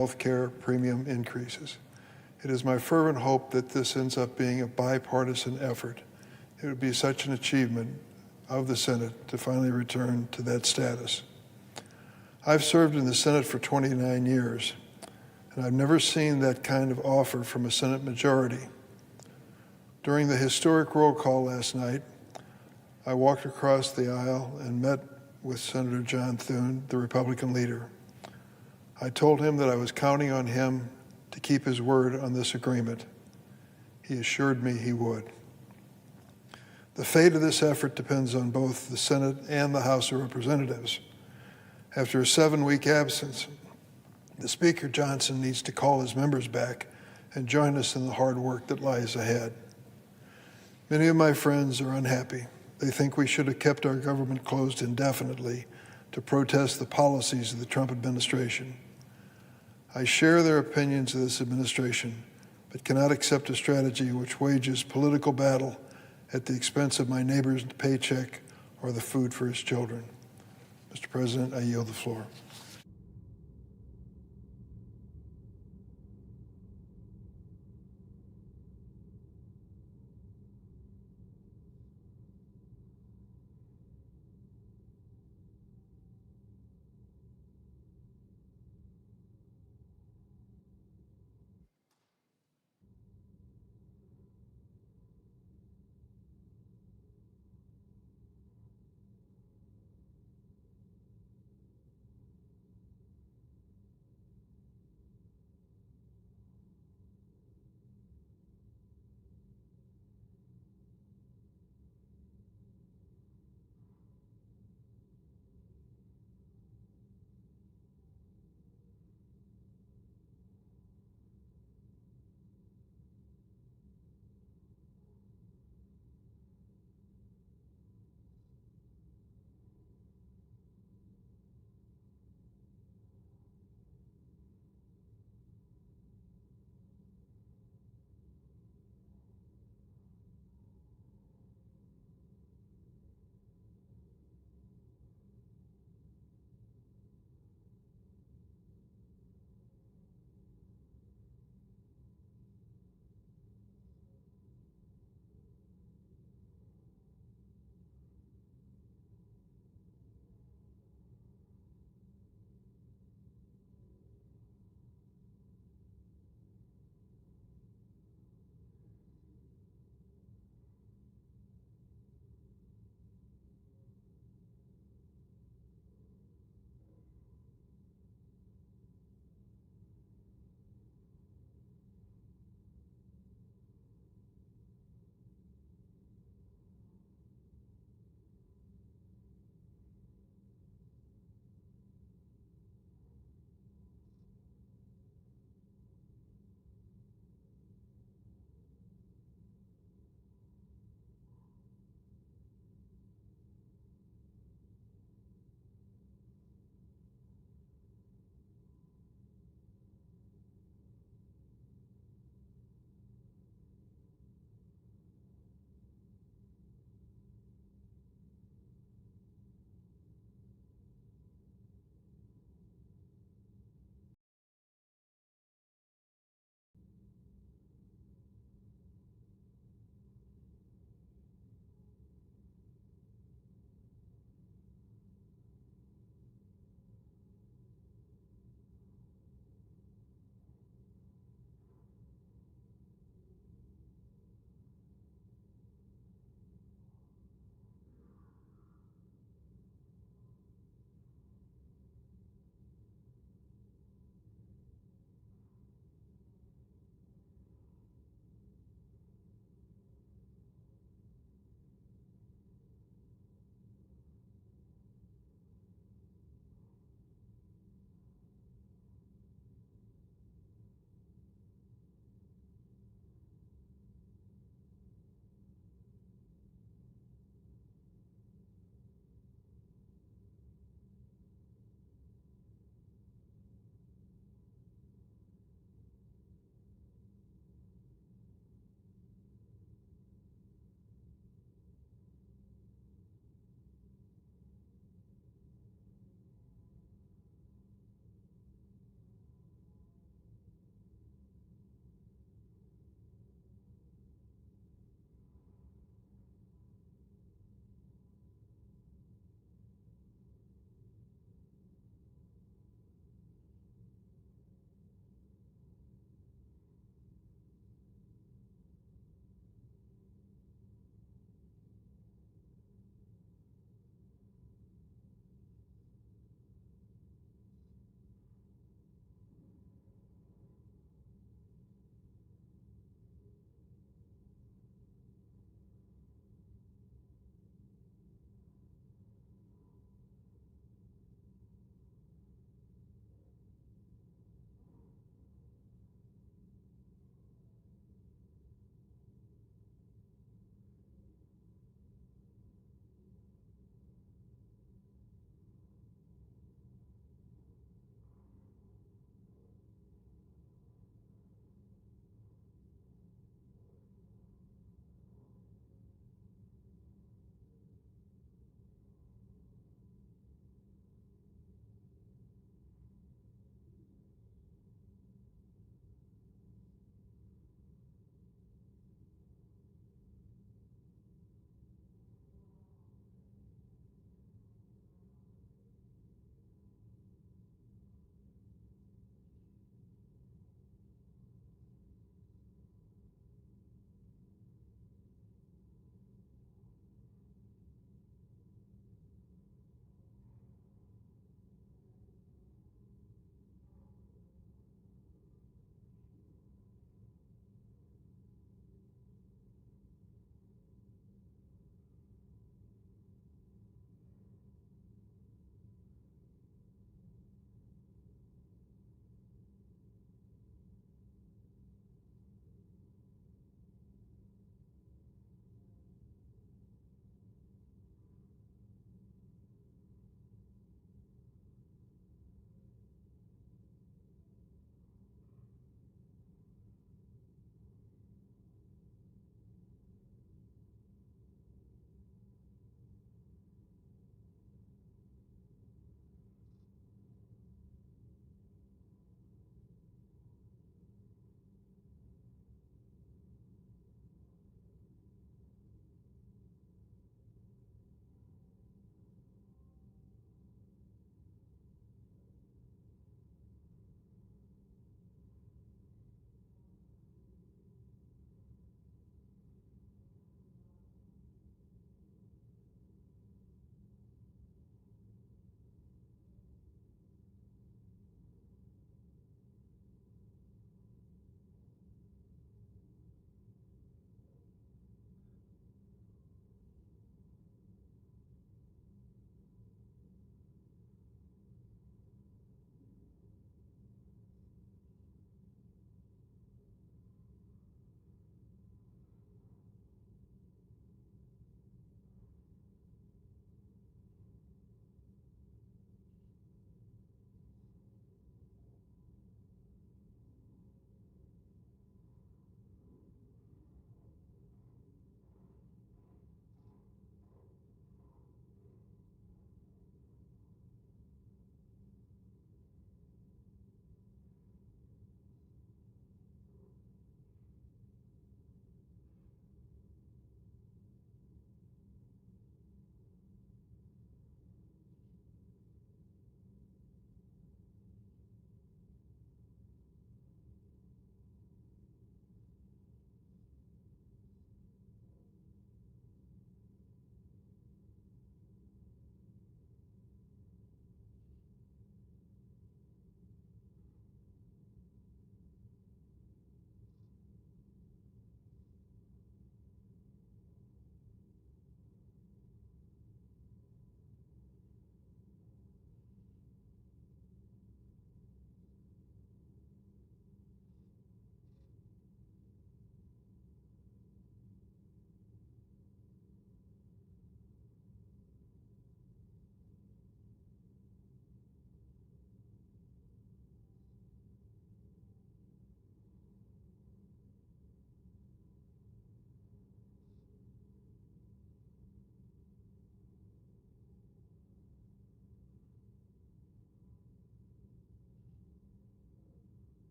health care premium increases. It is my fervent hope that this ends up being a bipartisan effort. It would be such an achievement of the Senate to finally return to that status. I've served in the Senate for 29 years, and I've never seen that kind of offer from a Senate majority. During the historic roll call last night, I walked across the aisle and met with Senator John Thune, the Republican leader. I told him that I was counting on him to keep his word on this agreement. He assured me he would. The fate of this effort depends on both the Senate and the House of Representatives. After a 7-week absence, the Speaker Johnson needs to call his members back and join us in the hard work that lies ahead. Many of my friends are unhappy. They think we should have kept our government closed indefinitely to protest the policies of the Trump administration. I share their opinions of this administration, but cannot accept a strategy which wages political battle at the expense of my neighbor's paycheck or the food for his children. Mr. President, I yield the floor.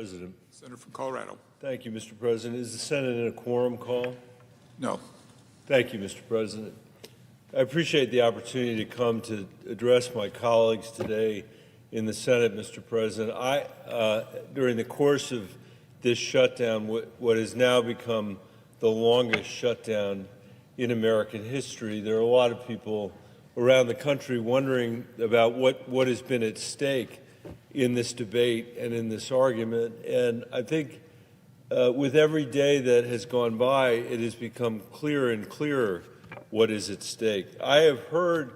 President. Senator from Colorado. Thank you, Mr. President. Is the Senate in a quorum call? No. Thank you, Mr. President. I appreciate the opportunity to come to address my colleagues today in the Senate, Mr. President. During the course of this shutdown, what has now become the longest shutdown in American history, there are a lot of people around the country wondering about what has been at stake in this debate and in this argument. And I think with every day that has gone by, it has become clearer and clearer what is at stake. I have heard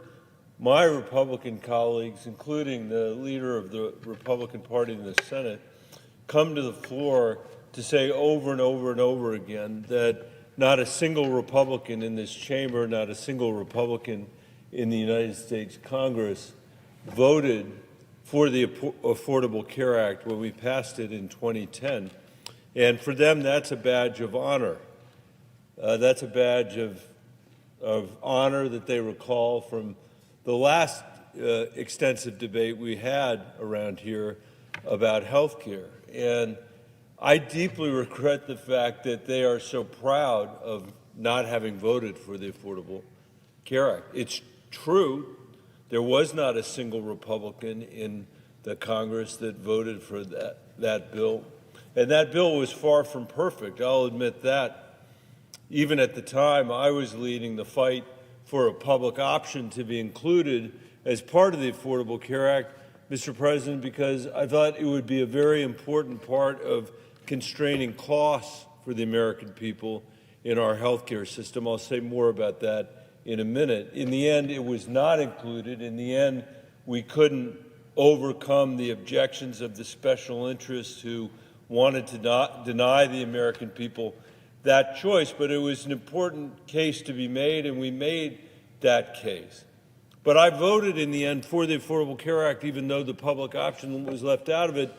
my Republican colleagues, including the leader of the Republican Party in the Senate, come to the floor to say over and over and over again that not a single Republican in this chamber, not a single Republican in the United States Congress voted for the Affordable Care Act when we passed it in 2010. And for them, that's a badge of honor. That's a badge of honor that they recall from the last extensive debate we had around here about health care. And I deeply regret the fact that they are so proud of not having voted for the Affordable Care Act. It's true, there was not a single Republican in the Congress that voted for that bill. And that bill was far from perfect, I'll admit that. Even at the time, I was leading the fight for a public option to be included as part of the Affordable Care Act, Mr. President, because I thought it would be a very important part of constraining costs for the American people in our health care system. I'll say more about that in a minute. In the end, it was not included. In the end, we couldn't overcome the objections of the special interests who wanted to not deny the American people that choice, but it was an important case to be made, and we made that case. But I voted in the end for the Affordable Care Act, even though the public option was left out of it,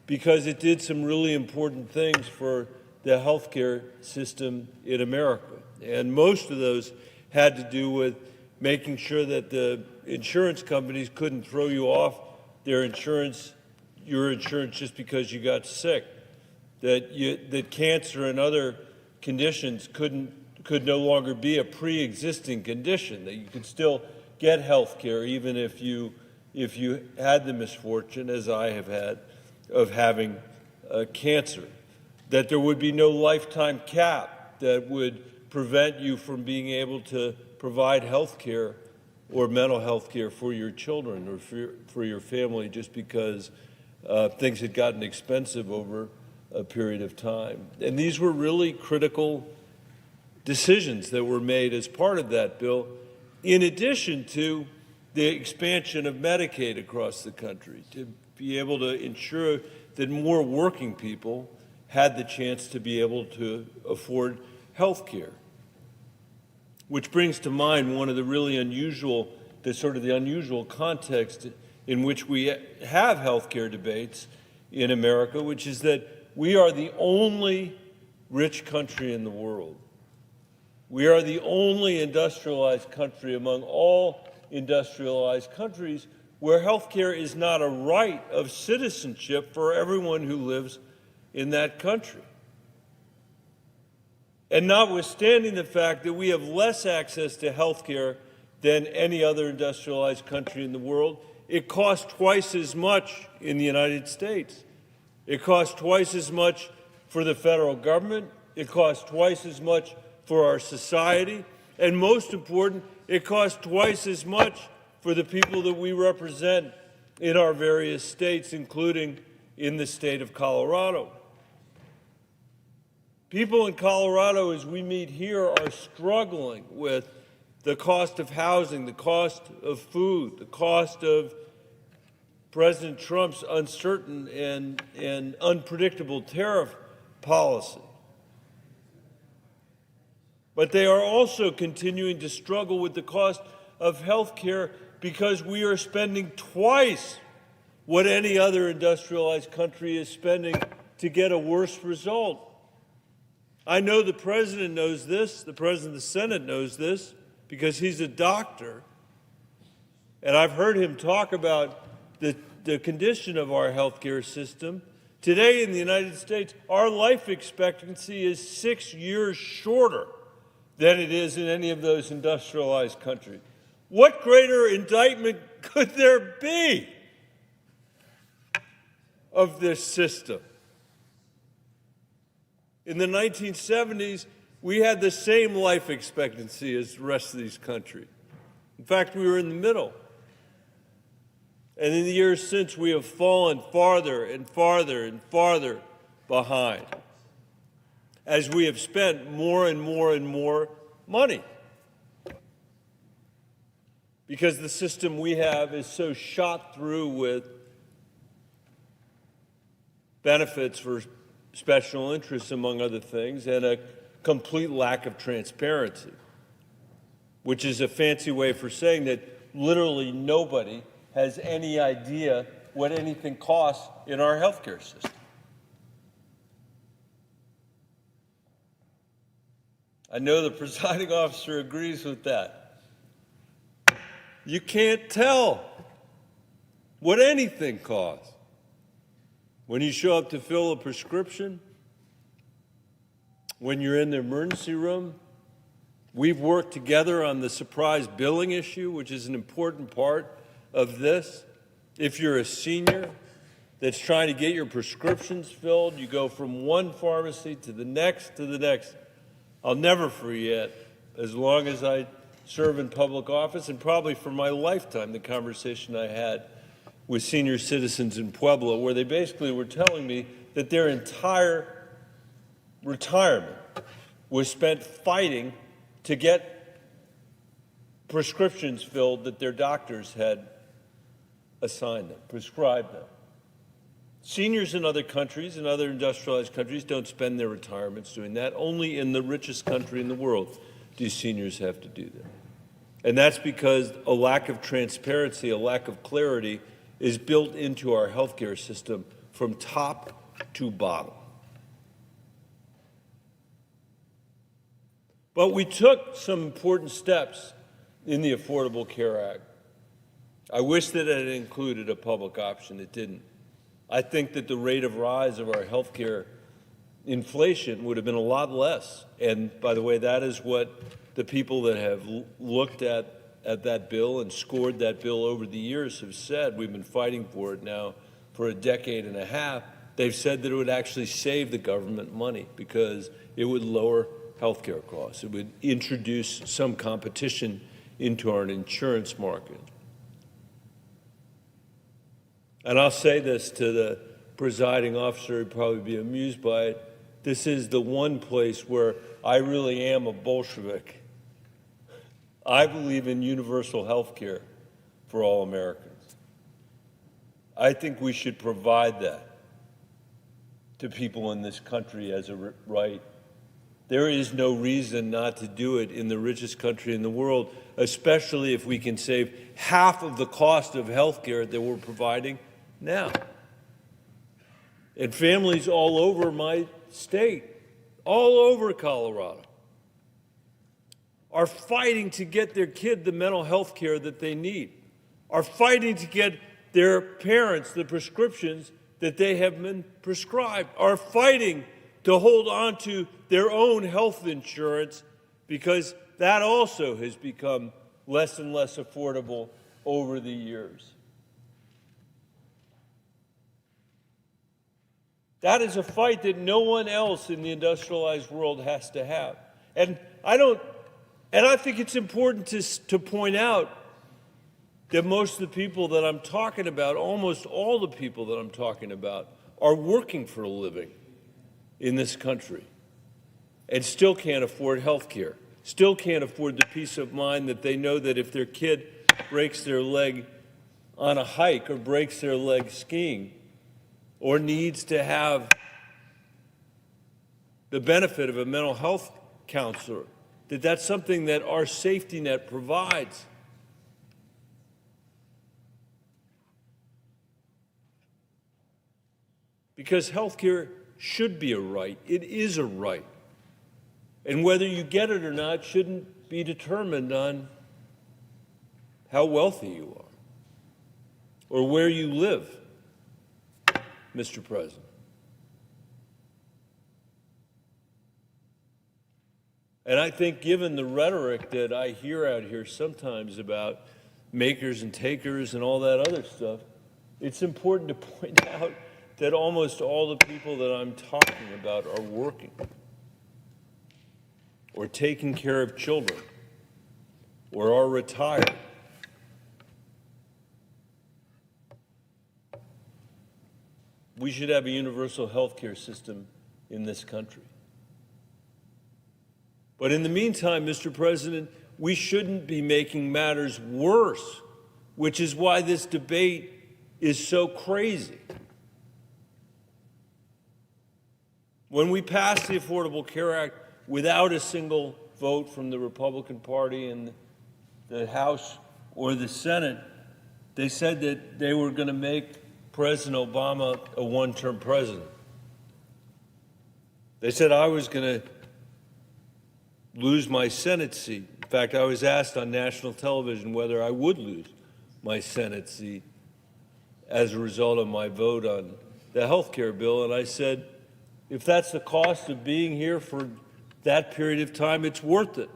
because it did some really important things for the health care system in America. And most of those had to do with making sure that the insurance companies couldn't throw you off your insurance just because you got sick, that cancer and other conditions could no longer be a pre-existing condition, that you could still get health care even if you had the misfortune, as I have had, of having cancer, that there would be no lifetime cap that would prevent you from being able to provide health care or mental health care for your children or for your family just because things had gotten expensive over a period of time. And these were really critical decisions that were made as part of that bill, in addition to the expansion of Medicaid across the country, to be able to ensure that more working people had the chance to be able to afford health care. Which brings to mind one of the really unusual, the unusual context in which we have health care debates in America, which is that we are the only rich country in the world. We are the only industrialized country among all industrialized countries where health care is not a right of citizenship for everyone who lives in that country. And notwithstanding the fact that we have less access to health care than any other industrialized country in the world, it costs twice as much in the United States. It costs twice as much for the federal government. It costs twice as much for our society. And most important, it costs twice as much for the people that we represent in our various states, including in the state of Colorado. People in Colorado, as we meet here, are struggling with the cost of housing, the cost of food, the cost of President Trump's uncertain and unpredictable tariff policy. But they are also continuing to struggle with the cost of health care because we are spending twice what any other industrialized country is spending to get a worse result. I know the President knows this, the President of the Senate knows this, because he's a doctor. And I've heard him talk about the condition of our healthcare system Today in the United States, our life expectancy is 6 years shorter than it is in any of those industrialized countries. What greater indictment could there be of this system? In the 1970s, we had the same life expectancy as the rest of these countries. In fact, we were in the middle. And in the years since, we have fallen farther and farther and farther behind as we have spent more and more and more money. Because the system we have is so shot through with benefits for special interests, among other things, and a complete lack of transparency, which is a fancy way for saying that literally nobody has any idea what anything costs in our healthcare system. I know the presiding officer agrees with that. You can't tell what anything costs. When you show up to fill a prescription, when you're in the emergency room, we've worked together on the surprise billing issue, which is an important part of this. If you're a senior that's trying to get your prescriptions filled, you go from one pharmacy to the next to the next. I'll never forget, as long as I serve in public office, and probably for my lifetime, the conversation I had with senior citizens in Pueblo, where they basically were telling me that their entire retirement was spent fighting to get prescriptions filled that their doctors had assigned them, prescribed them. Seniors in other countries, in other industrialized countries, don't spend their retirements doing that. Only in the richest country in the world do seniors have to do that. And that's because a lack of transparency, a lack of clarity is built into our healthcare system from top to bottom. But we took some important steps in the Affordable Care Act. I wish that it had included a public option. It didn't. I think that the rate of rise of our healthcare inflation would have been a lot less. And by the way, that is what the people that have looked at that bill and scored that bill over the years have said. We've been fighting for it now for a decade and a half. They've said that it would actually save the government money because it would lower healthcare costs. It would introduce some competition into our insurance market. And I'll say this to the presiding officer, he'd probably be amused by it. This is the one place where I really am a Bolshevik. I believe in universal health care for all Americans. I think we should provide that to people in this country as a right. There is no reason not to do it in the richest country in the world, especially if we can save half of the cost of health care that we're providing now. And families all over my state, all over Colorado, are fighting to get their kid the mental health care that they need, are fighting to get their parents the prescriptions that they have been prescribed, are fighting to hold on to their own health insurance because that also has become less and less affordable over the years. That is a fight that no one else in the industrialized world has to have. And I think it's important to point out that most of the people that I'm talking about, almost all the people that I'm talking about, are working for a living in this country and still can't afford health care, still can't afford the peace of mind that they know that if their kid breaks their leg on a hike or breaks their leg skiing, or needs to have the benefit of a mental health counselor, that's something that our safety net provides. Because health care should be a right. It is a right. And whether you get it or not shouldn't be determined on how wealthy you are or where you live, Mr. President. And I think given the rhetoric that I hear out here sometimes about makers and takers and all that other stuff, it's important to point out that almost all the people that I'm talking about are working or taking care of children or are retired. We should have a universal health care system in this country. But in the meantime, Mr. President, we shouldn't be making matters worse, which is why this debate is so crazy. When we passed the Affordable Care Act without a single vote from the Republican Party in the House or the Senate, they said that they were going to make President Obama a one-term president. They said I was going to lose my Senate seat. In fact, I was asked on national television whether I would lose my Senate seat as a result of my vote on the health care bill, and I said, if that's the cost of being here for that period of time, it's worth it.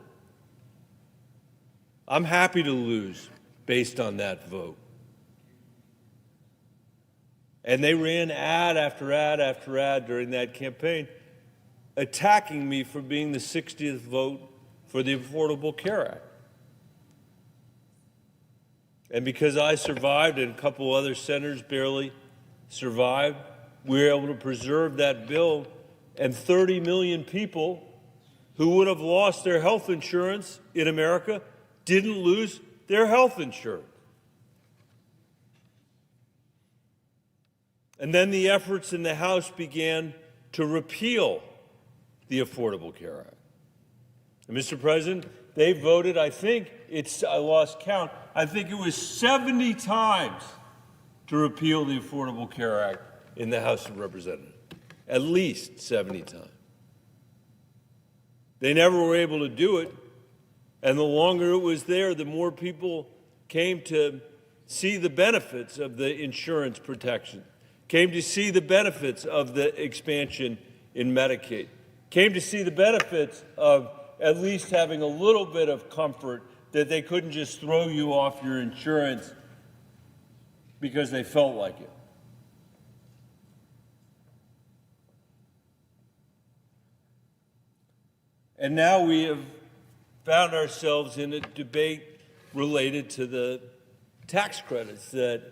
I'm happy to lose based on that vote. And they ran ad after ad after ad during that campaign, attacking me for being the 60th vote for the Affordable Care Act. And because I survived and a couple other senators barely survived, we were able to preserve that bill, and 30 million people who would have lost their health insurance in America didn't lose their health insurance. And then the efforts in the House began to repeal the Affordable Care Act. And Mr. President, they voted, I lost count, I think it was 70 times to repeal the Affordable Care Act in the House of Representatives. At least 70 times. They never were able to do it, and the longer it was there, the more people came to see the benefits of the insurance protection, came to see the benefits of the expansion in Medicaid, came to see the benefits of at least having a little bit of comfort that they couldn't just throw you off your insurance because they felt like it. And now we have found ourselves in a debate related to the tax credits that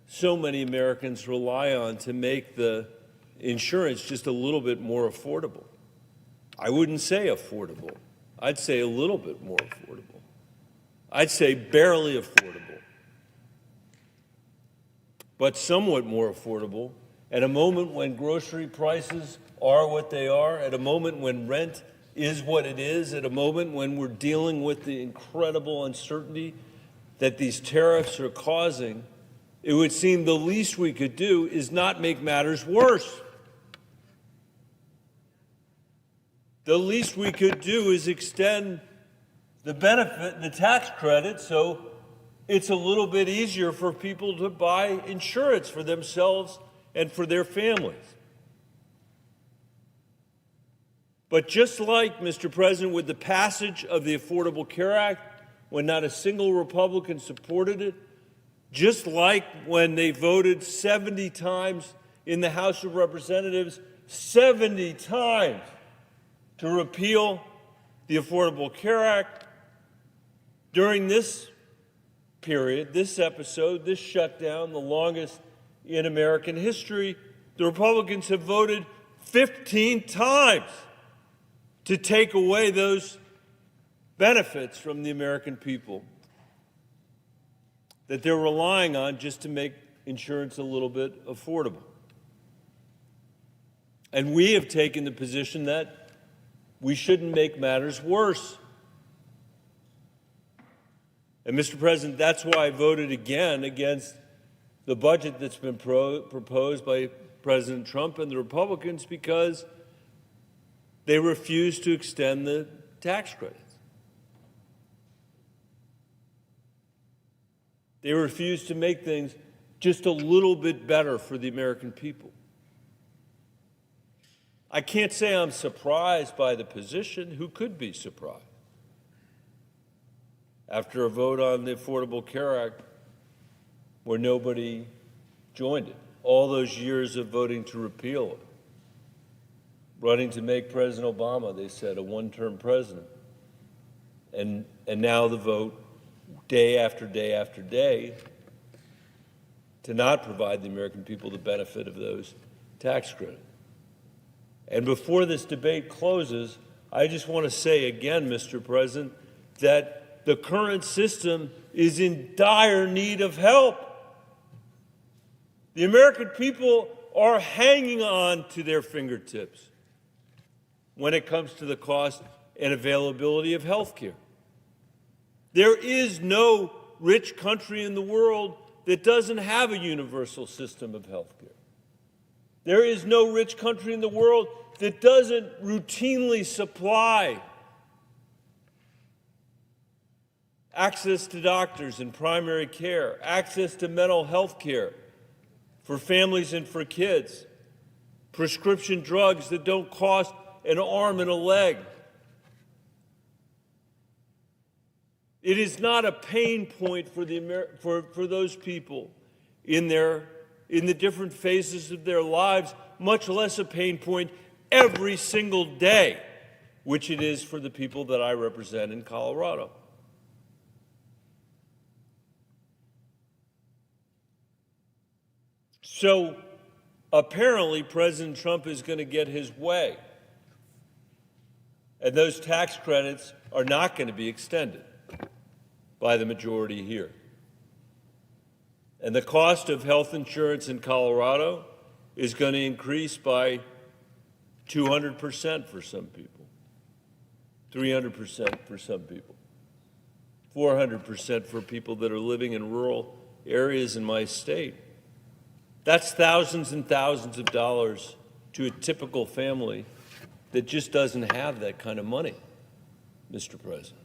so many Americans rely on to make the insurance just a little bit more affordable. I wouldn't say affordable. I'd say a little bit more affordable. I'd say barely affordable, but somewhat more affordable at a moment when grocery prices are what they are, at a moment when rent is what it is, at a moment when we're dealing with the incredible uncertainty that these tariffs are causing. It would seem the least we could do is not make matters worse. The least we could do is extend the benefit, the tax credit, so it's a little bit easier for people to buy insurance for themselves and for their families. But just like, Mr. President, with the passage of the Affordable Care Act, when not a single Republican supported it, just like when they voted 70 times in the House of Representatives, 70 times to repeal the Affordable Care Act, during this period, this episode, this shutdown, the longest in American history, the Republicans have voted 15 times to take away those benefits from the American people that they're relying on just to make insurance a little bit affordable. And we have taken the position that we shouldn't make matters worse. And, Mr. President, that's why I voted again against the budget that's been proposed by President Trump and the Republicans, because they refuse to extend the tax credits. They refuse to make things just a little bit better for the American people. I can't say I'm surprised by the position. Who could be surprised? After a vote on the Affordable Care Act where nobody joined it, all those years of voting to repeal it, running to make President Obama, they said, a one-term president. And now the vote, day after day after day, to not provide the American people the benefit of those tax credits. And before this debate closes, I just want to say again, Mr. President, that the current system is in dire need of help. The American people are hanging on to their fingertips when it comes to the cost and availability of health care. There is no rich country in the world that doesn't have a universal system of health care. There is no rich country in the world that doesn't routinely supply access to doctors and primary care, access to mental health care for families and for kids, prescription drugs that don't cost an arm and a leg. It is not a pain point for those people in the different phases of their lives, much less a pain point every single day, which it is for the people that I represent in Colorado. So apparently President Trump is going to get his way, and those tax credits are not going to be extended by the majority here. And the cost of health insurance in Colorado is going to increase by 200% for some people, 300% for some people, 400% for people that are living in rural areas in my state. That's thousands and thousands of dollars to a typical family that just doesn't have that kind of money, Mr. President.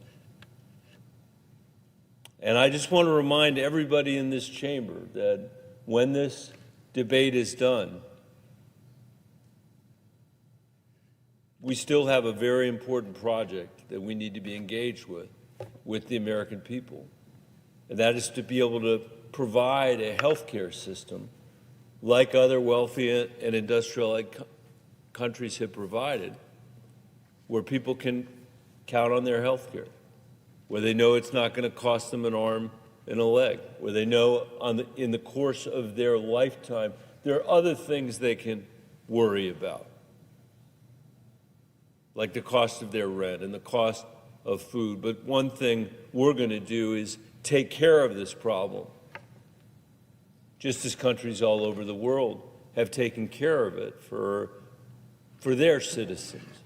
And I just want to remind everybody in this chamber that when this debate is done, we still have a very important project that we need to be engaged with the American people, and that is to be able to provide a health care system like other wealthy and industrialized countries have provided, where people can count on their health care, where they know it's not going to cost them an arm and a leg, where they know in the course of their lifetime there are other things they can worry about, like the cost of their rent and the cost of food. But one thing we're going to do is take care of this problem, just as countries all over the world have taken care of it for their citizens.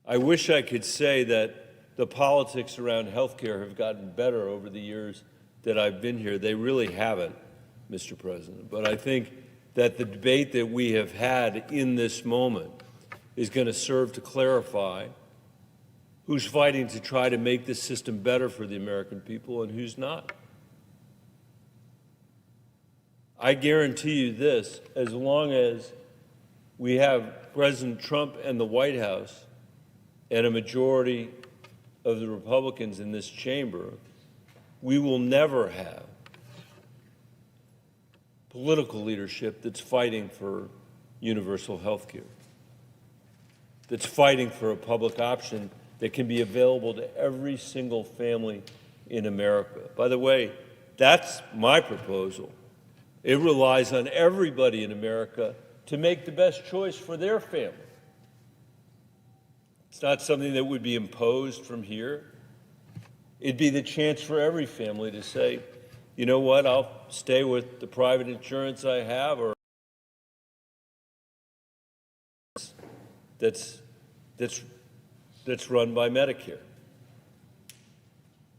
I wish I could say that the politics around health care have gotten better over the years that I've been here. They really haven't, Mr. President. But I think that the debate that we have had in this moment is going to serve to clarify who's fighting to try to make this system better for the American people and who's not. I guarantee you this, as long as we have President Trump and the White House and a majority of the Republicans in this chamber, we will never have political leadership that's fighting for universal health care, that's fighting for a public option that can be available to every single family in America. By the way, that's my proposal. It relies on everybody in America to make the best choice for their family. It's not something that would be imposed from here. It'd be the chance for every family to say, you know what, I'll stay with the private insurance I have, or that's run by Medicare,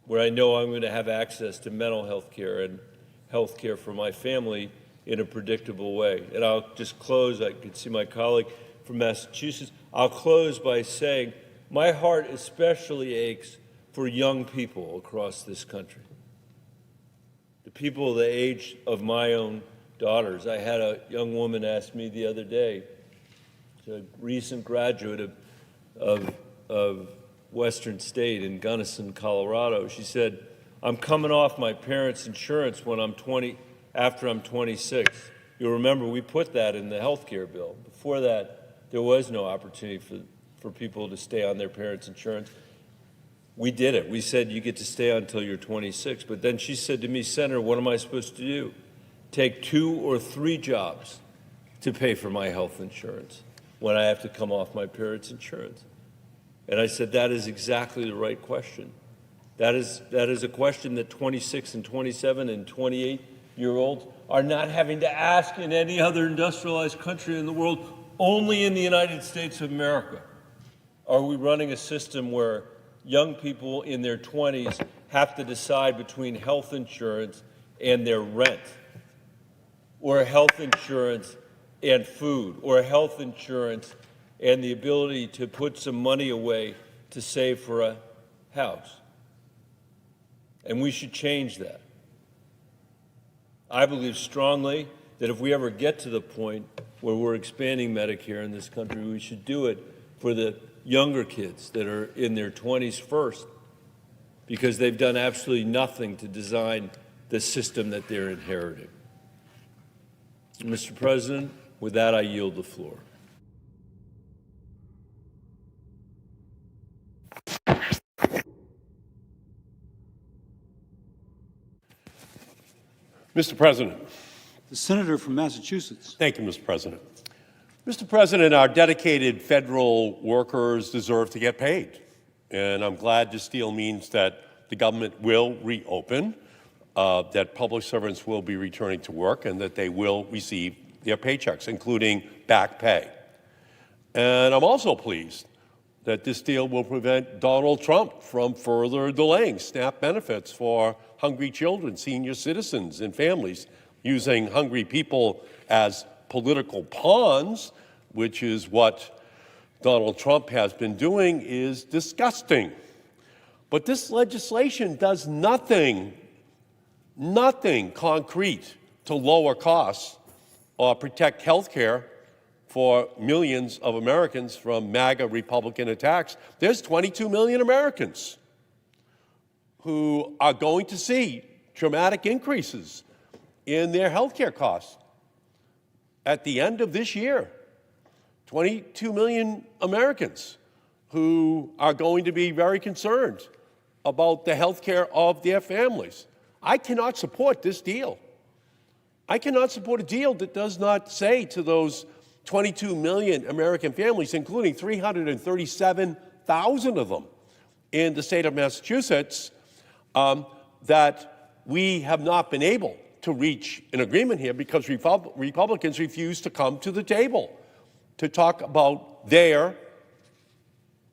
where I know I'm going to have access to mental health care and health care for my family in a predictable way. And I'll just close. I can see my colleague from Massachusetts. I'll close by saying my heart especially aches for young people across this country, the people the age of my own daughters. I had a young woman ask me the other day, a recent graduate of Western State in Gunnison, Colorado. She said, "I'm coming off my parents' insurance when after I'm 26. You'll remember we put that in the health care bill. Before that, there was no opportunity for people to stay on their parents' insurance. We did it. We said you get to stay on until you're 26. But then she said to me, Senator, what am I supposed to do? Take 2 or 3 jobs to pay for my health insurance when I have to come off my parents' insurance? And I said, that is exactly the right question. That is a question that 26 and 27 and 28-year-olds are not having to ask in any other industrialized country in the world. Only in the United States of America are we running a system where young people in their 20s have to decide between health insurance and their rent, or health insurance and food, or health insurance and the ability to put some money away to save for a house. And we should change that. I believe strongly that if we ever get to the point where we're expanding Medicare in this country, we should do it for the younger kids that are in their 20s first, because they've done absolutely nothing to design the system that they're inheriting. Mr. President, with that, I yield the floor. Mr. President. The senator from Massachusetts. Thank you, Mr. President. Mr. President, our dedicated federal workers deserve to get paid. And I'm glad this deal means that the government will reopen, that public servants will be returning to work, and that they will receive their paychecks, including back pay. And I'm also pleased that this deal will prevent Donald Trump from further delaying SNAP benefits for hungry children, senior citizens, and families, using hungry people as political pawns, which is what Donald Trump has been doing, is disgusting. But this legislation does nothing concrete to lower costs or protect health care for millions of Americans from MAGA Republican attacks. There's 22 million Americans who are going to see dramatic increases in their health care costs at the end of this year. 22 million Americans who are going to be very concerned about the health care of their families. I cannot support this deal. I cannot support a deal that does not say to those 22 million American families, including 337,000 of them in the state of Massachusetts, that we have not been able to reach an agreement here because Republicans refuse to come to the table to talk about their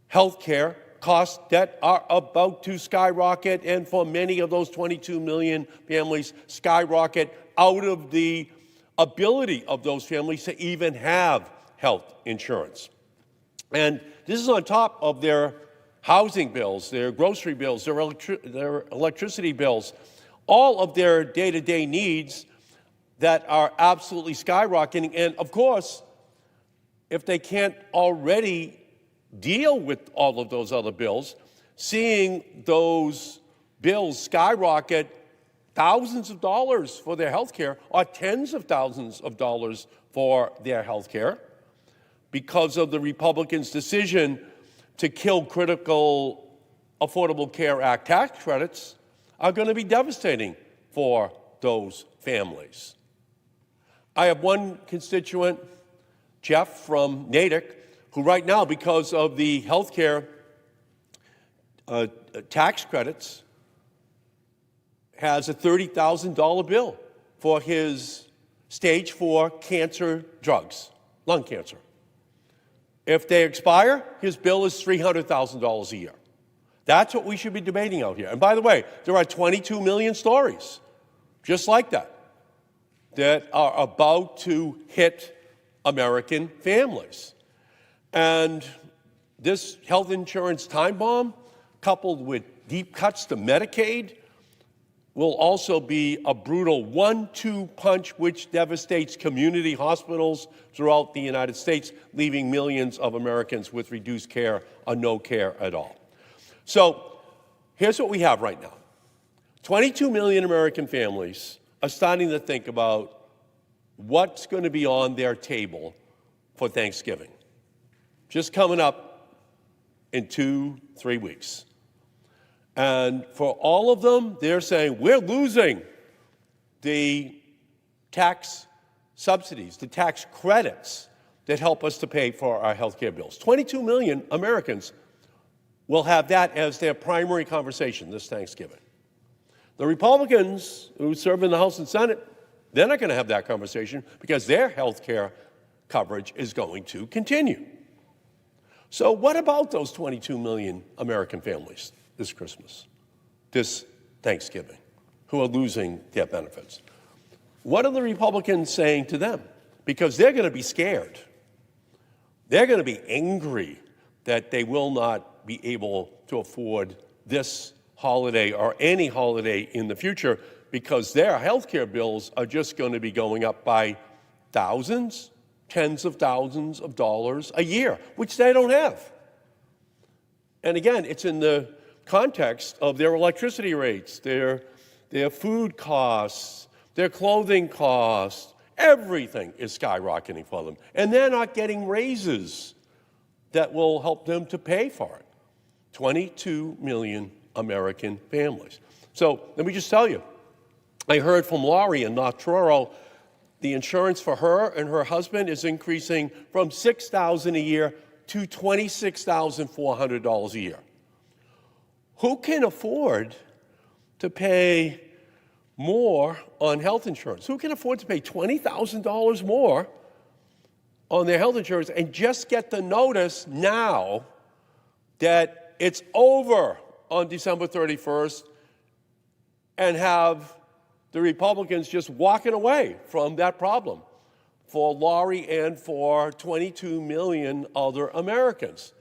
health care costs that are about to skyrocket, and for many of those 22 million families, skyrocket out of the ability of those families to even have health insurance. And this is on top of their housing bills, their grocery bills, their electricity bills, all of their day-to-day needs that are absolutely skyrocketing. And of course, if they can't already deal with all of those other bills, seeing those bills skyrocket thousands of dollars for their health care, or tens of thousands of dollars for their health care, because of the Republicans' decision to kill critical Affordable Care Act tax credits, are going to be devastating for those families. I have one constituent, Jeff from Natick, who right now, because of the health care tax credits, has a $30,000 bill for his stage 4 cancer drugs, lung cancer. If they expire, his bill is $300,000 a year. That's what we should be debating out here. And by the way, there are 22 million stories just like that that are about to hit American families. And this health insurance time bomb, coupled with deep cuts to Medicaid, will also be a brutal 1-2 punch which devastates community hospitals throughout the United States, leaving millions of Americans with reduced care or no care at all. So here's what we have right now. 22 million American families are starting to think about what's going to be on their table for Thanksgiving. Just coming up in 2-3 weeks. And for all of them, they're saying, we're losing the tax subsidies, the tax credits that help us to pay for our health care bills. 22 million Americans will have that as their primary conversation this Thanksgiving. The Republicans who serve in the House and Senate, they're not going to have that conversation because their health care coverage is going to continue. So what about those 22 million American families this Christmas, this Thanksgiving, who are losing their benefits? What are the Republicans saying to them? Because they're going to be scared. They're going to be angry that they will not be able to afford this holiday or any holiday in the future because their health care bills are just going to be going up by thousands, tens of thousands of dollars a year, which they don't have. And again, it's in the context of their electricity rates, their food costs, their clothing costs. Everything is skyrocketing for them. And they're not getting raises that will help them to pay for it. 22 million American families. So let me just tell you, I heard from Laurie in North Truro, the insurance for her and her husband is increasing from $6,000 a year to $26,400 a year. Who can afford to pay more on health insurance? Who can afford to pay $20,000 more on their health insurance and just get the notice now that it's over on December 31st and have the Republicans just walking away from that problem for Laurie and for 22 million other Americans?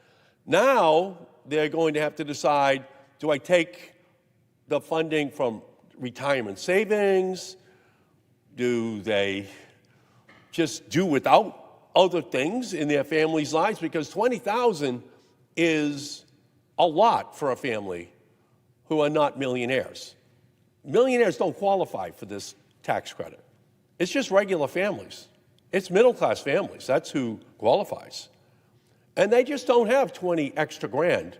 Now they're going to have to decide, do I take the funding from retirement savings? Do they just do without other things in their families' lives? Because $20,000 is a lot for a family who are not millionaires. Millionaires don't qualify for this tax credit. It's just regular families. It's middle-class families. That's who qualifies. And they just don't have 20 extra grand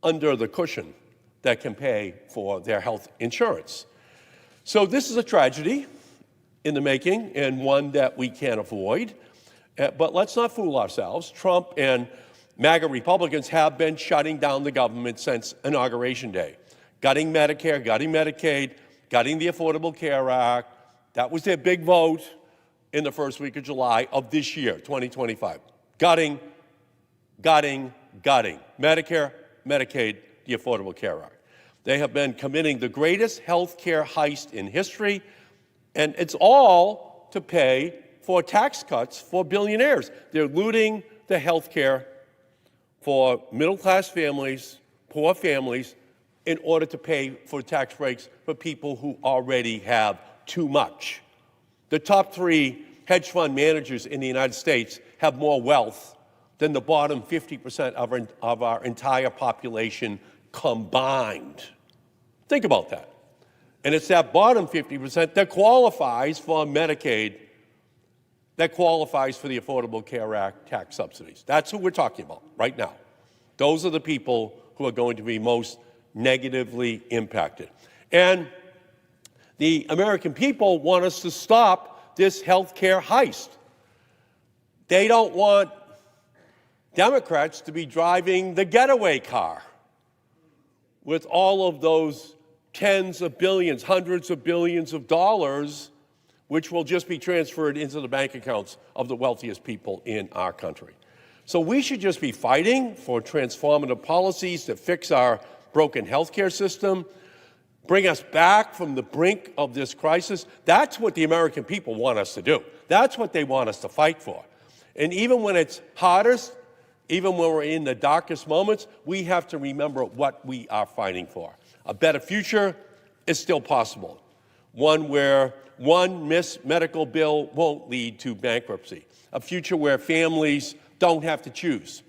under the cushion that can pay for their health insurance. So this is a tragedy in the making and one that we can't avoid. But let's not fool ourselves. Trump and MAGA Republicans have been shutting down the government since Inauguration Day. Gutting Medicare, gutting Medicaid, gutting the Affordable Care Act. That was their big vote in the first week of July of this year, 2025. Gutting, gutting, gutting. Medicare, Medicaid, the Affordable Care Act. They have been committing the greatest health care heist in history, and it's all to pay for tax cuts for billionaires. They're looting the health care for middle-class families, poor families, in order to pay for tax breaks for people who already have too much. The top 3 hedge fund managers in the United States have more wealth than the bottom 50% of our entire population combined. Think about that. And it's that bottom 50% that qualifies for Medicaid, that qualifies for the Affordable Care Act tax subsidies. That's who we're talking about right now. Those are the people who are going to be most negatively impacted. And the American people want us to stop this health care heist. They don't want Democrats to be driving the getaway car with all of those tens of billions, hundreds of billions of dollars, which will just be transferred into the bank accounts of the wealthiest people in our country. So we should just be fighting for transformative policies to fix our broken healthcare system, bring us back from the brink of this crisis. That's what the American people want us to do. That's what they want us to fight for. And even when it's hardest, even when we're in the darkest moments, we have to remember what we are fighting for. A better future is still possible. One where one missed medical bill won't lead to bankruptcy. A future where families don't have to choose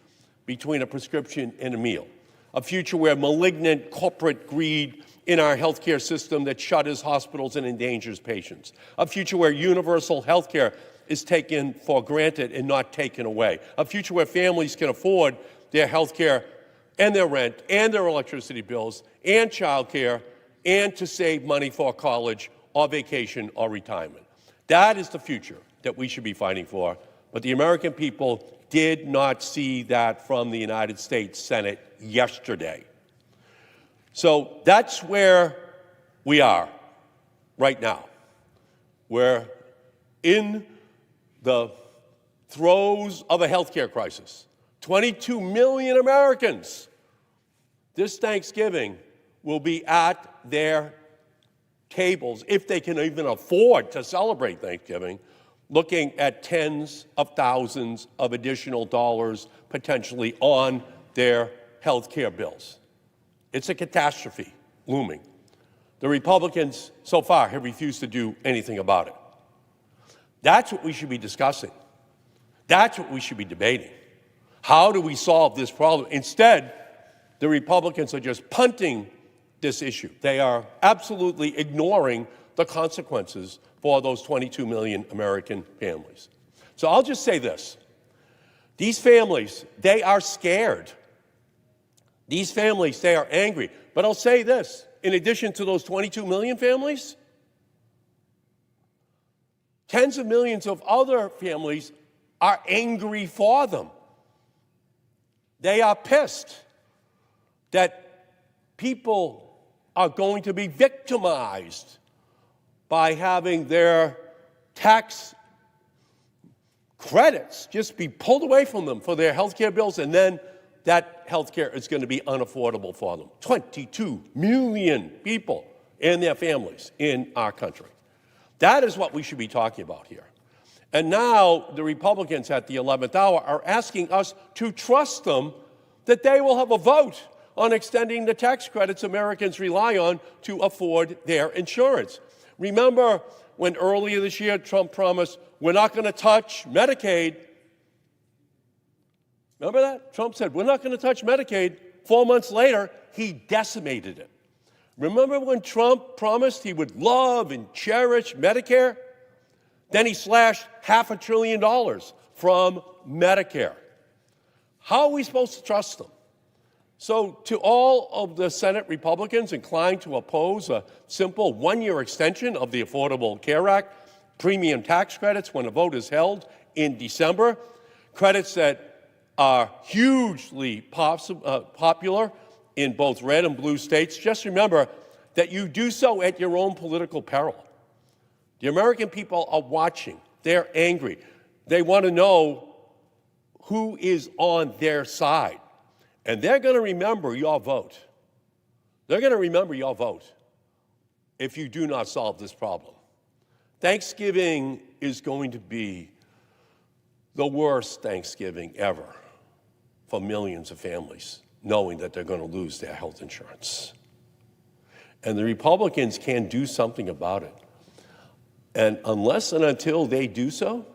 between a prescription and a meal. A future where malignant corporate greed in our healthcare system that shutters hospitals and endangers patients. A future where universal healthcare is taken for granted and not taken away. A future where families can afford their healthcare and their rent and their electricity bills and childcare and to save money for college or vacation or retirement. That is the future that we should be fighting for. But the American people did not see that from the United States Senate yesterday. So that's where we are right now. We're in the throes of a healthcare crisis. 22 million Americans this Thanksgiving will be at their tables, if they can even afford to celebrate Thanksgiving, looking at tens of thousands of additional dollars potentially on their health care bills. It's a catastrophe looming. The Republicans so far have refused to do anything about it. That's what we should be discussing. That's what we should be debating. How do we solve this problem? Instead, the Republicans are just punting this issue. They are absolutely ignoring the consequences for those 22 million American families. So I'll just say this. These families, they are scared. These families, they are angry. But I'll say this, in addition to those 22 million families, tens of millions of other families are angry for them. They are pissed that people are going to be victimized by having their tax credits just be pulled away from them for their health care bills, and then that health care is going to be unaffordable for them. 22 million people and their families in our country. That is what we should be talking about here. And now the Republicans at the 11th hour are asking us to trust them that they will have a vote on extending the tax credits Americans rely on to afford their insurance. Remember when earlier this year Trump promised, we're not going to touch Medicaid. Remember that? Trump said, we're not going to touch Medicaid. 4 months later, he decimated it. Remember when Trump promised he would love and cherish Medicare? Then he slashed $500 billion from Medicare. How are we supposed to trust them? So to all of the Senate Republicans inclined to oppose a simple one-year extension of the Affordable Care Act, premium tax credits when a vote is held in December, credits that are hugely popular in both red and blue states, just remember that you do so at your own political peril. The American people are watching. They're angry. They want to know who is on their side. And they're going to remember your vote. They're going to remember your vote if you do not solve this problem. Thanksgiving is going to be the worst Thanksgiving ever for millions of families, knowing that they're going to lose their health insurance. And the Republicans can do something about it. And unless and until they do so,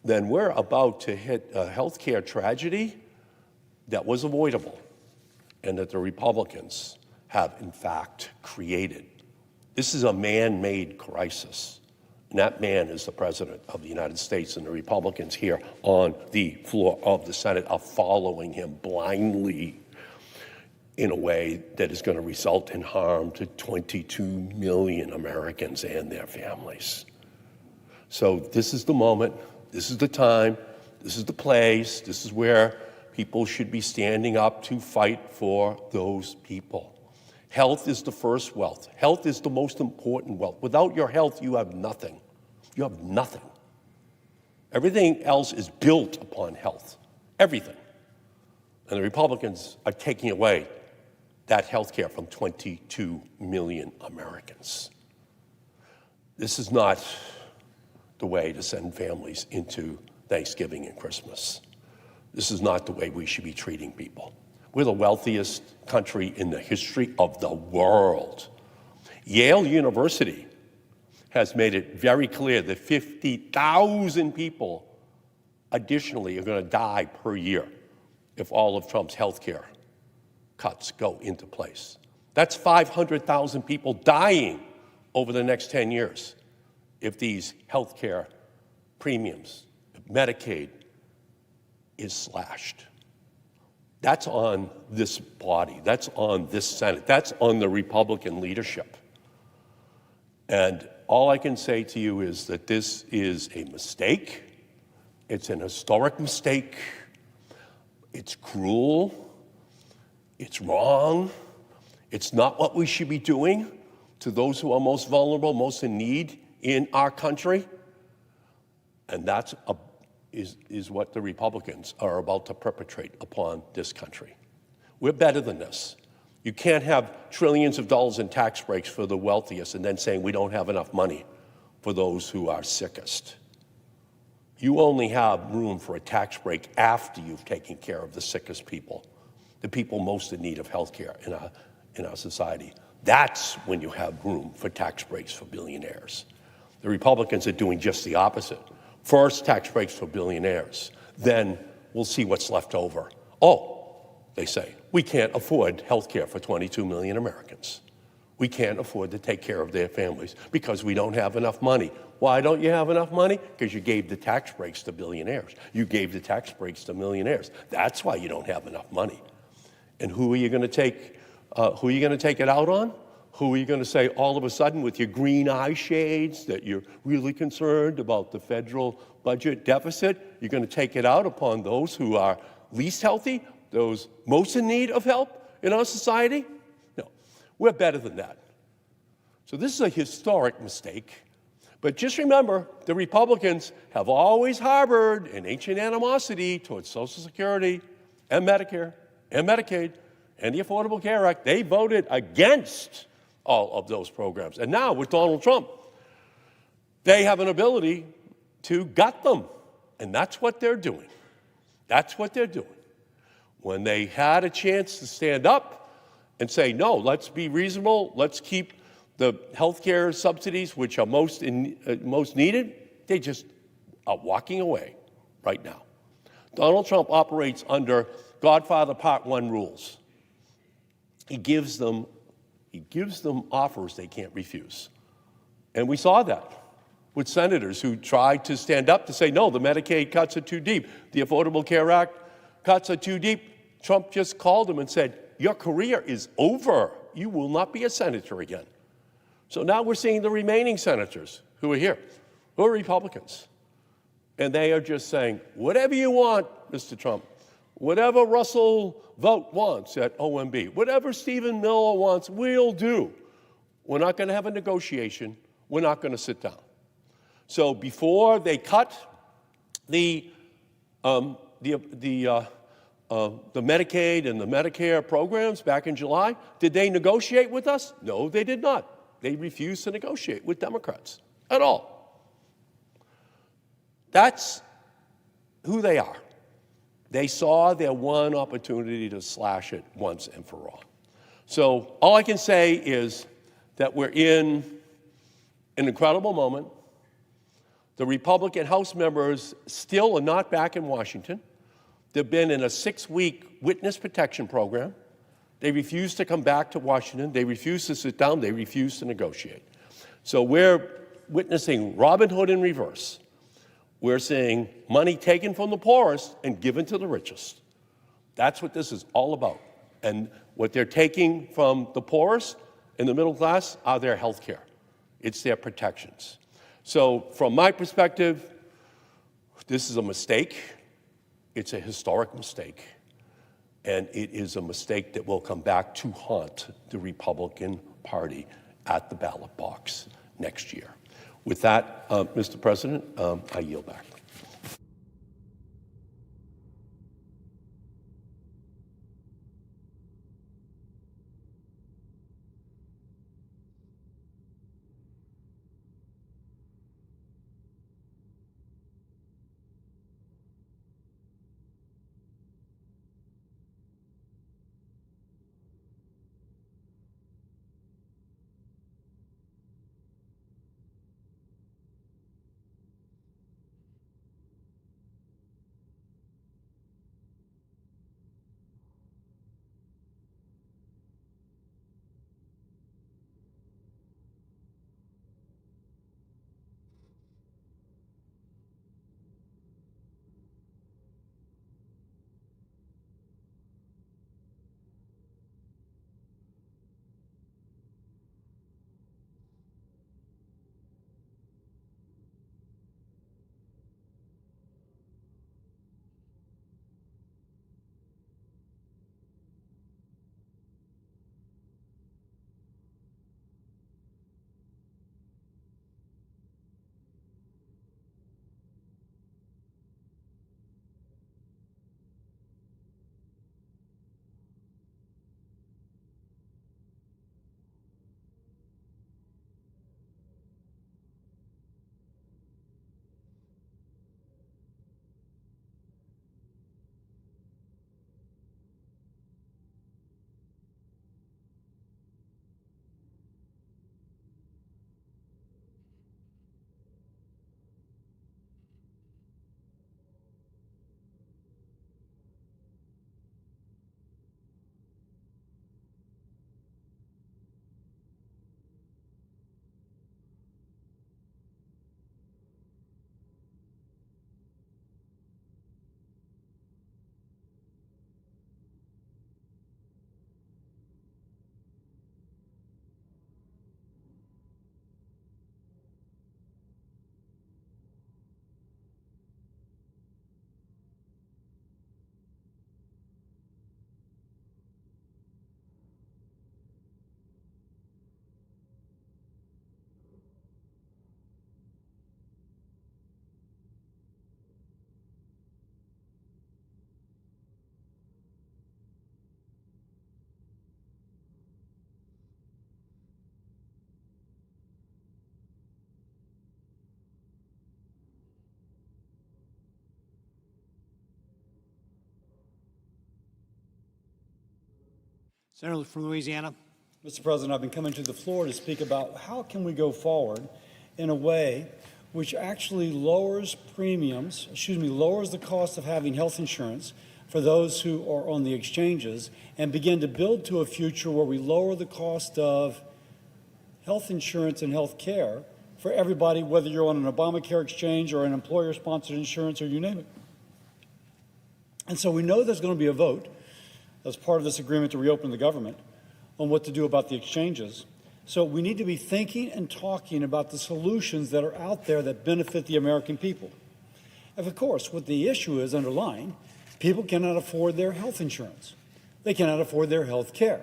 then we're about to hit a healthcare tragedy that was avoidable and that the Republicans have, in fact, created. This is a man-made crisis. And that man is the President of the United States, and the Republicans here on the floor of the Senate are following him blindly in a way that is going to result in harm to 22 million Americans and their families. So this is the moment, this is the time, this is the place, this is where people should be standing up to fight for those people. Health is the first wealth. Health is the most important wealth. Without your health, you have nothing. You have nothing. Everything else is built upon health. Everything. And the Republicans are taking away that health care from 22 million Americans. This is not the way to send families into Thanksgiving and Christmas. This is not the way we should be treating people. We're the wealthiest country in the history of the world. Yale University has made it very clear that 50,000 people additionally are going to die per year if all of Trump's health care cuts go into place. That's 500,000 people dying over the next 10 years if these health care premiums, if Medicaid is slashed. That's on this body. That's on this Senate. That's on the Republican leadership. And all I can say to you is that this is a mistake. It's an historic mistake. It's cruel. It's wrong. It's not what we should be doing to those who are most vulnerable, most in need in our country. And that's is what the Republicans are about to perpetrate upon this country. We're better than this. You can't have trillions of dollars in tax breaks for the wealthiest and then saying we don't have enough money for those who are sickest. You only have room for a tax break after you've taken care of the sickest people, the people most in need of health care in our society. That's when you have room for tax breaks for billionaires. The Republicans are doing just the opposite. First, tax breaks for billionaires. Then we'll see what's left over. Oh, they say, we can't afford health care for 22 million Americans. We can't afford to take care of their families because we don't have enough money. Why don't you have enough money? Because you gave the tax breaks to billionaires. You gave the tax breaks to millionaires. That's why you don't have enough money. And who are you going to take it out on? Who are you going to say all of a sudden with your green eye shades that you're really concerned about the federal budget deficit? You're going to take it out upon those who are least healthy, those most in need of help in our society? No, we're better than that. So this is a historic mistake. But just remember, the Republicans have always harbored an ancient animosity towards Social Security and Medicare and Medicaid and the Affordable Care Act. They voted against all of those programs. And now with Donald Trump, they have an ability to gut them. And that's what they're doing. That's what they're doing. When they had a chance to stand up and say, no, let's be reasonable, let's keep the health care subsidies, which are most needed, they just are walking away right now. Donald Trump operates under Godfather Part 1 rules. He gives them offers they can't refuse. And we saw that with senators who tried to stand up to say, no, the Medicaid cuts are too deep. The Affordable Care Act cuts are too deep. Trump just called them and said, your career is over. You will not be a senator again. So now we're seeing the remaining senators who are here, who are Republicans. And they are just saying, whatever you want, Mr. Trump, whatever Russell Vought wants at OMB, whatever Stephen Miller wants, we'll do. We're not going to have a negotiation. We're not going to sit down. So before they cut the Medicaid and the Medicare programs back in July, did they negotiate with us? No, they did not. They refused to negotiate with Democrats at all. That's who they are. They saw their one opportunity to slash it once and for all. So all I can say is that we're in an incredible moment. The Republican House members still are not back in Washington. They've been in a 6-week witness protection program. They refuse to come back to Washington. They refuse to sit down. They refuse to negotiate. So we're witnessing Robin Hood in reverse. We're seeing money taken from the poorest and given to the richest. That's what this is all about. And what they're taking from the poorest and the middle class are their health care. It's their protections. So from my perspective, this is a mistake. It's a historic mistake. And it is a mistake that will come back to haunt the Republican Party at the ballot box next year. With that, Mr. President, I yield back. Senator from Louisiana. Mr. President, I've been coming to the floor to speak about how can we go forward in a way which actually lowers lowers the cost of having health insurance for those who are on the exchanges and begin to build to a future where we lower the cost of health insurance and health care for everybody, whether you're on an Obamacare exchange or an employer-sponsored insurance or you name it. And so we know there's going to be a vote as part of this agreement to reopen the government on what to do about the exchanges. So we need to be thinking and talking about the solutions that are out there that benefit the American people. And of course, what the issue is underlying, people cannot afford their health insurance. They cannot afford their health care.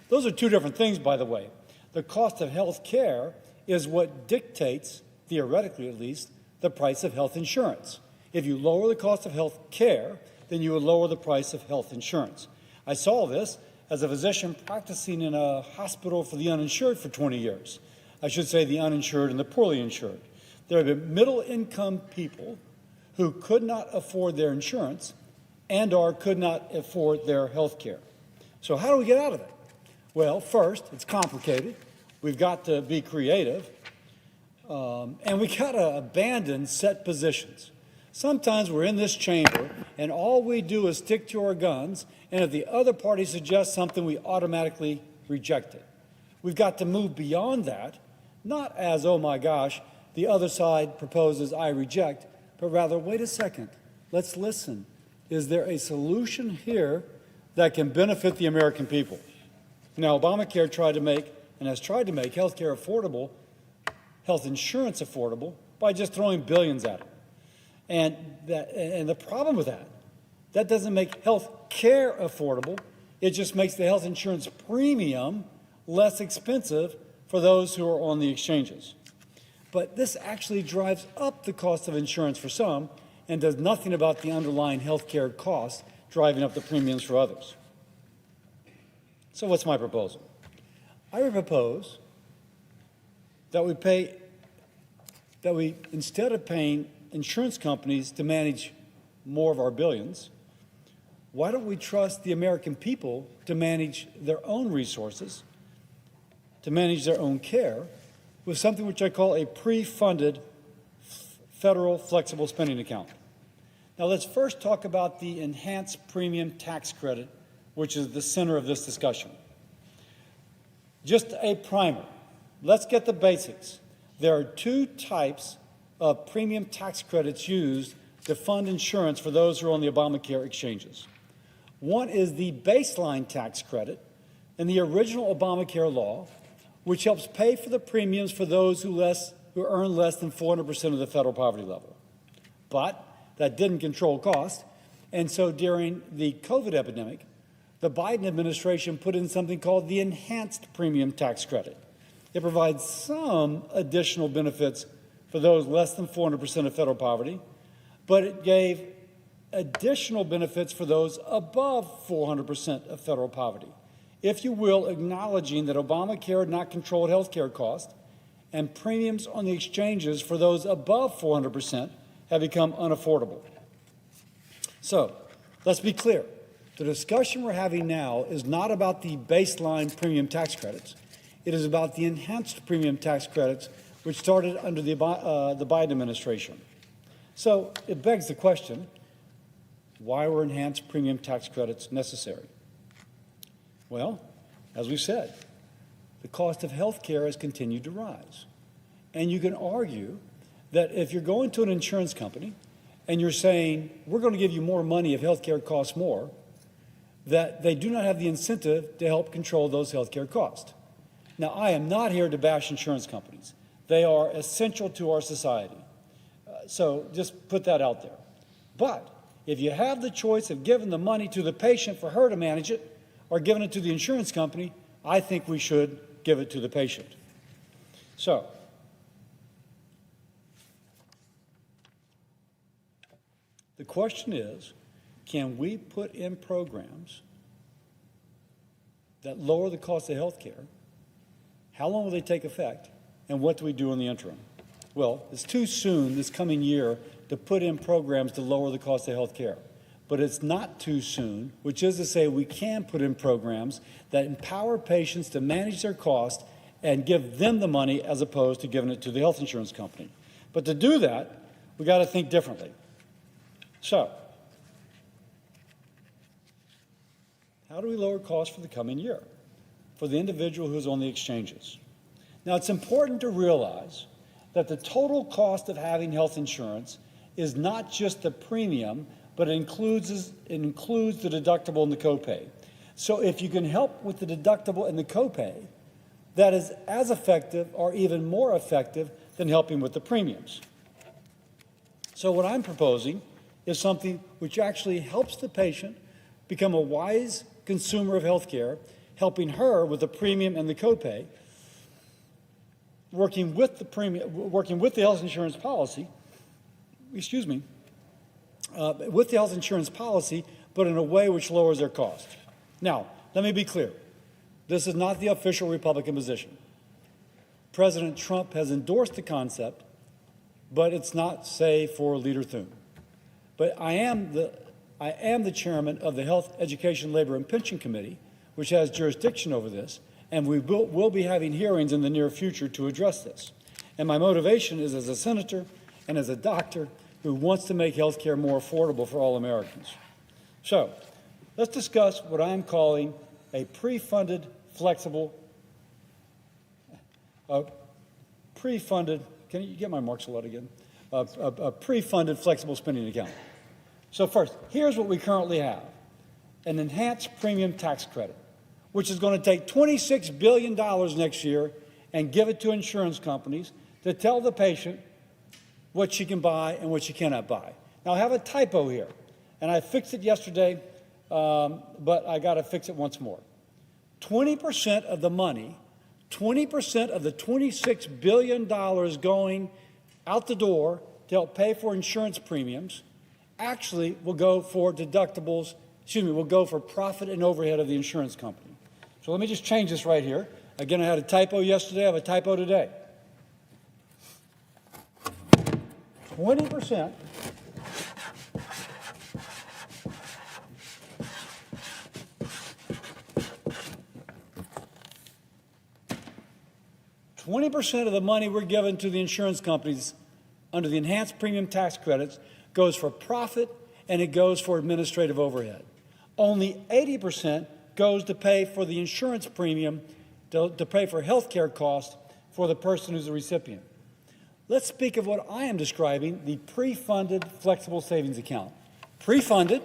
Those are two different things, by the way. The cost of health care is what dictates, theoretically at least, the price of health insurance. If you lower the cost of health care, then you would lower the price of health insurance. I saw this as a physician practicing in a hospital for the uninsured for 20 years. I should say the uninsured and the poorly insured. There have been middle-income people who could not afford their insurance and or could not afford their health care. So how do we get out of it? Well, first, it's complicated. We've got to be creative, and we got to abandon set positions. Sometimes we're in this chamber, and all we do is stick to our guns, and if the other party suggests something, we automatically reject it. We've got to move beyond that, not as, oh my gosh, the other side proposes, I reject, but rather, wait a second, let's listen. Is there a solution here that can benefit the American people? Now, Obamacare tried to make, and has tried to make, health care affordable, health insurance affordable, by just throwing billions at it. And the problem with that doesn't make health care affordable. It just makes the health insurance premium less expensive for those who are on the exchanges. But this actually drives up the cost of insurance for some and does nothing about the underlying health care costs driving up the premiums for others. So what's my proposal? I would propose that we instead of paying insurance companies to manage more of our billions, why don't we trust the American people to manage their own resources, to manage their own care, with something which I call a pre-funded federal flexible spending account. Now let's first talk about the enhanced premium tax credit, which is the center of this discussion. Just a primer. Let's get the basics. There are two types of premium tax credits used to fund insurance for those who are on the Obamacare exchanges. One is the baseline tax credit in the original Obamacare law, which helps pay for the premiums for those who earn less than 400% of the federal poverty level. But that didn't control cost, and so during the COVID epidemic, the Biden administration put in something called the enhanced premium tax credit. It provides some additional benefits for those less than 400% of federal poverty, but it gave additional benefits for those above 400% of federal poverty. If you will, acknowledging that Obamacare had not controlled health care costs, and premiums on the exchanges for those above 400% have become unaffordable. So, let's be clear. The discussion we're having now is not about the baseline premium tax credits. It is about the enhanced premium tax credits, which started under the Biden administration. So it begs the question, why were enhanced premium tax credits necessary? Well, as we said, the cost of health care has continued to rise. And you can argue that if you're going to an insurance company and you're saying, we're going to give you more money if health care costs more, that they do not have the incentive to help control those health care costs. Now, I am not here to bash insurance companies. They are essential to our society. So just put that out there. But if you have the choice of giving the money to the patient for her to manage it or giving it to the insurance company, I think we should give it to the patient. So, the question is, can we put in programs that lower the cost of health care? How long will they take effect? And what do we do in the interim? Well, it's too soon this coming year to put in programs to lower the cost of health care. but it's not too soon, which is to say we can put in programs that empower patients to manage their cost and give them the money as opposed to giving it to the health insurance company. But to do that, we got to think differently. So, how do we lower costs for the coming year for the individual who's on the exchanges? Now, it's important to realize that the total cost of having health insurance is not just the premium, but it includes the deductible and the copay. So if you can help with the deductible and the copay, that is as effective or even more effective than helping with the premiums. So what I'm proposing is something which actually helps the patient become a wise consumer of health care, helping her with the premium and the copay, working with the health insurance policy, with the health insurance policy, but in a way which lowers their cost. Now, let me be clear. This is not the official Republican position. President Trump has endorsed the concept, but it's not, say, for Leader Thune. But I am the chairman of the Health, Education, Labor, and Pension Committee, which has jurisdiction over this, and we will be having hearings in the near future to address this. And my motivation is as a senator and as a doctor who wants to make health care more affordable for all Americans. So let's discuss what I'm calling a pre-funded, flexible, can you get my marks a lot again? A pre-funded flexible spending account. So first, here's what we currently have: an enhanced premium tax credit, which is going to take $26 billion next year and give it to insurance companies to tell the patient what she can buy and what she cannot buy. Now, I have a typo here, and I fixed it yesterday, but I got to fix it once more. 20% of the money, 20% of the $26 billion going out the door to help pay for insurance premiums actually will go for deductibles, will go for profit and overhead of the insurance company. So let me just change this right here. Again, I had a typo yesterday, I have a typo today. 20%. 20% of the money we're giving to the insurance companies under the enhanced premium tax credits goes for profit and it goes for administrative overhead. Only 80% goes to pay for the insurance premium, to pay for health care costs for the person who's the recipient. Let's speak of what I am describing, the pre-funded flexible savings account. Pre-funded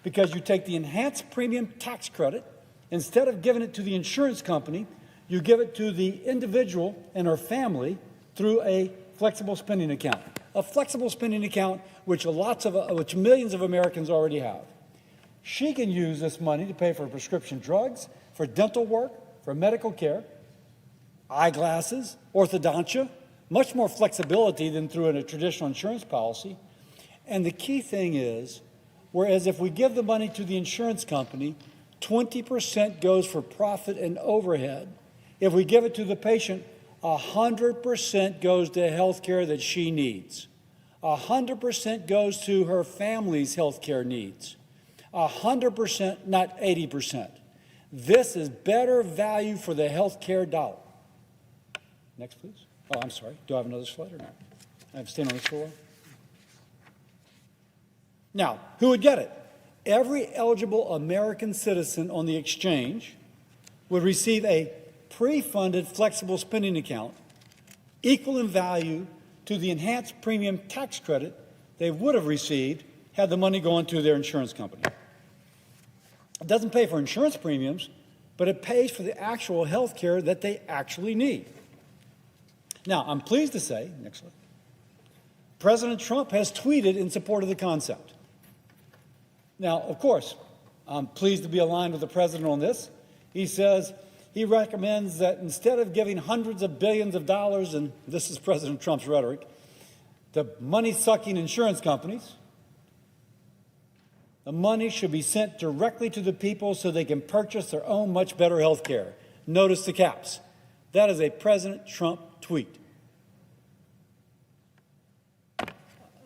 because you take the enhanced premium tax credit, instead of giving it to the insurance company, you give it to the individual and her family through a flexible spending account. A flexible spending account which millions of Americans already have. She can use this money to pay for prescription drugs, for dental work, for medical care, eyeglasses, orthodontia, much more flexibility than through a traditional insurance policy. And the key thing is, whereas if we give the money to the insurance company, 20% goes for profit and overhead. If we give it to the patient, 100% goes to health care that she needs. 100% goes to her family's health care needs. 100%, not 80%. This is better value for the health care dollar. Next, please. Oh, I'm sorry. Do I have another slide or not? I have to stand on this floor. Now, who would get it? Every eligible American citizen on the exchange would receive a pre-funded flexible spending account equal in value to the enhanced premium tax credit they would have received had the money gone to their insurance company. It doesn't pay for insurance premiums, but it pays for the actual health care that they actually need. Now, I'm pleased to say, next slide, President Trump has tweeted in support of the concept. Now, of course, I'm pleased to be aligned with the president on this. He says he recommends that instead of giving hundreds of billions of dollars, and this is President Trump's rhetoric, to money-sucking insurance companies, the money should be sent directly to the people so they can purchase their own much better health care. Notice the caps. That is a President Trump tweet.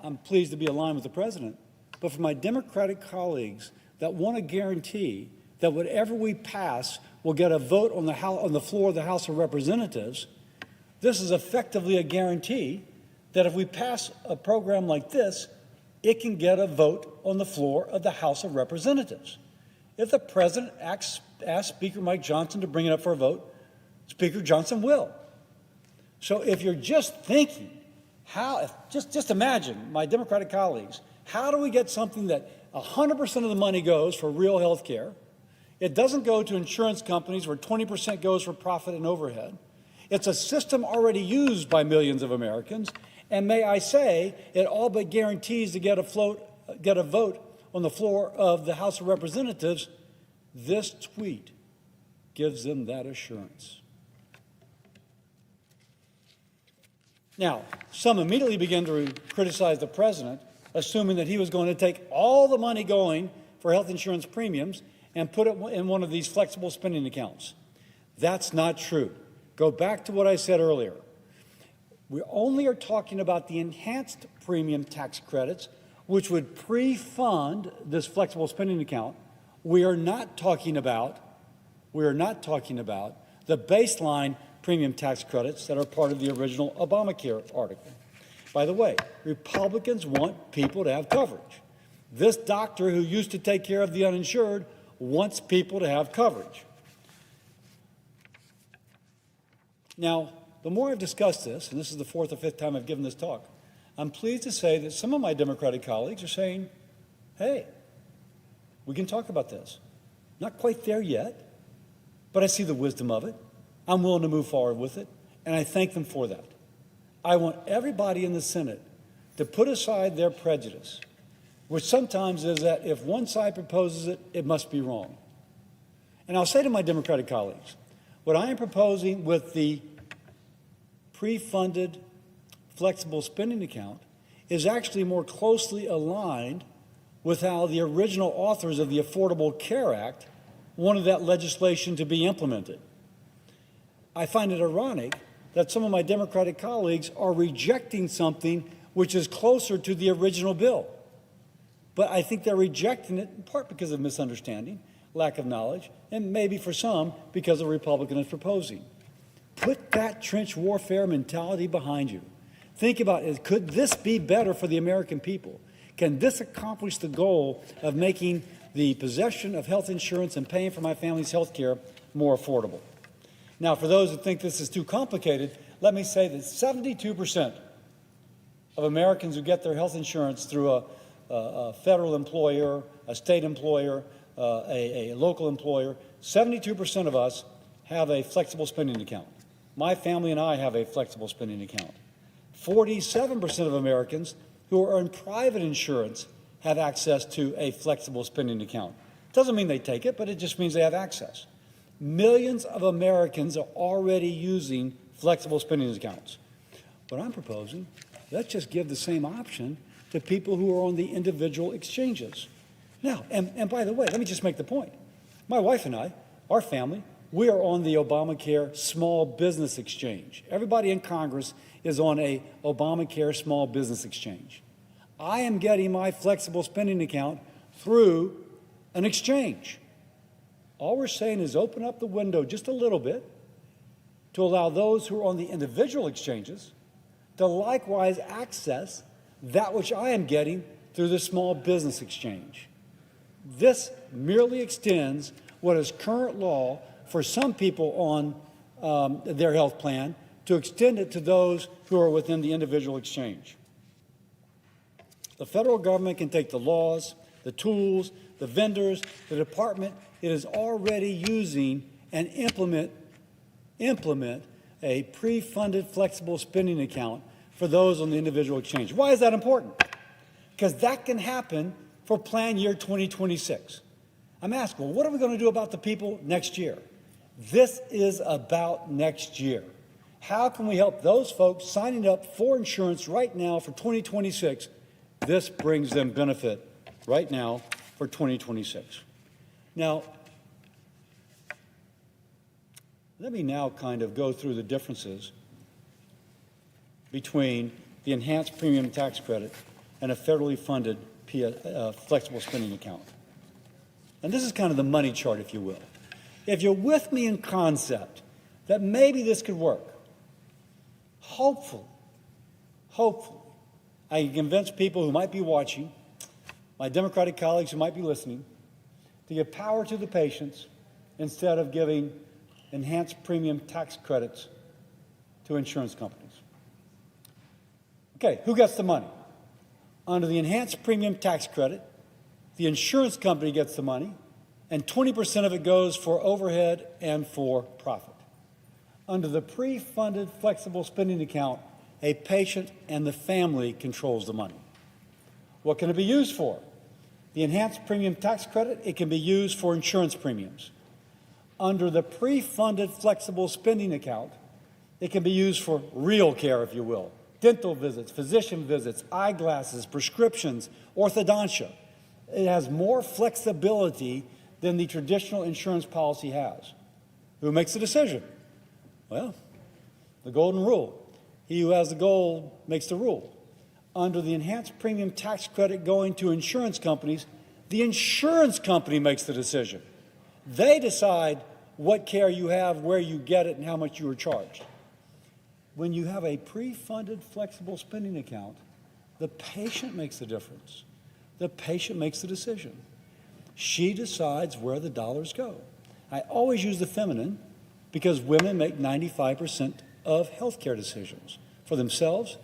I'm pleased to be aligned with the president, But for my Democratic colleagues that want to guarantee that whatever we pass will get a vote on the floor of the House of Representatives, this is effectively a guarantee that if we pass a program like this, it can get a vote on the floor of the House of Representatives. If the president asks Speaker Mike Johnson to bring it up for a vote, Speaker Johnson will. So if you're just thinking, just imagine, my Democratic colleagues, how do we get something that 100% of the money goes for real health care? It doesn't go to insurance companies where 20% goes for profit and overhead. It's a system already used by millions of Americans. And may I say, it all but guarantees to get a vote on the floor of the House of Representatives. This tweet gives them that assurance. Now, some immediately began to criticize the president, assuming that he was going to take all the money going for health insurance premiums and put it in one of these flexible spending accounts. That's not true. Go back to what I said earlier. We only are talking about the enhanced premium tax credits, which would pre-fund this flexible spending account. We are not talking about the baseline premium tax credits that are part of the original Obamacare article. By the way, Republicans want people to have coverage. This doctor who used to take care of the uninsured wants people to have coverage. Now, the more I've discussed this, and this is the fourth or fifth time I've given this talk, I'm pleased to say that some of my Democratic colleagues are saying, hey, we can talk about this. Not quite there yet, but I see the wisdom of it. I'm willing to move forward with it, and I thank them for that. I want everybody in the Senate to put aside their prejudice, which sometimes is that if one side proposes it, it must be wrong. And I'll say to my Democratic colleagues, what I am proposing with the pre-funded flexible spending account is actually more closely aligned with how the original authors of the Affordable Care Act wanted that legislation to be implemented. I find it ironic that some of my Democratic colleagues are rejecting something which is closer to the original bill. But I think they're rejecting it in part because of misunderstanding, lack of knowledge, and maybe for some because a Republican is proposing. Put that trench warfare mentality behind you. Think about it. Could this be better for the American people? Can this accomplish the goal of making the possession of health insurance and paying for my family's health care more affordable? Now, for those who think this is too complicated, let me say that 72% of Americans who get their health insurance through a federal employer, a state employer, a local employer, 72% of us have a flexible spending account. My family and I have a flexible spending account. 47% of Americans who are in private insurance have access to a flexible spending account. Doesn't mean they take it, but it just means they have access. Millions of Americans are already using flexible spending accounts. What I'm proposing, let's just give the same option to people who are on the individual exchanges. Now, and by the way, let me just make the point. My wife and I, our family, we are on the Obamacare Small Business Exchange. Everybody in Congress is on a Obamacare Small Business Exchange. I am getting my flexible spending account through an exchange. All we're saying is open up the window just a little bit to allow those who are on the individual exchanges to likewise access that which I am getting through the Small Business Exchange. This merely extends what is current law for some people on their health plan to extend it to those who are within the individual exchange. The federal government can take the laws, the tools, the vendors, the department it is already using and implement a pre-funded flexible spending account for those on the individual exchange. Why is that important? Because that can happen for plan year 2026. I'm asked, well, what are we going to do about the people next year? This is about next year. How can we help those folks signing up for insurance right now for 2026? This brings them benefit right now for 2026. Now, let me now kind of go through the differences between the enhanced premium tax credit and a federally funded flexible spending account. And this is kind of the money chart, if you will. If you're with me in concept that maybe this could work, hopefully, I can convince people who might be watching, my Democratic colleagues who might be listening, to give power to the patients instead of giving enhanced premium tax credits to insurance companies. Okay, who gets the money? Under the enhanced premium tax credit, the insurance company gets the money, and 20% of it goes for overhead and for profit. Under the pre-funded flexible spending account, a patient and the family controls the money. What can it be used for? The enhanced premium tax credit, it can be used for insurance premiums. Under the pre-funded flexible spending account, it can be used for real care, if you will. Dental visits, physician visits, eyeglasses, prescriptions, orthodontia. It has more flexibility than the traditional insurance policy has. Who makes the decision? Well, the golden rule. He who has the gold makes the rule. Under the enhanced premium tax credit going to insurance companies, the insurance company makes the decision. They decide what care you have, where you get it, and how much you are charged. When you have a pre-funded flexible spending account, the patient makes the difference. The patient makes the decision. She decides where the dollars go. I always use the feminine because women make 95% of healthcare decisions for themselves,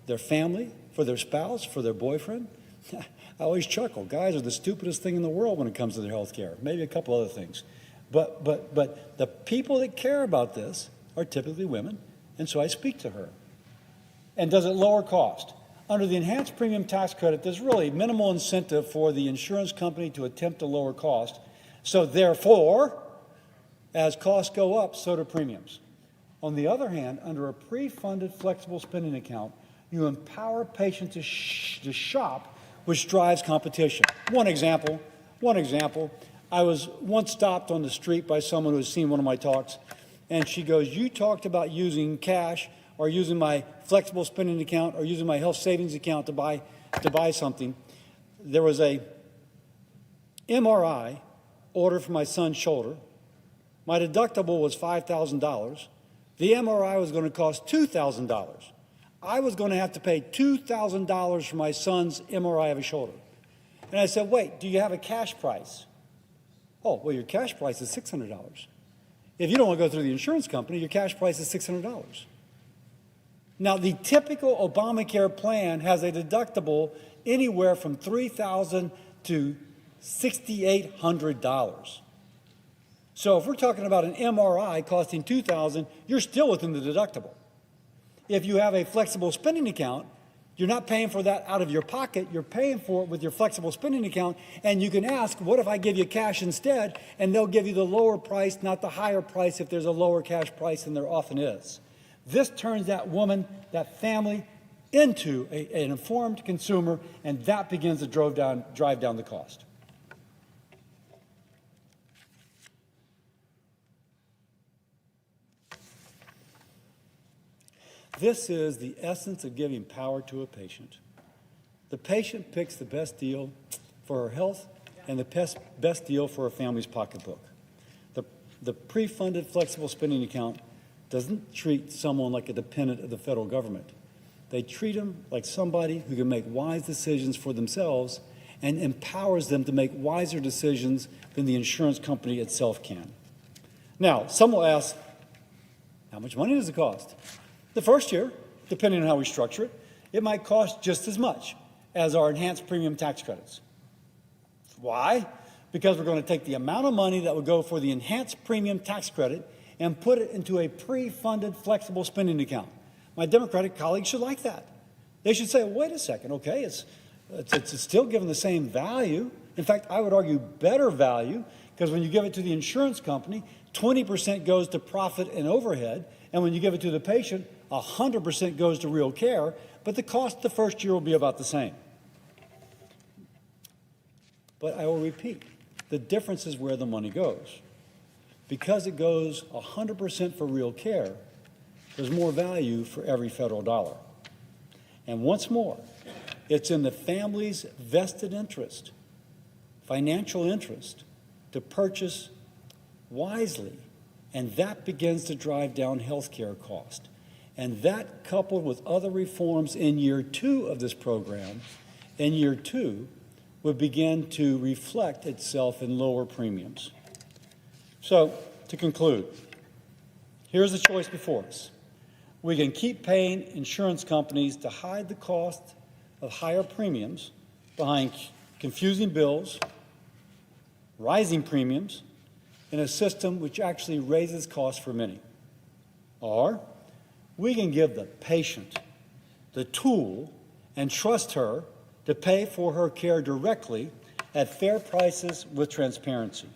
their family, for their spouse, for their boyfriend. I always chuckle. Guys are the stupidest thing in the world when it comes to their healthcare. Maybe a couple other things. But the people that care about this are typically women, and so I speak to her. And does it lower cost? Under the enhanced premium tax credit, there's really minimal incentive for the insurance company to attempt to lower cost. So therefore, as costs go up, so do premiums. On the other hand, under a pre-funded flexible spending account, you empower patients to shop, which drives competition. One example, I was once stopped on the street by someone who had seen one of my talks, and she goes, "You talked about using cash or using my flexible spending account or using my health savings account to buy something." There was a MRI order for my son's shoulder. My deductible was $5,000. The MRI was going to cost $2,000. I was going to have to pay $2,000 for my son's MRI of his shoulder. And I said, "Wait, do you have a cash price?" "Oh, well, your cash price is $600. If you don't want to go through the insurance company, your cash price is $600. Now, the typical Obamacare plan has a deductible anywhere from $3,000 to $6,800. So if we're talking about an MRI costing $2,000, you're still within the deductible. If you have a flexible spending account, you're not paying for that out of your pocket. You're paying for it with your flexible spending account, and you can ask, what if I give you cash instead? And they'll give you the lower price, not the higher price if there's a lower cash price than there often is. This turns that woman, that family, into an informed consumer, and that begins to drive down the cost. This is the essence of giving power to a patient. The patient picks the best deal for her health and the best deal for her family's pocketbook. The pre-funded flexible spending account doesn't treat someone like a dependent of the federal government. They treat them like somebody who can make wise decisions for themselves and empowers them to make wiser decisions than the insurance company itself can. Now, some will ask, how much money does it cost? The first year, depending on how we structure it, it might cost just as much as our enhanced premium tax credits. Why? Because we're going to take the amount of money that would go for the enhanced premium tax credit and put it into a pre-funded flexible spending account. My Democratic colleagues should like that. They should say, wait a second, okay, it's still given the same value. In fact, I would argue better value, because when you give it to the insurance company, 20% goes to profit and overhead, and when you give it to the patient, 100% goes to real care, but the cost the first year will be about the same. But I will repeat, the difference is where the money goes. Because it goes 100% for real care, there's more value for every federal dollar. And once more, It's in the family's vested interest, financial interest, to purchase wisely, and that begins to drive down health care cost. And that, coupled with other reforms in year 2 of this program, in year 2, would begin to reflect itself in lower premiums. So, to conclude, here's the choice before us. We can keep paying insurance companies to hide the cost of higher premiums behind confusing bills, rising premiums, in a system which actually raises costs for many. Or we can give the patient the tool and trust her to pay for her care directly at fair prices with transparency.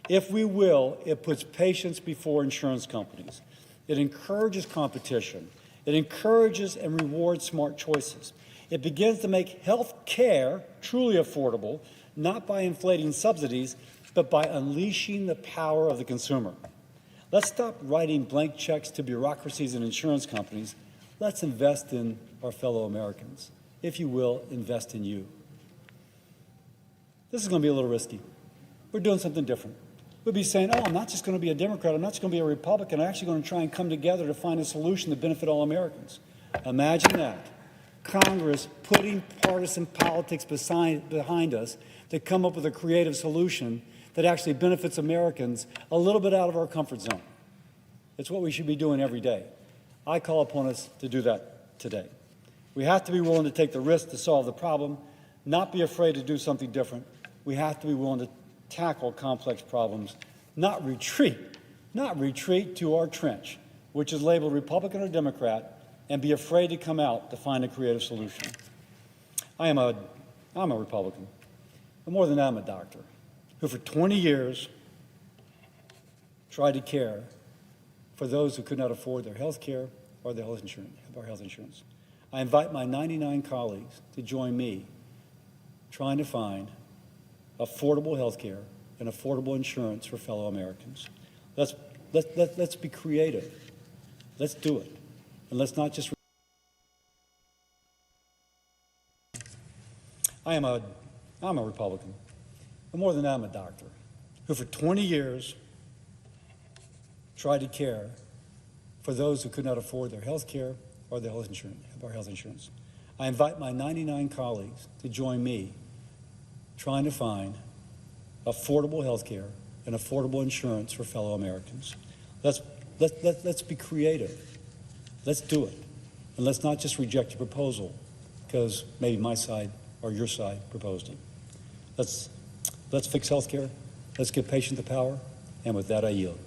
If we will, it puts patients before insurance companies. It encourages competition. It encourages and rewards smart choices. It begins to make health care truly affordable, not by inflating subsidies, but by unleashing the power of the consumer. Let's stop writing blank checks to bureaucracies and insurance companies. Let's invest in our fellow Americans. If you will, invest in you. This is going to be a little risky. We're doing something different. We'll be saying, oh, I'm not just going to be a Democrat, I'm not just going to be a Republican, I'm actually going to try and come together to find a solution to benefit all Americans. Imagine that. Congress putting partisan politics behind us to come up with a creative solution that actually benefits Americans a little bit out of our comfort zone. It's what we should be doing every day. I call upon us to do that today. We have to be willing to take the risk to solve the problem, not be afraid to do something different. We have to be willing to tackle complex problems, not retreat to our trench, which is labeled Republican or Democrat, and be afraid to come out to find a creative solution. I'm a Republican, but more than that, I'm a doctor who for 20 years tried to care for those who could not afford their health care or their health insurance. I invite my 99 colleagues to join me trying to find affordable health care and affordable insurance for fellow Americans. Let's be creative. Let's do it. And let's not just... I'm a Republican, but more than that, I'm a doctor who for 20 years tried to care for those who could not afford their health care or their health insurance. I invite my 99 colleagues to join me trying to find affordable health care and affordable insurance for fellow Americans. Let's be creative. Let's do it. And let's not just reject your proposal because maybe my side or your side proposed it. Let's fix health care. Let's give patients the power. And with that, I yield.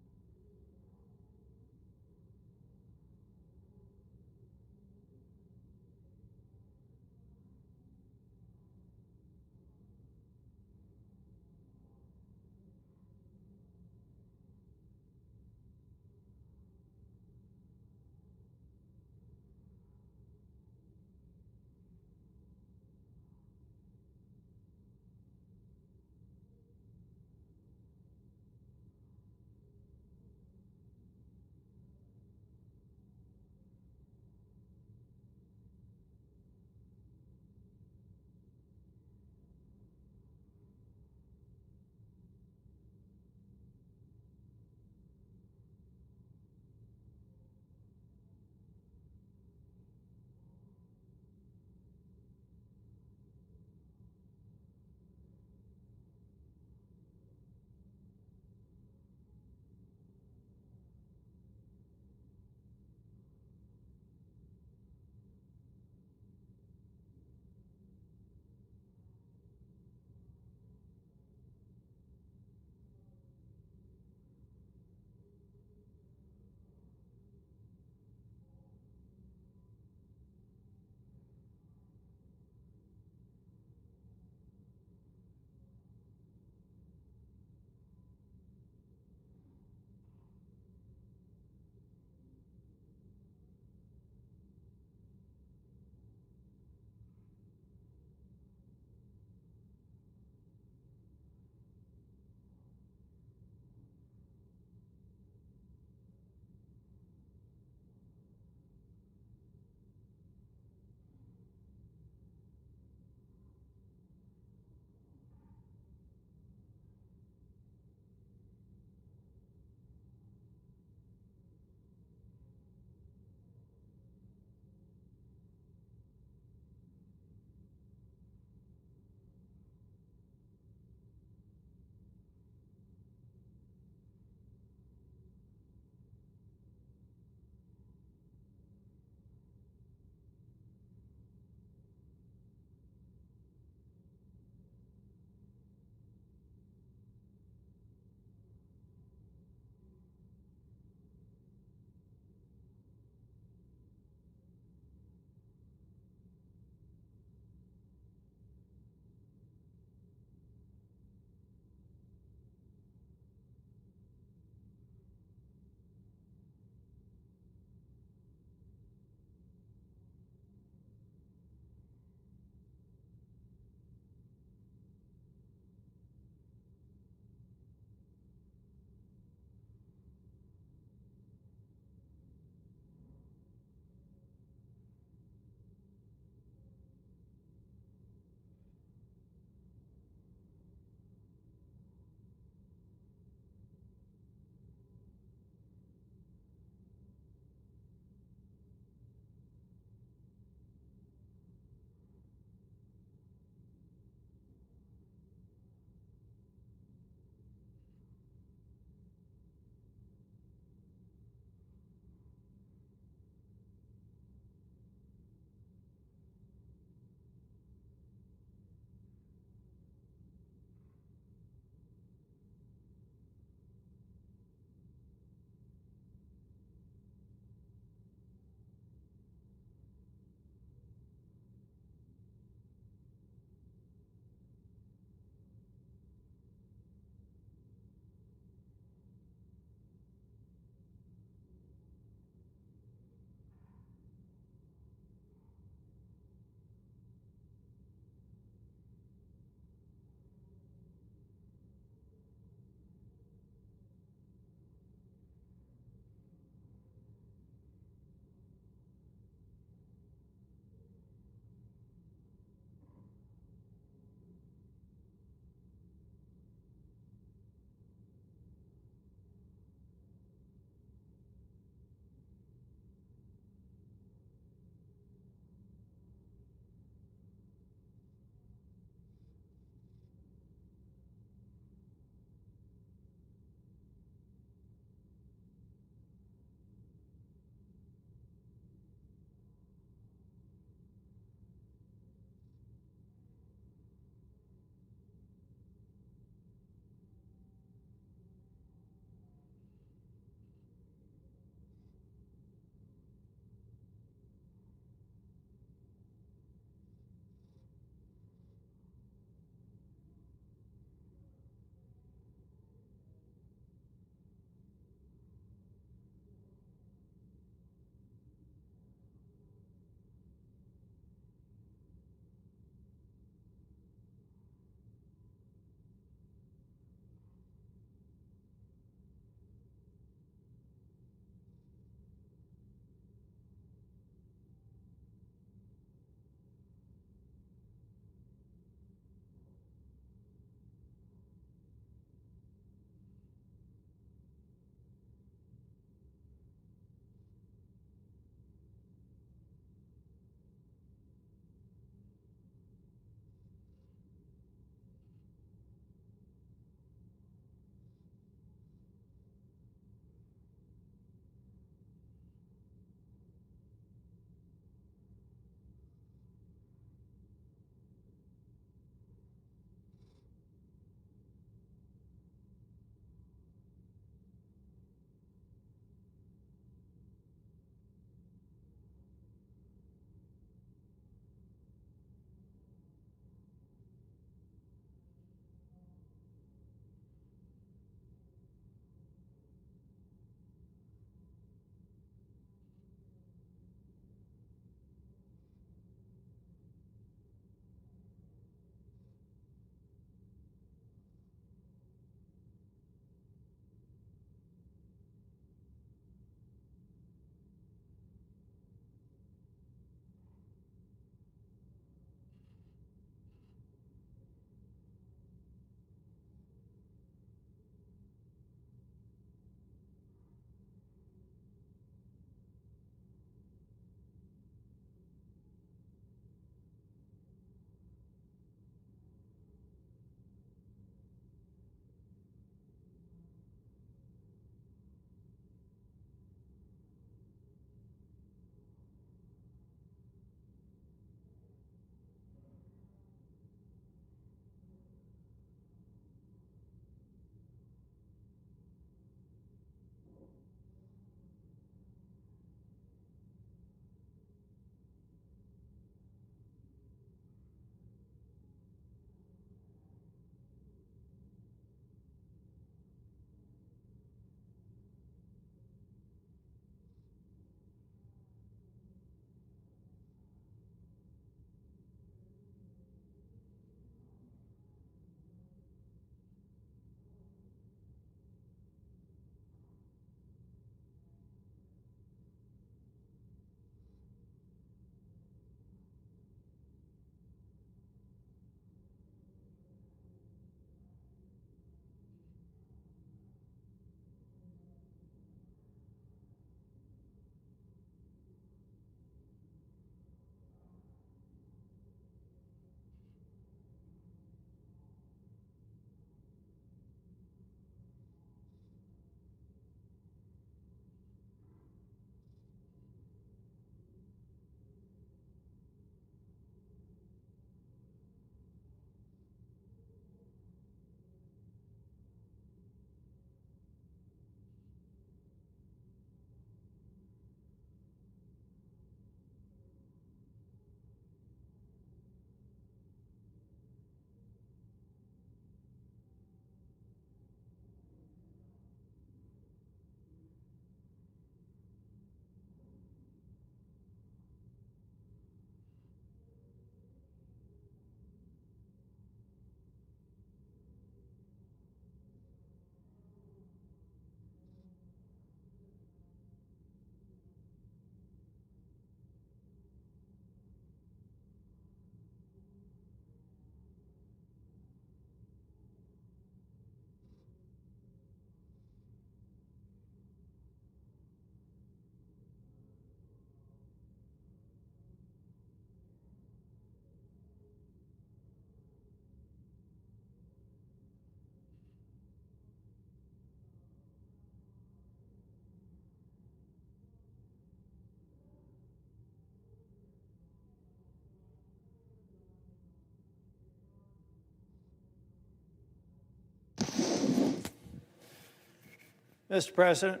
Mr. President.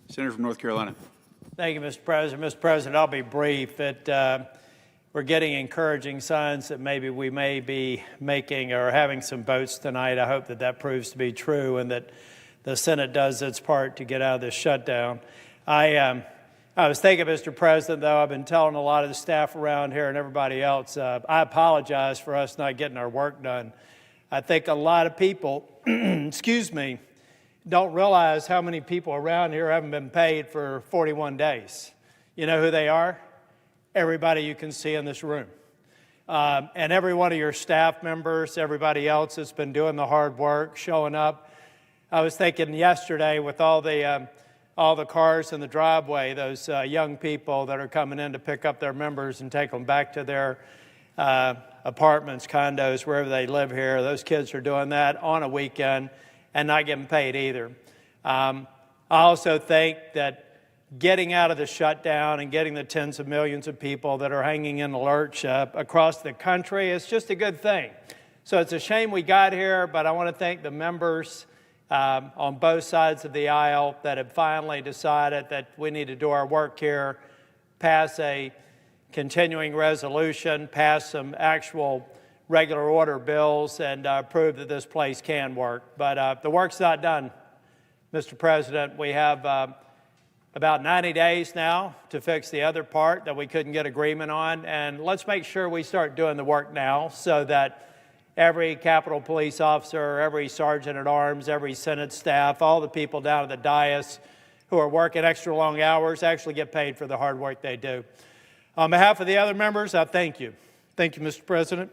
Senator from North Carolina. Thank you, Mr. President. Mr. President, I'll be brief. We're getting encouraging signs that maybe we may be making or having some votes tonight. I hope that that proves to be true and that the Senate does its part to get out of this shutdown. I was thinking, Mr. President, though, I've been telling a lot of the staff around here and everybody else, I apologize for us not getting our work done. I think a lot of people, excuse me, don't realize how many people around here haven't been paid for 41 days. You know who they are? Everybody you can see in this room. And every one of your staff members, everybody else that's been doing the hard work, showing up. I was thinking yesterday with all the cars in the driveway, those young people that are coming in to pick up their members and take them back to their apartments, condos, wherever they live here. Those kids are doing that on a weekend and not getting paid either. I also think that getting out of the shutdown and getting the tens of millions of people that are hanging in the lurch across the country is just a good thing. So it's a shame we got here, but I want to thank the members on both sides of the aisle that have finally decided that we need to do our work here, pass a continuing resolution, pass some actual regular order bills, and prove that this place can work. But the work's not done, Mr. President. We have about 90 days now to fix the other part that we couldn't get agreement on, and let's make sure we start doing the work now so that every Capitol Police officer, every sergeant at arms, every Senate staff, all the people down at the dais who are working extra long hours actually get paid for the hard work they do. On behalf of the other members, I thank you. Thank you, Mr. President.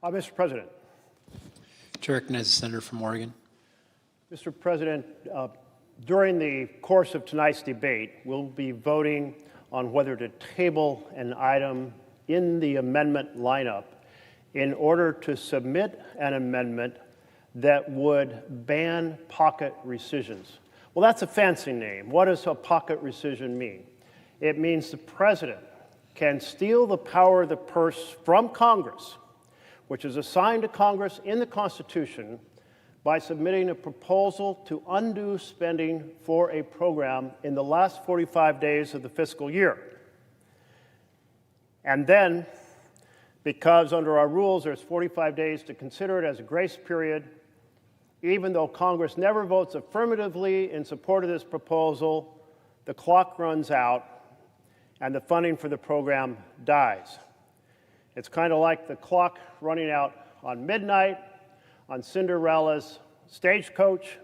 Mr. President. To recognize the senator from Oregon. Mr. President, during the course of tonight's debate, we'll be voting on whether to table an item in the amendment lineup in order to submit an amendment that would ban pocket rescissions. Well, that's a fancy name. What does a pocket rescission mean? It means the president can steal the power of the purse from Congress, which is assigned to Congress in the Constitution, by submitting a proposal to undo spending for a program in the last 45 days of the fiscal year. And then, because under our rules there's 45 days to consider it as a grace period, even though Congress never votes affirmatively in support of this proposal, the clock runs out and the funding for the program dies. It's kind of like the clock running out on midnight, on Cinderella's stagecoach,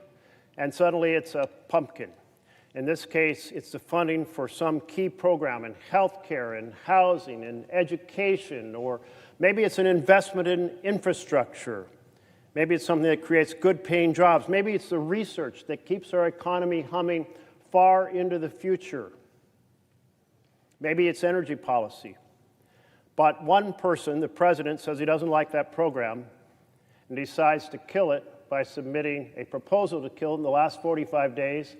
and suddenly it's a pumpkin. In this case, it's the funding for some key program in healthcare, in housing, in education, or maybe it's an investment in infrastructure. Maybe it's something that creates good-paying jobs. Maybe it's the research that keeps our economy humming far into the future. Maybe it's energy policy. But one person, the president, says he doesn't like that program and decides to kill it by submitting a proposal to kill it in the last 45 days,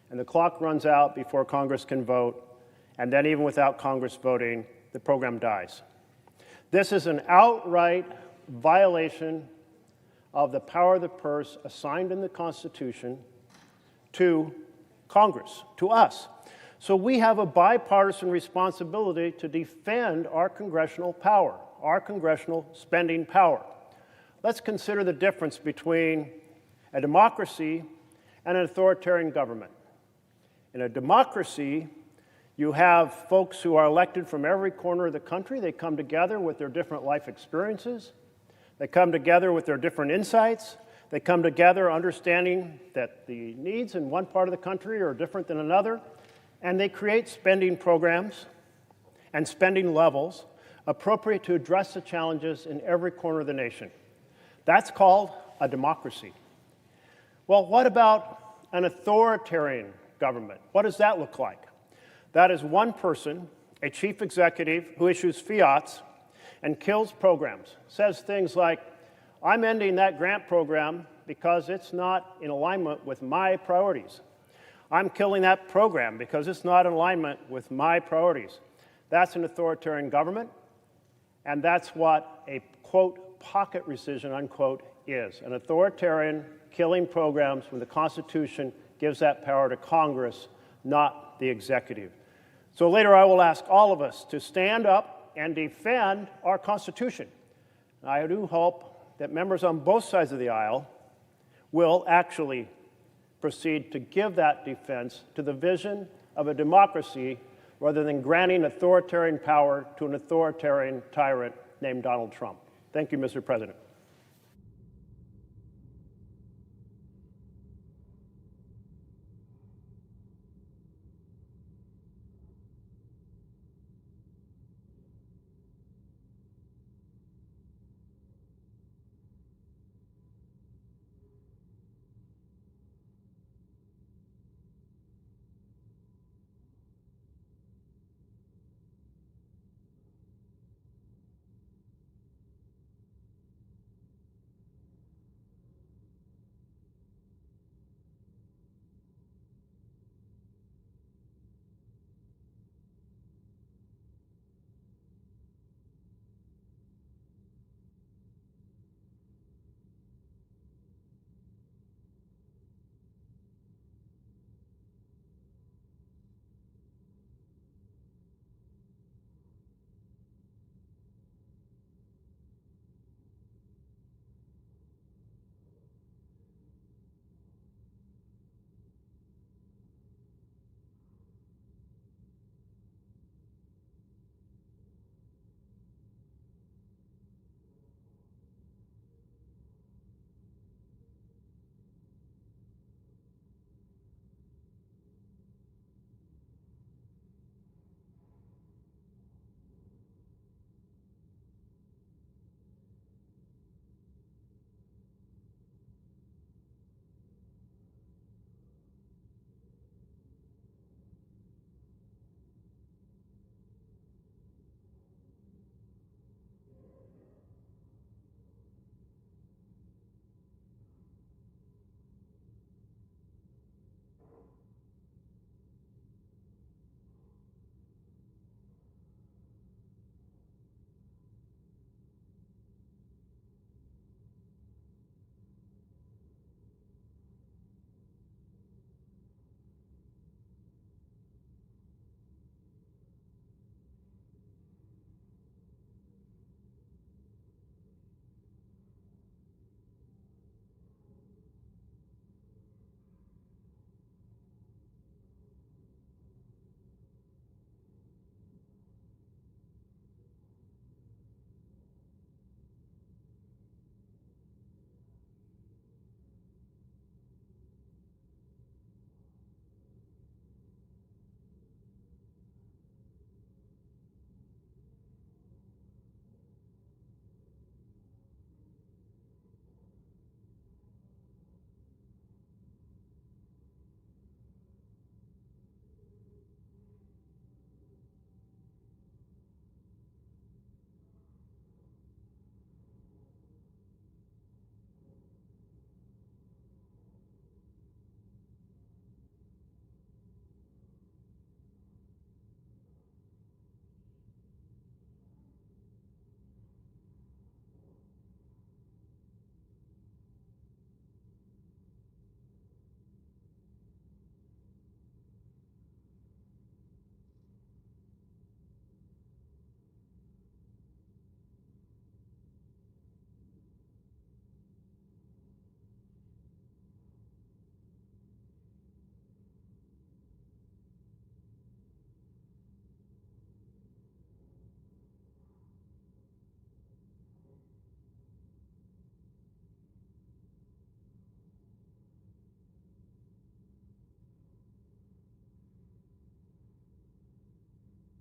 and the clock runs out before Congress can vote, and then even without Congress voting, the program dies. This is an outright violation of the power of the purse assigned in the Constitution to Congress, to us. So we have a bipartisan responsibility to defend our congressional power, our congressional spending power. Let's consider the difference between a democracy and an authoritarian government. In a democracy, you have folks who are elected from every corner of the country. They come together with their different life experiences. They come together with their different insights. They come together understanding that the needs in one part of the country are different than another, and they create spending programs and spending levels appropriate to address the challenges in every corner of the nation. That's called a democracy. Well, what about an authoritarian government? What does that look like? That is one person, a chief executive, who issues fiats and kills programs, says things like, I'm ending that grant program because it's not in alignment with my priorities. I'm killing that program because it's not in alignment with my priorities. That's an authoritarian government, and that's what a, quote, pocket rescission, unquote, is. An authoritarian killing programs when the Constitution gives that power to Congress, not the executive. So later I will ask all of us to stand up and defend our Constitution. I do hope that members on both sides of the aisle will actually proceed to give that defense to the vision of a democracy rather than granting authoritarian power to an authoritarian tyrant named Donald Trump. Thank you, Mr. President.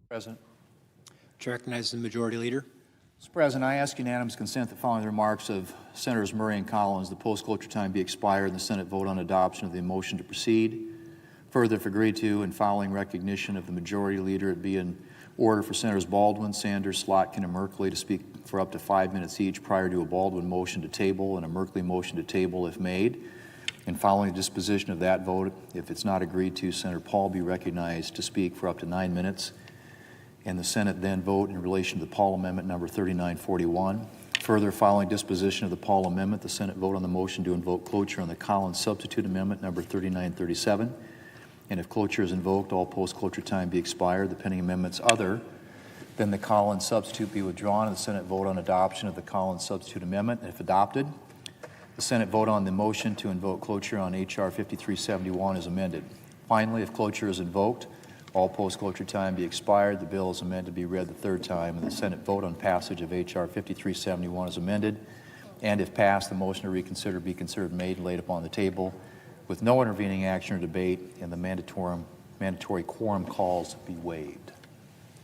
President. To recognize the Majority Leader. Mr. President, I ask unanimous consent that following the remarks of Senators Murray and Collins, the post-cloture time be expired and the Senate vote on adoption of the motion to proceed. Further, if agreed to, and following recognition of the Majority Leader, it be in order for Senators Baldwin, Sanders, Slotkin, and Merkley to speak for up to 5 minutes each prior to a Baldwin motion to table and a Merkley motion to table if made. And following the disposition of that vote, if it's not agreed to, Senator Paul be recognized to speak for up to 9 minutes. And the Senate then vote in relation to the Paul Amendment number 3941. Further, following disposition of the Paul Amendment, the Senate vote on the motion to invoke cloture on the Collins Substitute Amendment number 3937. And if cloture is invoked, all post-cloture time be expired. The pending amendments other than the Collins Substitute be withdrawn, and the Senate vote on adoption of the Collins Substitute Amendment. And if adopted, the Senate vote on the motion to invoke cloture on H.R. 5371 is amended. Finally, if cloture is invoked, all post-cloture time be expired. The bill is amended to be read the third time, and the Senate vote on passage of H.R. 5371 is amended. And if passed, the motion to reconsider be considered made and laid upon the table with no intervening action or debate, and the mandatory quorum calls be waived.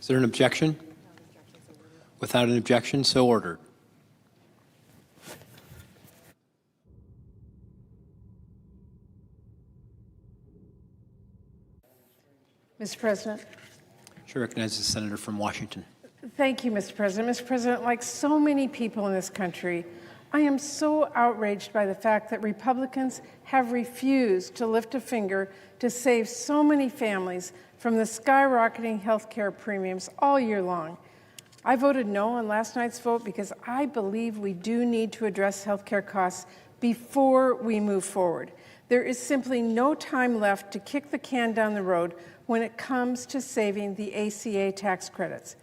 Is there an objection? Without an objection, so ordered. Mr. President. To recognize the Senator from Washington. Thank you, Mr. President. Mr. President, like so many people in this country, I am so outraged by the fact that Republicans have refused to lift a finger to save so many families from the skyrocketing health care premiums all year long. I voted no on last night's vote because I believe we do need to address health care costs before we move forward. There is simply no time left to kick the can down the road when it comes to saving the ACA tax credits.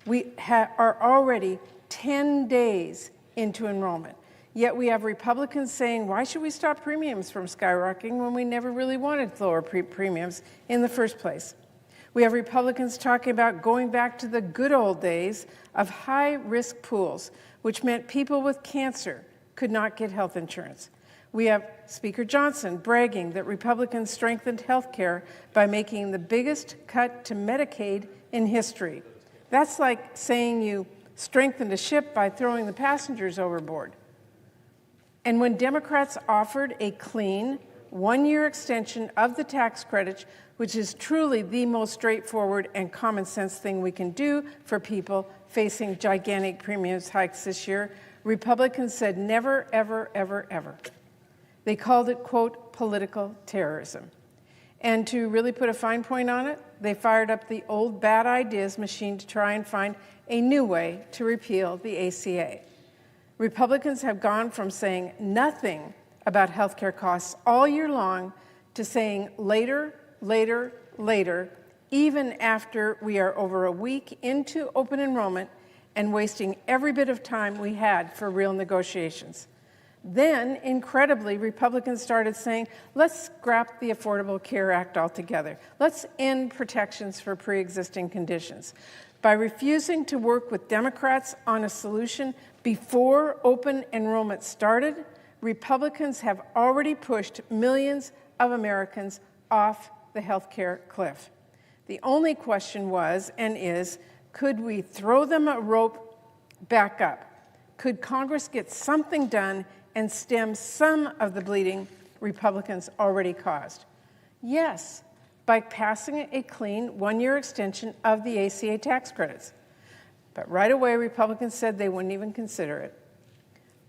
We are already 10 days into enrollment, yet we have Republicans saying, why should we stop premiums from skyrocketing when we never really wanted lower premiums in the first place? We have Republicans talking about going back to the good old days of high-risk pools, which meant people with cancer could not get health insurance. We have Speaker Johnson bragging that Republicans strengthened health care by making the biggest cut to Medicaid in history. That's like saying you strengthened a ship by throwing the passengers overboard. And when Democrats offered a clean, one-year extension of the tax credit, which is truly the most straightforward and common sense thing we can do for people facing gigantic premiums hikes this year, Republicans said never, ever, ever, ever. They called it, quote, political terrorism. And to really put a fine point on it, they fired up the old bad ideas machine to try and find a new way to repeal the ACA. Republicans have gone from saying nothing about health care costs all year long to saying later, later, later, even after we are over a week into open enrollment and wasting every bit of time we had for real negotiations. Then, incredibly, Republicans started saying, let's scrap the Affordable Care Act altogether. Let's end protections for pre-existing conditions. By refusing to work with Democrats on a solution before open enrollment started, Republicans have already pushed millions of Americans off the health care cliff. The only question was and is, could we throw them a rope back up? Could Congress get something done and stem some of the bleeding Republicans already caused? Yes, by passing a clean one-year extension of the ACA tax credits. But right away, Republicans said they wouldn't even consider it.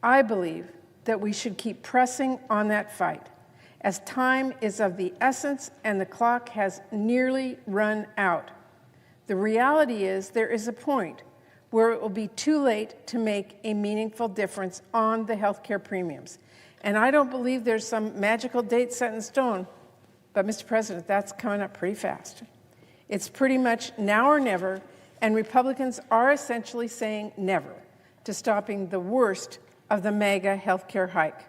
I believe that we should keep pressing on that fight, as time is of the essence and the clock has nearly run out. The reality is there is a point where it will be too late to make a meaningful difference on the health care premiums. And I don't believe there's some magical date set in stone, but Mr. President, that's coming up pretty fast. It's pretty much now or never, and Republicans are essentially saying never to stopping the worst of the mega health care hike.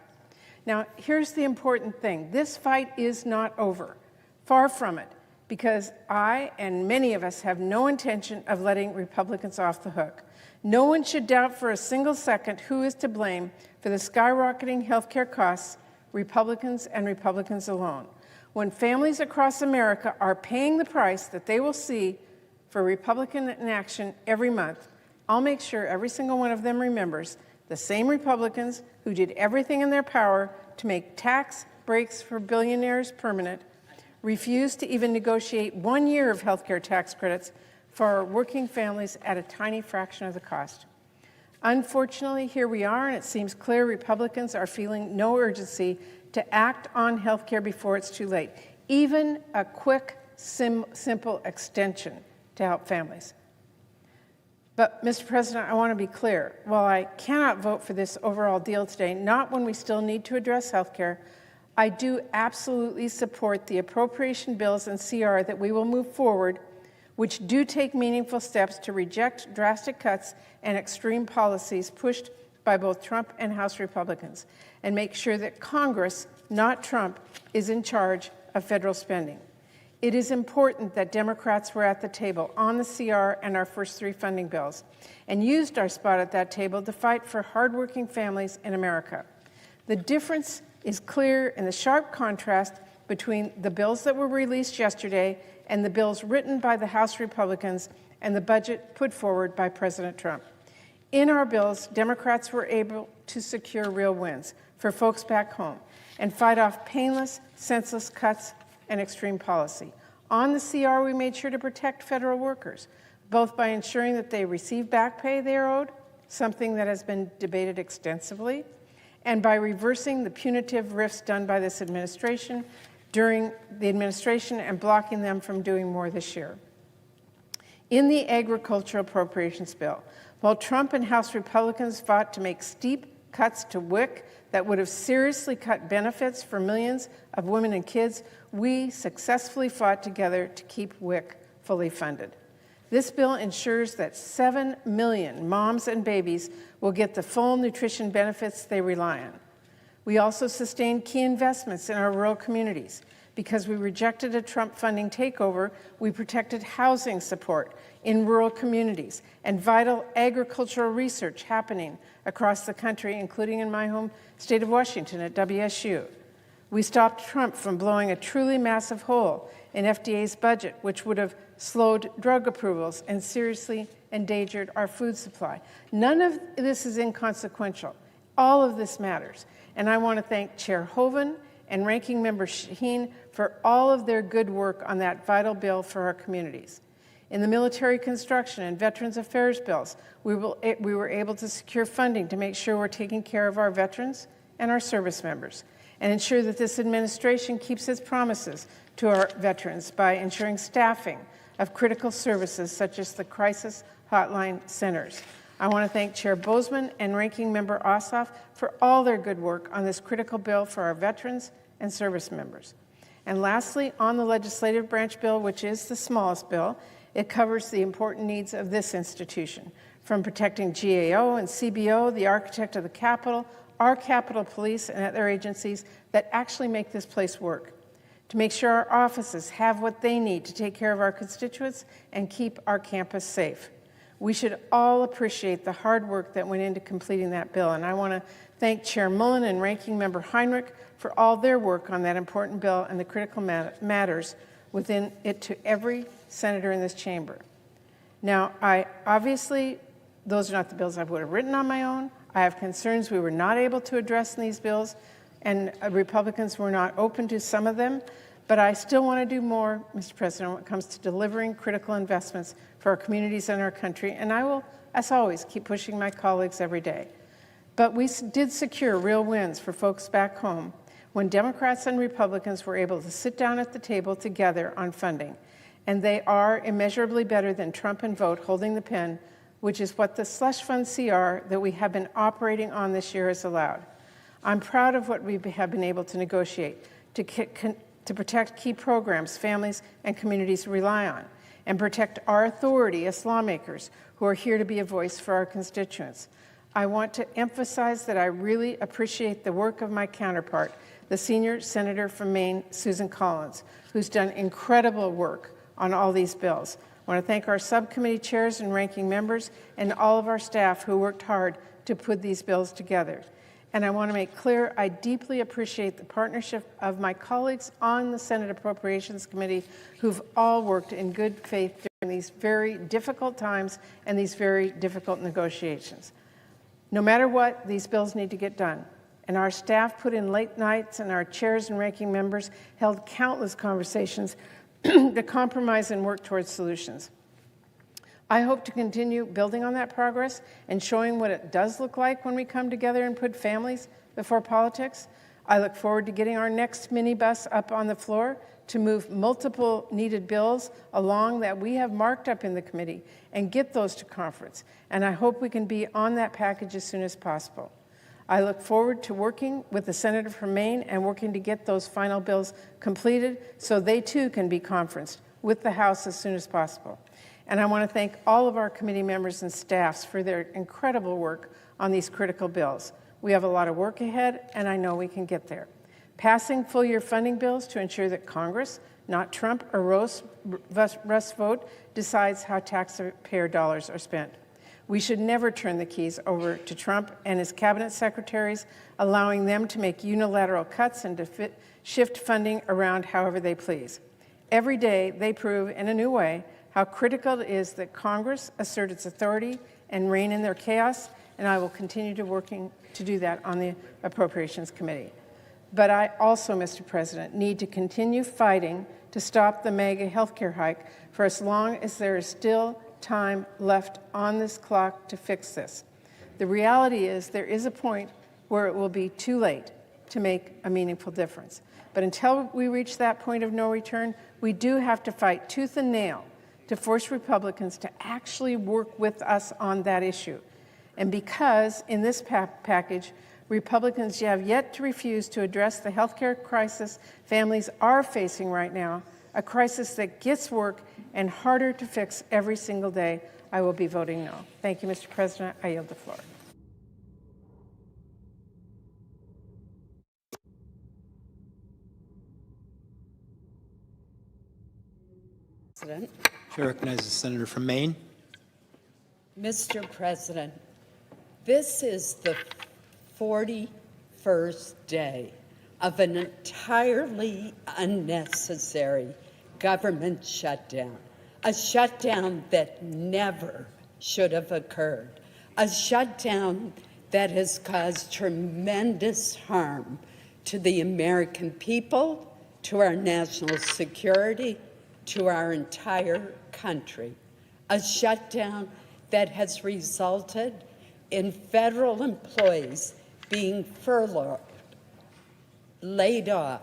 Now, here's the important thing. This fight is not over. Far from it. Because I and many of us have no intention of letting Republicans off the hook. No one should doubt for a single second who is to blame for the skyrocketing health care costs, Republicans and Republicans alone. When families across America are paying the price that they will see for Republican inaction every month, I'll make sure every single one of them remembers the same Republicans who did everything in their power to make tax breaks for billionaires permanent, refused to even negotiate 1 year of health care tax credits for working families at a tiny fraction of the cost. Unfortunately, here we are, and it seems clear Republicans are feeling no urgency to act on health care before it's too late, even a quick, simple extension to help families. But, Mr. President, I want to be clear. While I cannot vote for this overall deal today, not when we still need to address health care, I do absolutely support the appropriation bills and CR that we will move forward, which do take meaningful steps to reject drastic cuts and extreme policies pushed by both Trump and House Republicans, and make sure that Congress, not Trump, is in charge of federal spending. It is important that Democrats were at the table on the CR and our first 3 funding bills, and used our spot at that table to fight for hardworking families in America. The difference is clear in the sharp contrast between the bills that were released yesterday and the bills written by the House Republicans and the budget put forward by President Trump. In our bills, Democrats were able to secure real wins for folks back home and fight off painless, senseless cuts and extreme policy. On the CR, we made sure to protect federal workers, both by ensuring that they receive back pay they are owed, something that has been debated extensively, and by reversing the punitive rifts done by this administration during the administration and blocking them from doing more this year. In the agricultural appropriations bill, while Trump and House Republicans fought to make steep cuts to WIC that would have seriously cut benefits for millions of women and kids, we successfully fought together to keep WIC fully funded. This bill ensures that 7 million moms and babies will get the full nutrition benefits they rely on. We also sustained key investments in our rural communities. Because we rejected a Trump funding takeover, we protected housing support in rural communities and vital agricultural research happening across the country, including in my home state of Washington at WSU. We stopped Trump from blowing a truly massive hole in FDA's budget, which would have slowed drug approvals and seriously endangered our food supply. None of this is inconsequential. All of this matters. And I want to thank Chair Hoeven and Ranking Member Shaheen for all of their good work on that vital bill for our communities. In the military construction and veterans affairs bills, we were able to secure funding to make sure we're taking care of our veterans and our service members, and ensure that this administration keeps its promises to our veterans by ensuring staffing of critical services such as the crisis hotline centers. I want to thank Chair Bozeman and Ranking Member Ossoff for all their good work on this critical bill for our veterans and service members. And lastly, on the legislative branch bill, which is the smallest bill, it covers the important needs of this institution, from protecting GAO and CBO, the architect of the Capitol, our Capitol Police and other agencies that actually make this place work, to make sure our offices have what they need to take care of our constituents and keep our campus safe. We should all appreciate the hard work that went into completing that bill, and I want to thank Chair Mullen and Ranking Member Heinrich for all their work on that important bill and the critical matters within it to every senator in this chamber. Now, obviously, those are not the bills I would have written on my own. I have concerns we were not able to address in these bills, and Republicans were not open to some of them. But I still want to do more, Mr. President, when it comes to delivering critical investments for our communities and our country. And I will, as always, keep pushing my colleagues every day. But we did secure real wins for folks back home when Democrats and Republicans were able to sit down at the table together on funding. And they are immeasurably better than Trump and vote holding the pen, which is what the slush fund CR that we have been operating on this year has allowed. I'm proud of what we have been able to negotiate to protect key programs families and communities rely on, and protect our authority as lawmakers who are here to be a voice for our constituents. I want to emphasize that I really appreciate the work of my counterpart, the senior senator from Maine, Susan Collins, who's done incredible work on all these bills. I want to thank our subcommittee chairs and ranking members and all of our staff who worked hard to put these bills together. And I want to make clear I deeply appreciate the partnership of my colleagues on the Senate Appropriations Committee who've all worked in good faith in these very difficult times and these very difficult negotiations. No matter what, these bills need to get done. And our staff put in late nights, and our chairs and ranking members held countless conversations to compromise and work towards solutions. I hope to continue building on that progress and showing what it does look like when we come together and put families before politics. I look forward to getting our next minibus up on the floor to move multiple needed bills along that we have marked up in the committee and get those to conference. And I hope we can be on that package as soon as possible. I look forward to working with the senator from Maine and working to get those final bills completed so they too can be conferenced with the House as soon as possible. And I want to thank all of our committee members and staffs for their incredible work on these critical bills. We have a lot of work ahead, and I know we can get there. Passing full-year funding bills to ensure that Congress, not Trump or Russ vote, decides how taxpayer dollars are spent. We should never turn the keys over to Trump and his cabinet secretaries, allowing them to make unilateral cuts and to shift funding around however they please. Every day, they prove in a new way how critical it is that Congress assert its authority and rein in their chaos, and I will continue to working to do that on the Appropriations Committee. But I also, Mr. President, need to continue fighting to stop the mega healthcare hike for as long as there is still time left on this clock to fix this. The reality is there is a point where it will be too late to make a meaningful difference. But until we reach that point of no return, we do have to fight tooth and nail to force Republicans to actually work with us on that issue. And because in this package, Republicans have yet to refuse to address the healthcare crisis families are facing right now, a crisis that gets work and harder to fix every single day, I will be voting no. Thank you, Mr. President. I yield the floor. President. Chair recognizes the senator from Maine. Mr. President, this is the 41st day of an entirely unnecessary government shutdown, a shutdown that never should have occurred, a shutdown that has caused tremendous harm to the American people, to our national security, to our entire country, a shutdown that has resulted in federal employees being furloughed, laid off,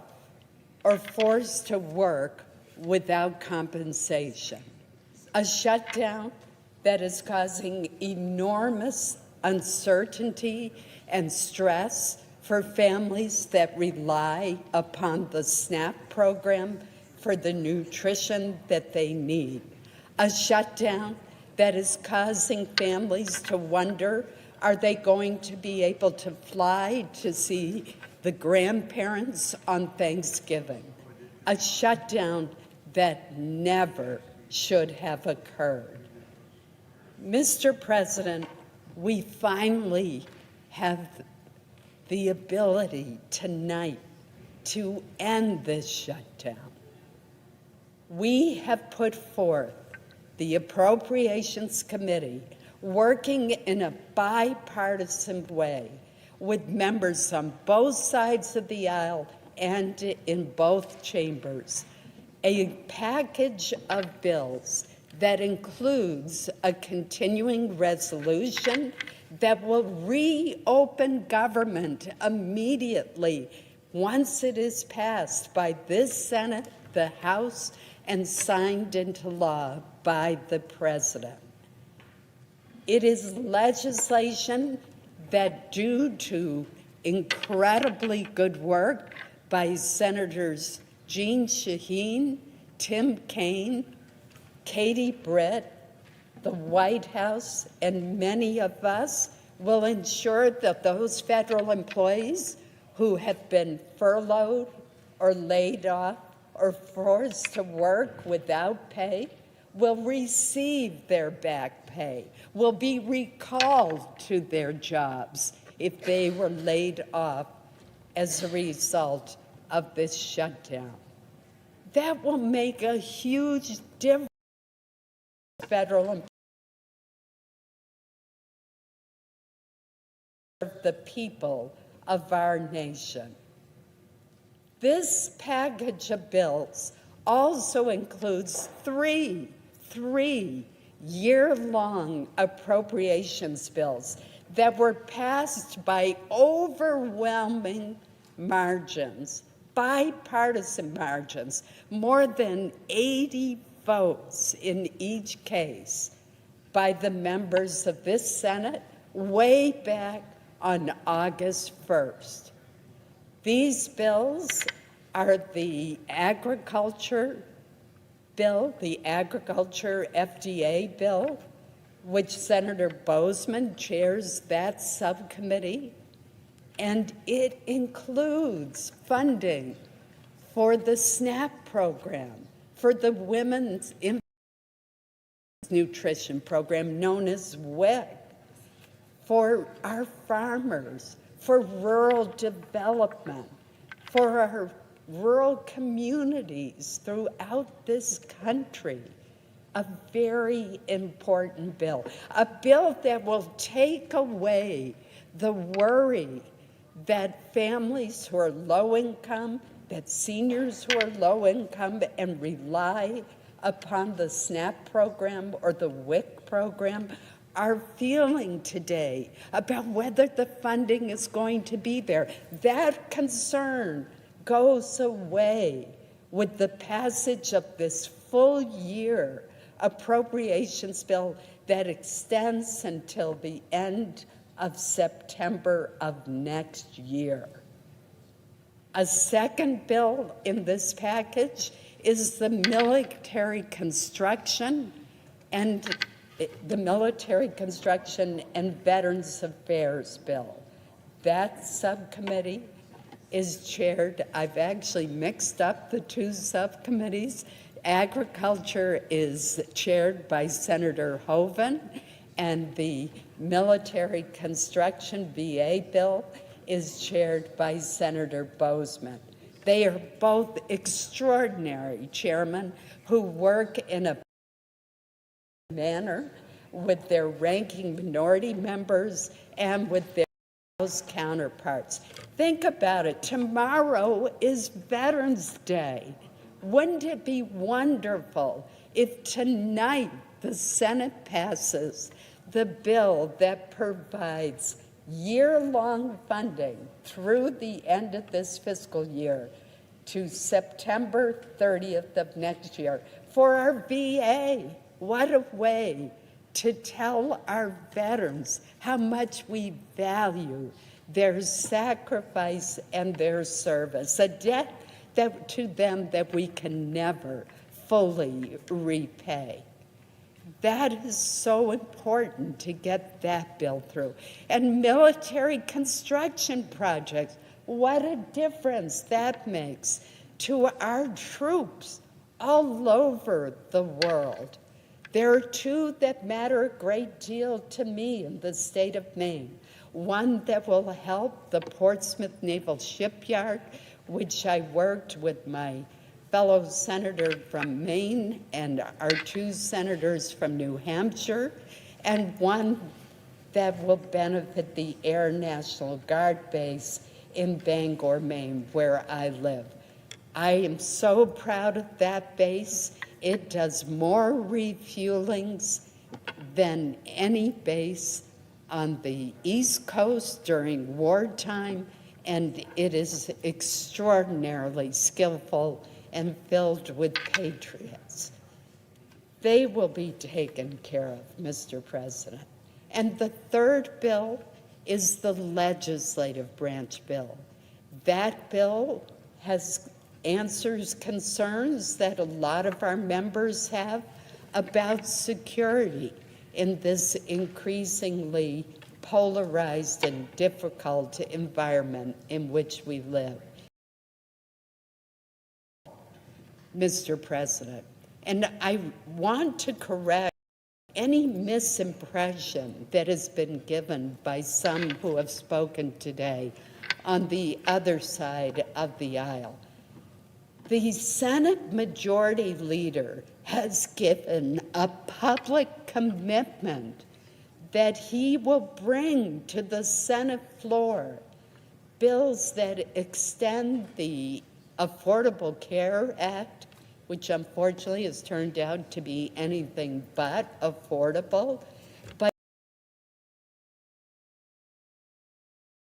or forced to work without compensation, a shutdown that is causing enormous uncertainty and stress for families that rely upon the SNAP program for the nutrition that they need, a shutdown that is causing families to wonder, are they going to be able to fly to see the grandparents on Thanksgiving, a shutdown that never should have occurred. Mr. President, we finally have the ability tonight to end this shutdown. We have put forth the Appropriations Committee working in a bipartisan way with members on both sides of the aisle and in both chambers, a package of bills that includes a continuing resolution that will reopen government immediately once it is passed by this Senate, the House, and signed into law by the President. It is legislation that, due to incredibly good work by Senators Jeanne Shaheen, Tim Kaine, Katie Britt, the White House, and many of us, will ensure that those federal employees who have been furloughed or laid off or forced to work without pay will receive their back pay, will be recalled to their jobs if they were laid off as a result of this shutdown. That will make a huge difference federal and the people of our nation. This package of bills also includes three year-long appropriations bills that were passed by overwhelming margins, bipartisan margins, more than 80 votes in each case by the members of this Senate way back on August 1st. These bills are the agriculture bill, the agriculture FDA bill, which Senator Boozman chairs that subcommittee, and it includes funding for the SNAP program, for the Women's Nutrition Program known as WIC, for our farmers, for rural development, for our rural communities throughout this country. A very important bill, a bill that will take away the worry that families who are low income, that seniors who are low income and rely upon the SNAP program or the WIC program are feeling today about whether the funding is going to be there. That concern goes away with the passage of this full year appropriations bill that extends until the end of September of next year. A second bill in this package is the Military Construction and Veterans Affairs bill. That subcommittee is chaired, I've actually mixed up the two subcommittees. Agriculture is chaired by Senator Hoeven, and the Military Construction VA bill is chaired by Senator Boozman. They are both extraordinary chairmen who work in a manner with their ranking minority members and with their House counterparts. Think about it. Tomorrow is Veterans Day. Wouldn't it be wonderful if tonight the Senate passes the bill that provides year-long funding through the end of this fiscal year to September 30th of next year for our VA? What a way to tell our veterans how much we value their sacrifice and their service, a debt to them that we can never fully repay. That is so important to get that bill through. And military construction projects, what a difference that makes to our troops all over the world. There are two that matter a great deal to me in the state of Maine. One that will help the Portsmouth Naval Shipyard, which I worked with my fellow senator from Maine and our two senators from New Hampshire, and one that will benefit the Air National Guard base in Bangor, Maine, where I live. I am so proud of that base. It does more refuelings than any base on the East Coast during wartime, and it is extraordinarily skillful and filled with patriots. They will be taken care of, Mr. President. And the third bill is the legislative branch bill. That bill answers concerns that a lot of our members have about security in this increasingly polarized and difficult environment in which we live. Mr. President, and I want to correct any misimpression that has been given by some who have spoken today on the other side of the aisle. The Senate Majority Leader has given a public commitment that he will bring to the Senate floor bills that extend the Affordable Care Act, which unfortunately has turned out to be anything but affordable, but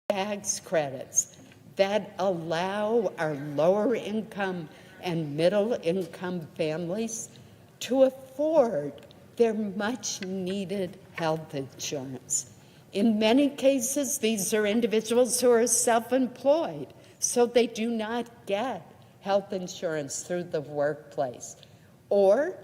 tax credits that allow our lower income and middle income families to afford their much needed health insurance. In many cases, these are individuals who are self-employed, so they do not get health insurance through the workplace. Or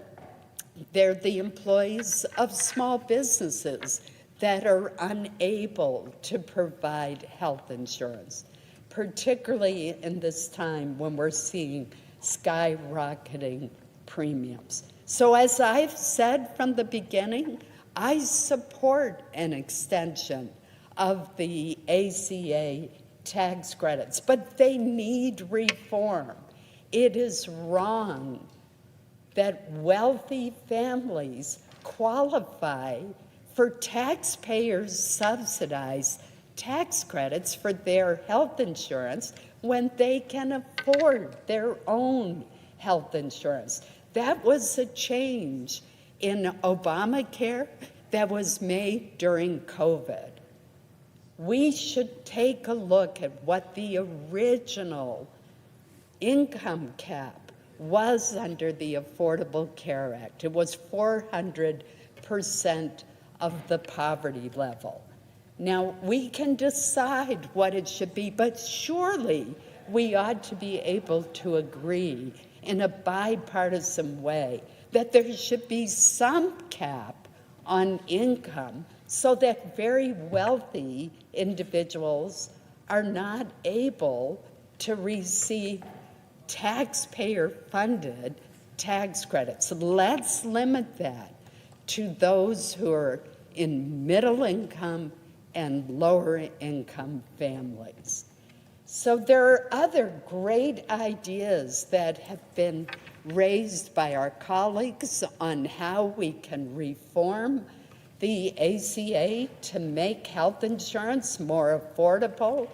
they're the employees of small businesses that are unable to provide health insurance, particularly in this time when we're seeing skyrocketing premiums. So as I've said from the beginning, I support an extension of the ACA tax credits, but they need reform. It is wrong that wealthy families qualify for taxpayers subsidized tax credits for their health insurance when they can afford their own health insurance. That was a change in Obamacare that was made during COVID. We should take a look at what the original income cap was under the Affordable Care Act. It was 400% of the poverty level. Now, we can decide what it should be, but surely we ought to be able to agree in a bipartisan way that there should be some cap on income so that very wealthy individuals are not able to receive taxpayer-funded tax credits. Let's limit that to those who are in middle income and lower income families. So there are other great ideas that have been raised by our colleagues on how we can reform the ACA to make health insurance more affordable.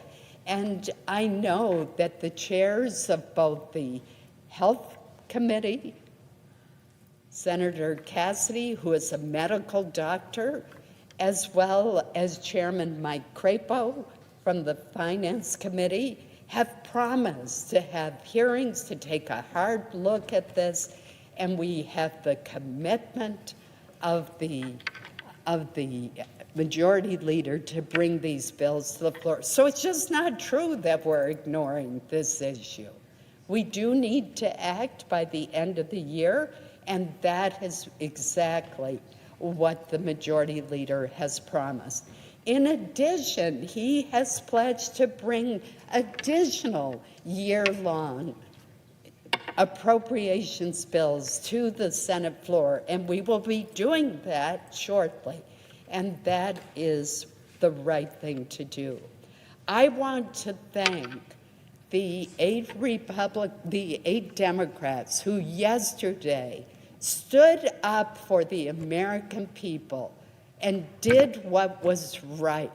And I know that the chairs of both the Health Committee, Senator Cassidy, who is a medical doctor, as well as Chairman Mike Crapo from the Finance Committee, have promised to have hearings to take a hard look at this, and we have the commitment of the majority leader to bring these bills to the floor. So it's just not true that we're ignoring this issue. We do need to act by the end of the year, and that is exactly what the majority leader has promised. In addition, he has pledged to bring additional year-long appropriations bills to the Senate floor, and we will be doing that shortly, and that is the right thing to do. I want to thank the 8 Democrats who yesterday stood up for the American people and did what was right,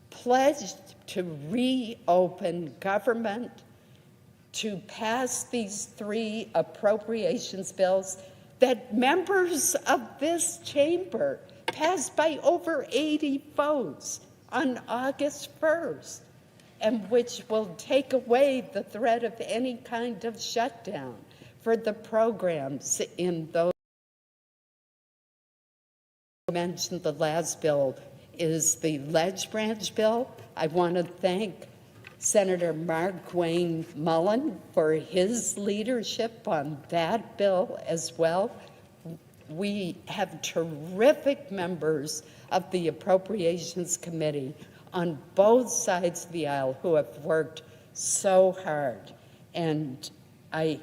pledged to reopen government, to pass these 3 appropriations bills that members of this chamber passed by over 80 votes on August 1st, and which will take away the threat of any kind of shutdown for the programs in those. I mentioned the last bill is the Ledge Branch bill. I want to thank Senator Mark Wayne Mullen for his leadership on that bill as well. We have terrific members of the Appropriations Committee on both sides of the aisle who have worked so hard. And I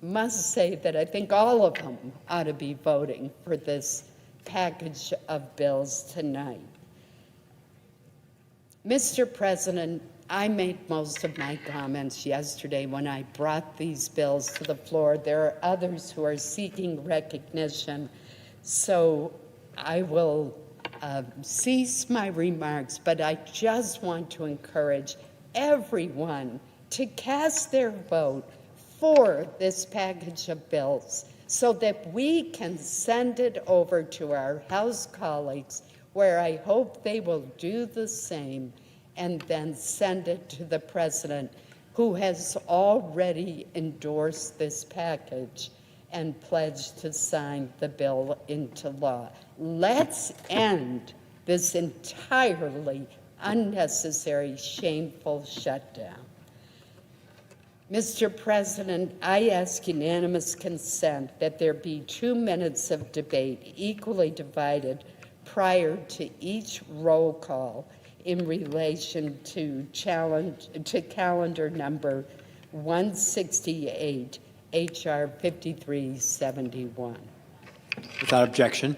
must say that I think all of them ought to be voting for this package of bills tonight. Mr. President, I made most of my comments yesterday when I brought these bills to the floor. There are others who are seeking recognition, so I will cease my remarks, but I just want to encourage everyone to cast their vote for this package of bills so that we can send it over to our House colleagues, where I hope they will do the same, and then send it to the President, who has already endorsed this package and pledged to sign the bill into law. Let's end this entirely unnecessary, shameful shutdown. Mr. President, I ask unanimous consent that there be 2 minutes of debate equally divided prior to each roll call in relation to calendar number 168, H.R. 5371. Without objection.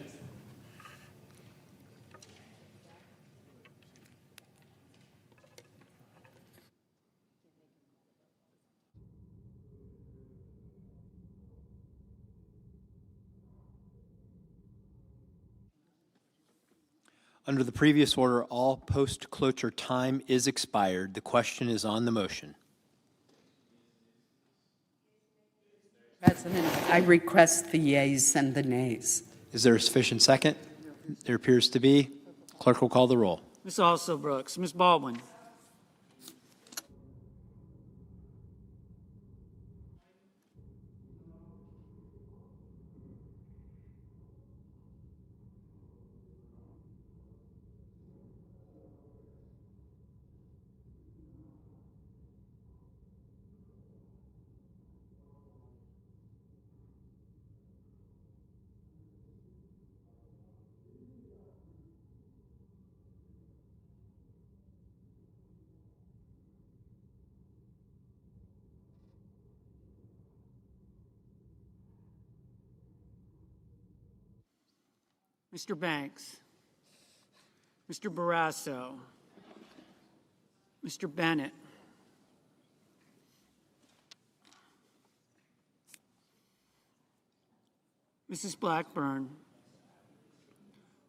Under the previous order, all post-cloture time is expired. The question is on the motion. President, I request the yeas and the nays. Is there a sufficient second? There appears to be. Clerk will call the roll. Ms. Alsobrooks, Ms. Baldwin, Mr. Banks, Mr. Barrasso, Mr. Bennett, Mrs. Blackburn,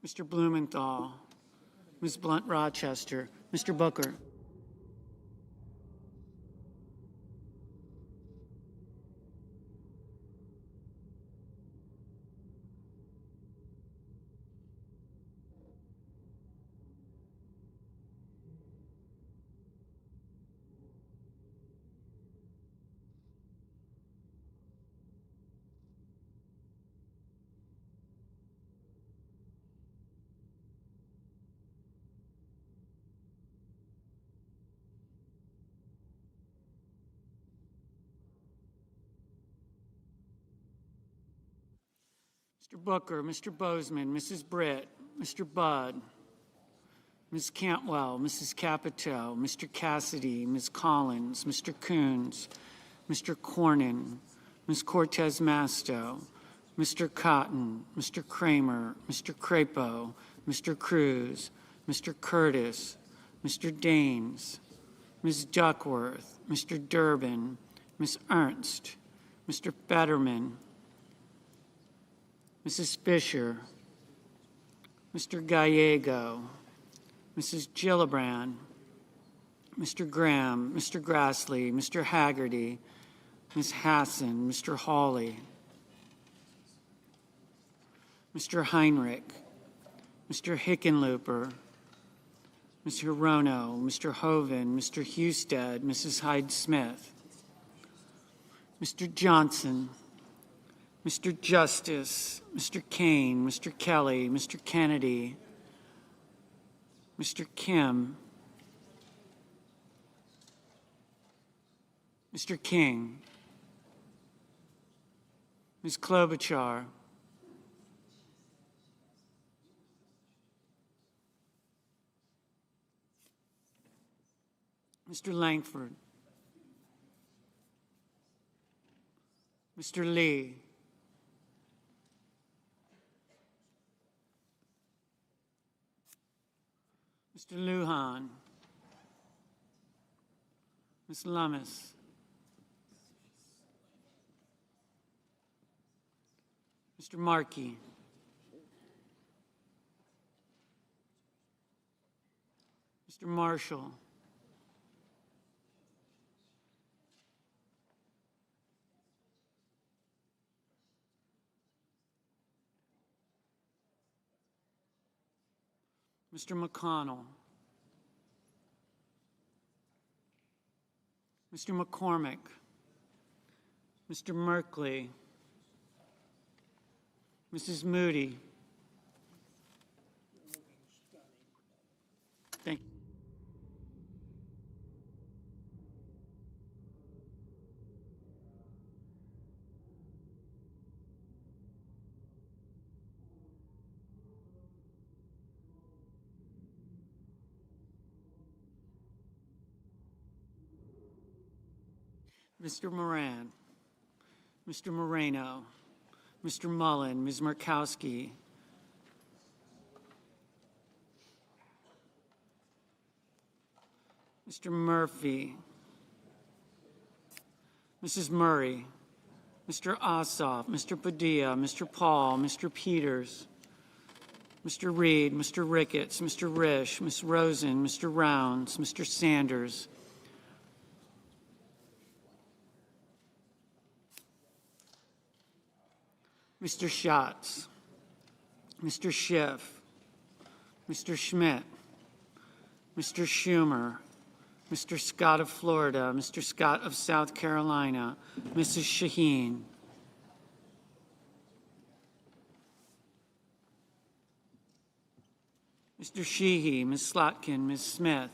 Mr. Blumenthal, Ms. Blunt Rochester, Mr. Booker. Mr. Booker, Mr. Bozeman, Mrs. Britt, Mr. Budd, Ms. Cantwell, Mrs. Capito, Mr. Cassidy, Ms. Collins, Mr. Coons, Mr. Cornyn, Ms. Cortez Masto, Mr. Cotton, Mr. Kramer, Mr. Crapo, Mr. Cruz, Mr. Curtis, Mr. Daines, Ms. Duckworth, Mr. Durbin, Ms. Ernst, Mr. Fetterman, Mrs. Fisher, Mr. Gallego, Mrs. Gillibrand, Mr. Graham, Mr. Grassley, Mr. Haggerty, Ms. Hassan, Mr. Hawley, Mr. Heinrich, Mr. Hickenlooper, Ms. Hirono, Mr. Hoven, Mr. Husted, Mrs. Hyde-Smith, Mr. Johnson, Mr. Justice, Mr. Kane, Mr. Kelly, Mr. Kennedy, Mr. Kim, Mr. King, Ms. Klobuchar, Mr. Langford, Mr. Lee, Mr. Lujan, Ms. Lummis. Mr. Markey. Mr. Marshall. Mr. McConnell. Mr. McCormick. Mr. Merkley. Mrs. Moody. Thank you. Mr. Moran. Mr. Moreno. Mr. Mullen, Ms. Murkowski. Mr. Murphy. Mrs. Murray. Mr. Ossoff, Mr. Padilla, Mr. Paul, Mr. Peters, Mr. Reed, Mr. Ricketts, Mr. Risch, Ms. Rosen, Mr. Rounds, Mr. Sanders, Mr. Schatz, Mr. Schiff, Mr. Schmidt, Mr. Schumer, Mr. Scott of Florida, Mr. Scott of South Carolina, Mrs. Shaheen, Mr. Sheehy, Ms. Slotkin, Ms. Smith,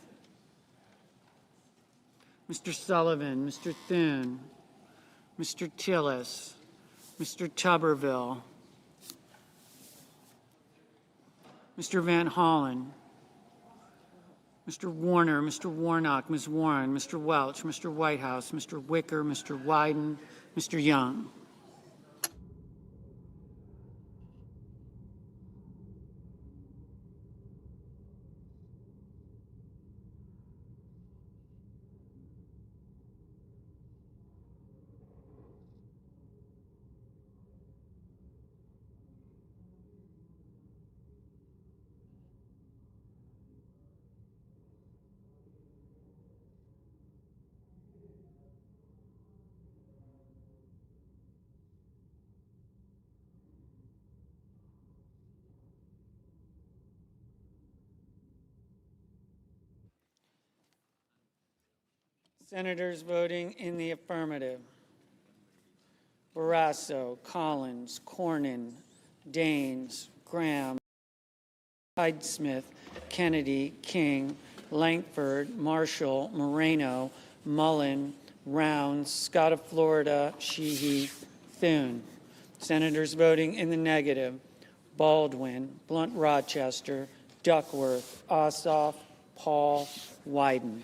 Mr. Sullivan, Mr. Thune, Mr. Tillis, Mr. Tuberville, Mr. Van Hollen, Mr. Warner, Mr. Warnock, Ms. Warren, Mr. Welch, Mr. Whitehouse, Mr. Wicker, Mr. Wyden, Mr. Young. Senators voting in the affirmative: Barrasso, Collins, Cornyn, Daines, Graham, Hyde-Smith, Kennedy, King, Lankford, Marshall, Moreno, Mullen, Rounds, Scott of Florida, Sheehy, Thune. Senators voting in the negative: Baldwin, Blunt Rochester, Duckworth, Ossoff, Paul, Wyden.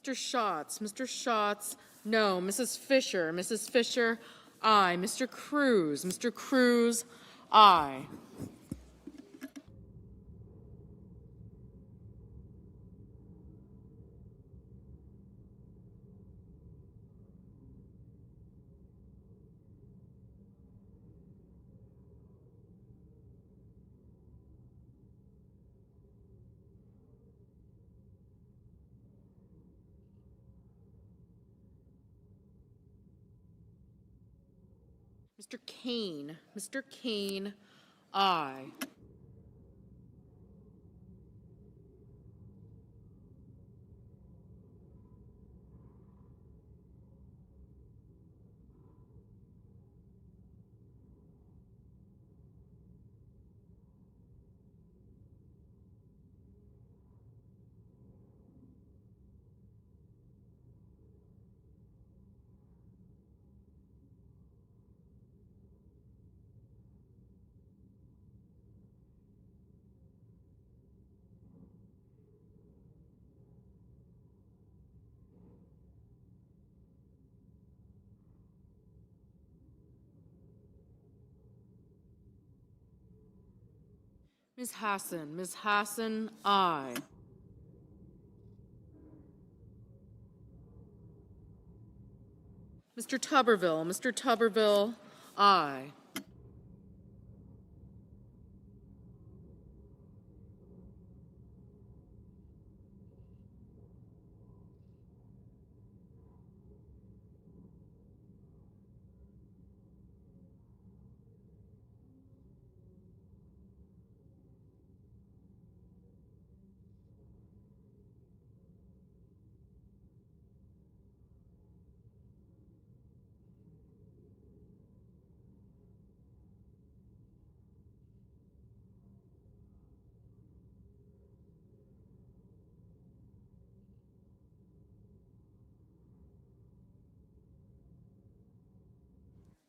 Mr. Schatz, no. Mrs. Fisher, aye. Mr. Cruz, aye. Mr. Kane, aye. Ms. Hassan, aye. Mr. Tuberville, aye.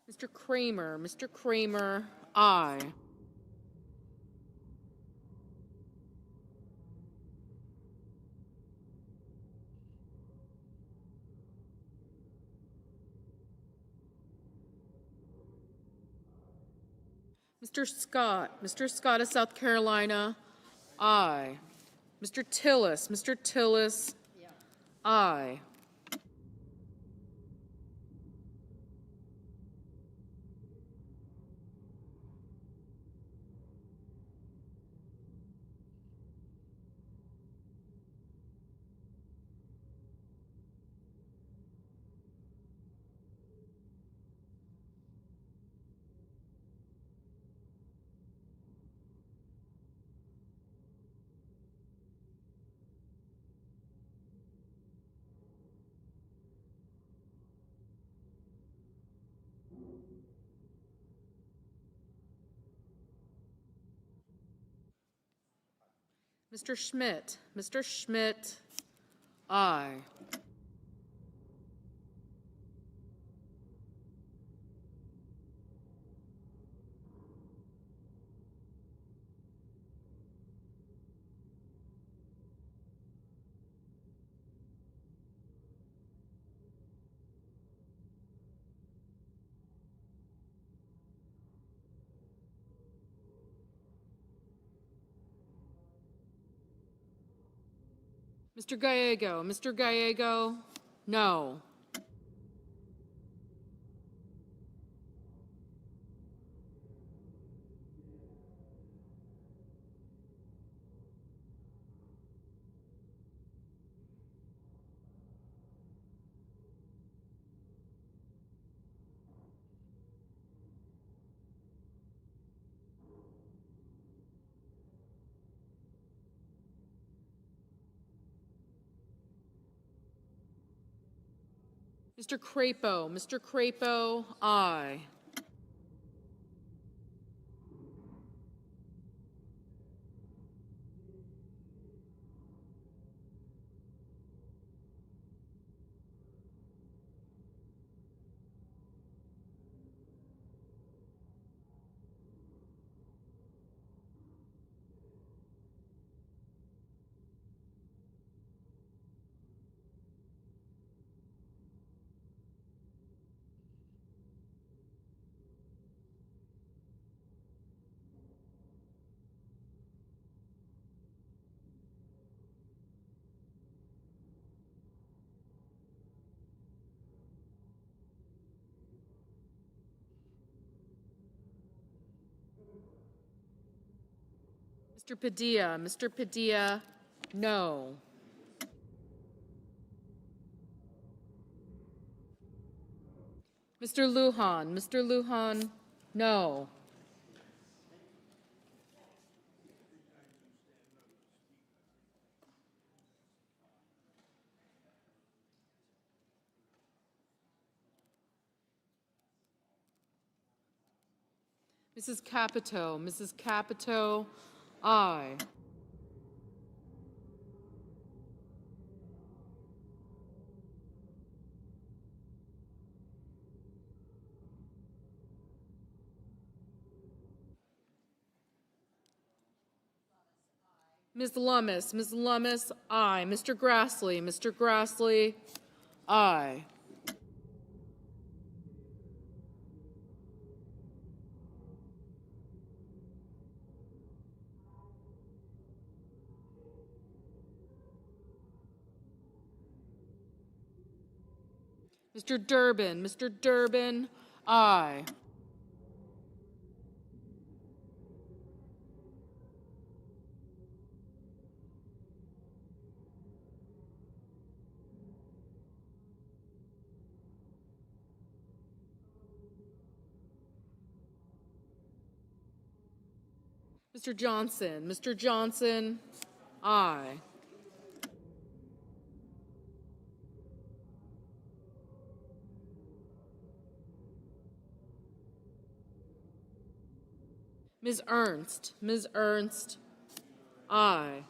Mr. Kramer, aye. Mr. Scott of South Carolina, aye. Mr. Tillis, aye. Mr. Schmidt, aye. Mr. Gallego, no. Mr. Crapo, aye. Mr. Padilla, no. Mr. Lujan, no. Mrs. Capito, aye. Ms. Lummis, aye. Mr. Grassley, aye. Mr. Durbin, Mr. Durbin, aye. Mr. Johnson, aye. Ms. Ernst, aye.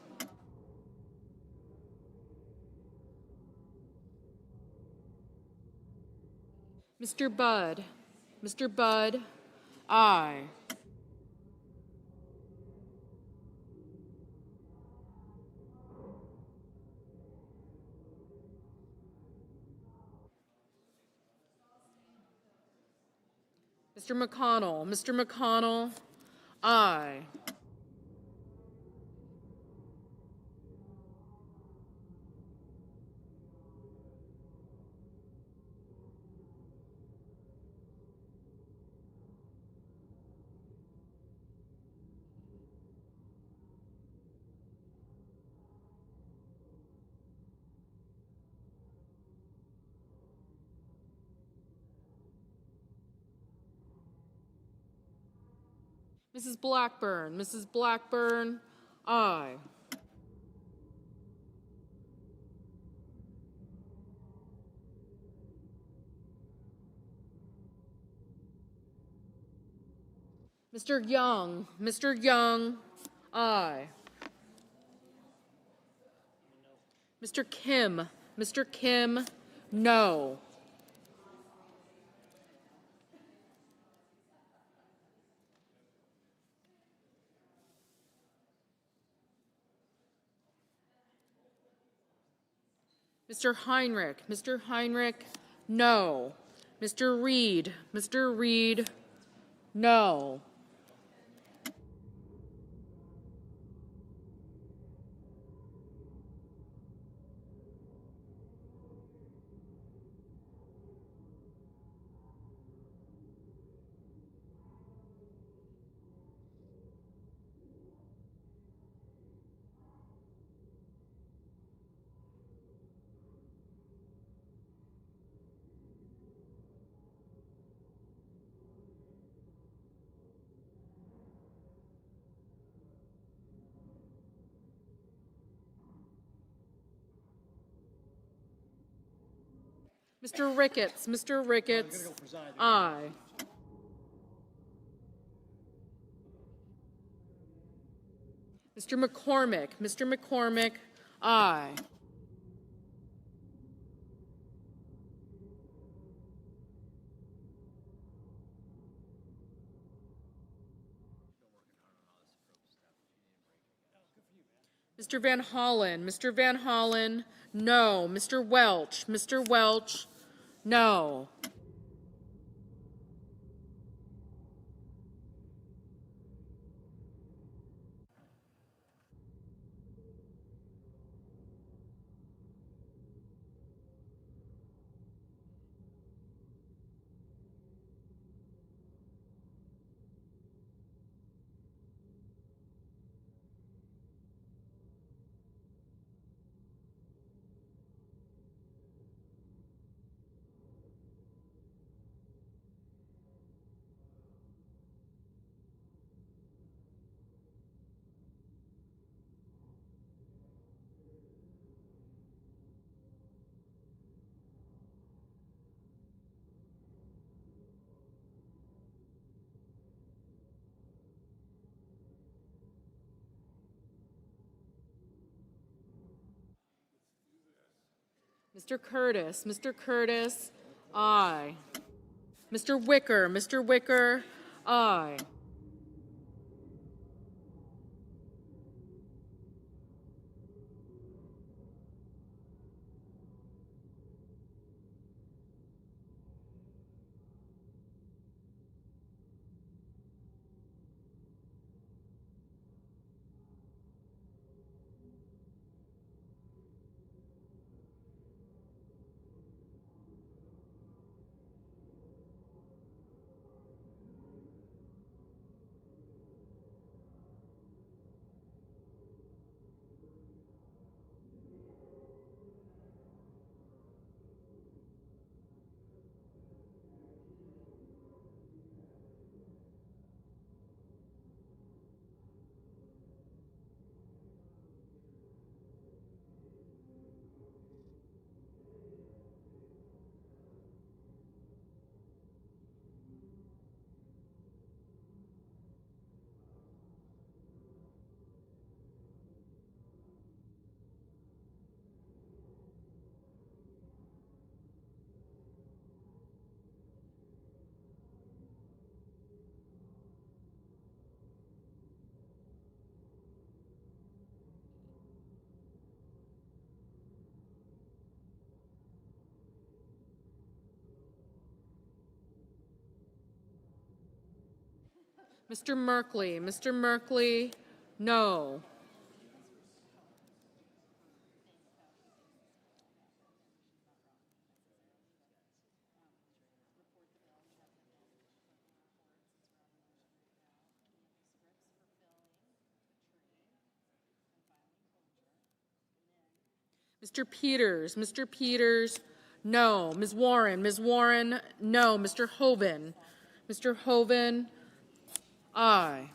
Mr. Budd, aye. Mr. McConnell, aye. Mrs. Blackburn, aye. Mr. Young, aye. Mr. Kim, no. Mr. Heinrich, no. Mr. Reed, no. Mr. Ricketts, aye. Mr. McCormick, aye. Mr. Van Hollen, no. Mr. Welch, no. Mr. Curtis, aye. Mr. Wicker, aye. Mr. Merkley, Mr. Merkley, no. Mr. Peters, no. Ms. Warren, no. Mr. Hoven, aye.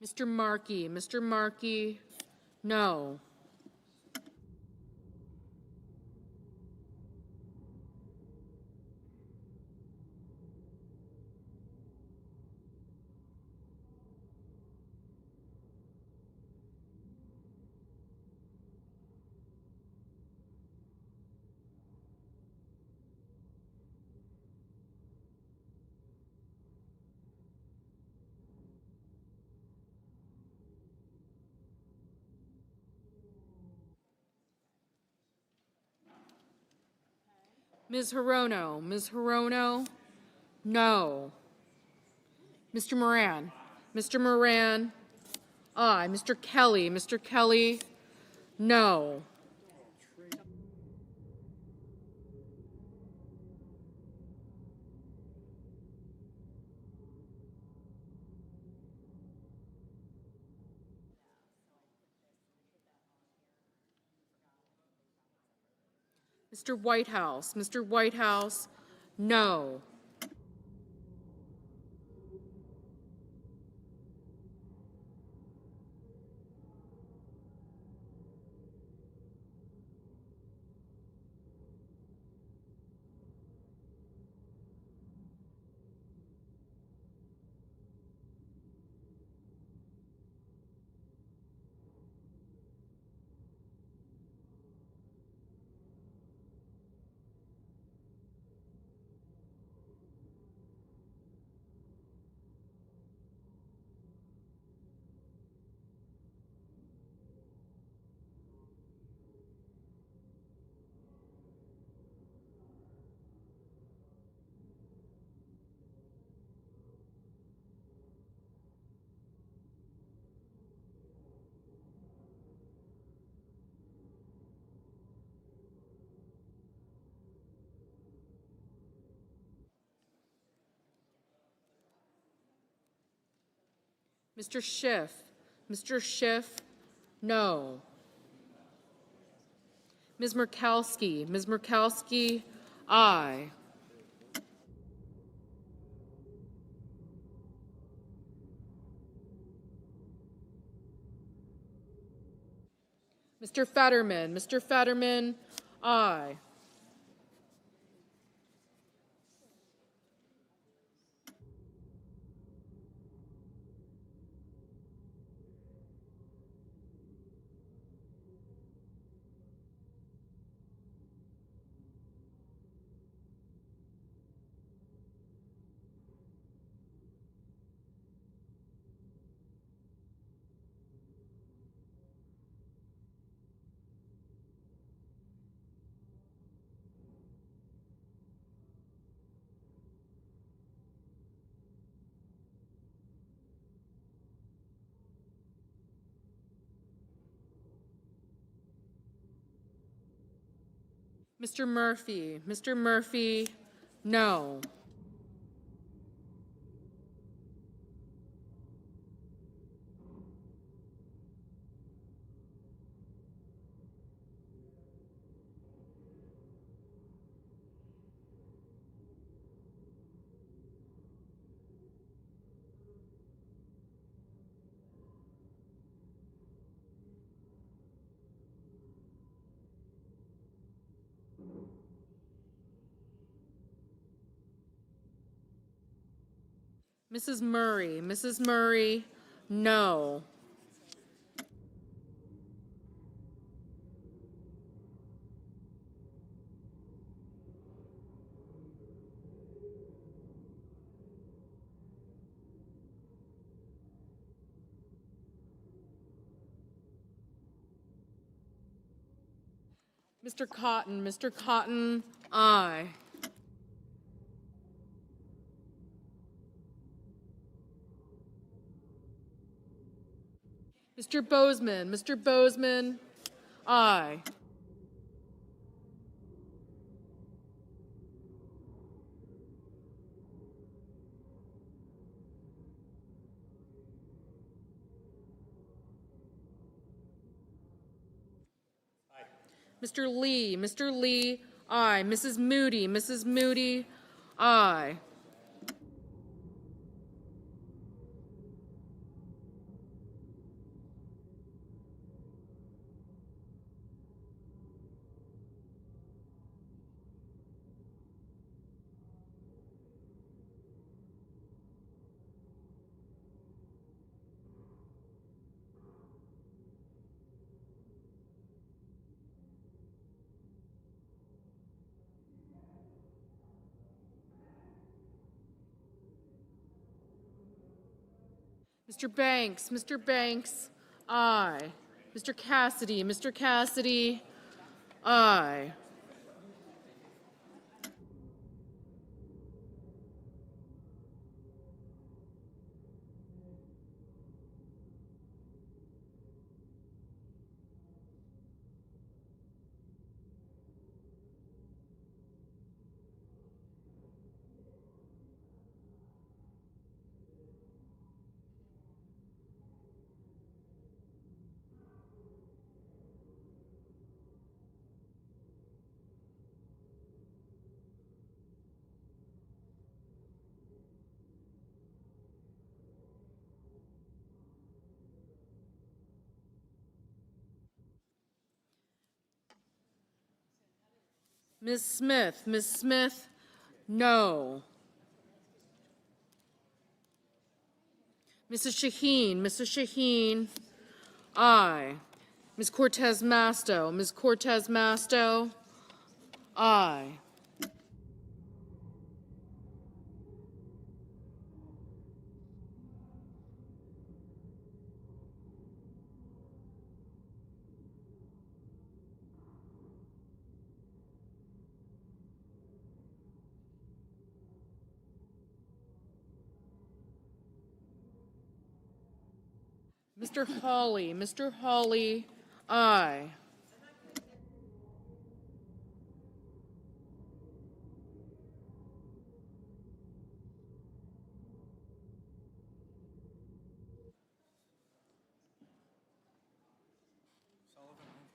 Mr. Markey, no. Ms. Hirono, no. Mr. Moran, aye. Mr. Kelly, no. Mr. Whitehouse, no. Mr. Schiff, no. Ms. Murkowski, aye. Mr. Fetterman, aye. Mr. Murphy. Mr. Murphy, no. Mrs. Murray. Mrs. Murray, no. Mr. Cotton. Mr. Cotton, aye. Mr. Bozeman. Mr. Bozeman, aye. Mr. Lee. Mr. Lee, aye. Mrs. Moody. Mrs. Moody, aye. Mr. Banks. Mr. Banks, aye. Mr. Cassidy. Mr. Cassidy, aye. Ms. Smith. Ms. Smith, no. Mrs. Shaheen. Mrs. Shaheen, aye. Ms. Cortez Masto. Ms. Cortez Masto, aye. Mr. Hawley. Mr. Hawley, aye.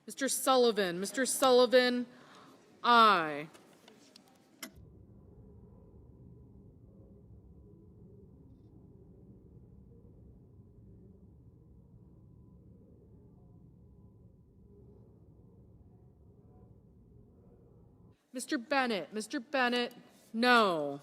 Mr. Sullivan. Mr. Sullivan, aye. Mr. Bennett. Mr. Bennett, no.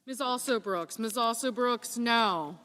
Ms. Also Brooks. Ms. Also Brooks, no.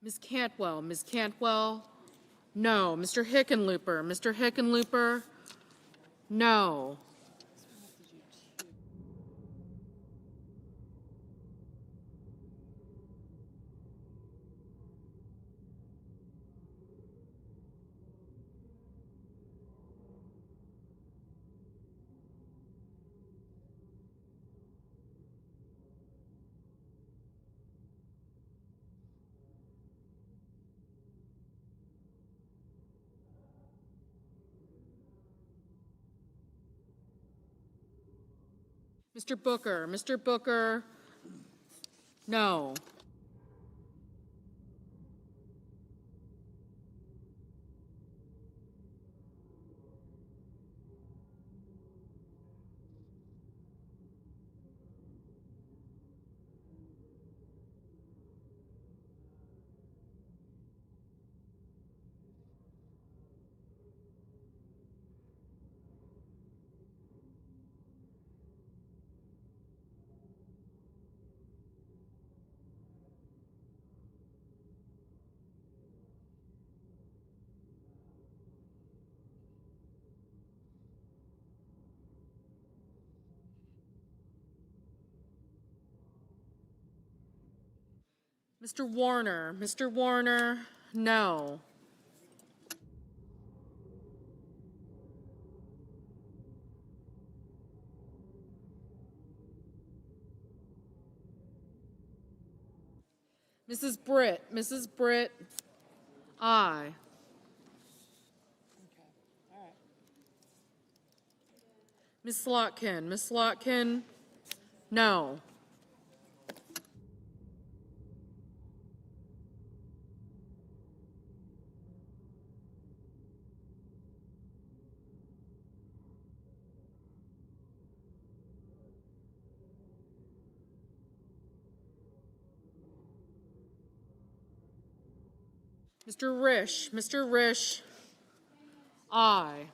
Ms. Cantwell. Ms. Cantwell, no. Mr. Hickenlooper. Mr. Hickenlooper, no. Mr. Booker. Mr. Booker, no. Mr. Warner. Mr. Warner, no. Mrs. Britt. Mrs. Britt, aye. Ms. Slotkin. Ms. Slotkin, no. Mr. Risch. Mr. Risch, aye.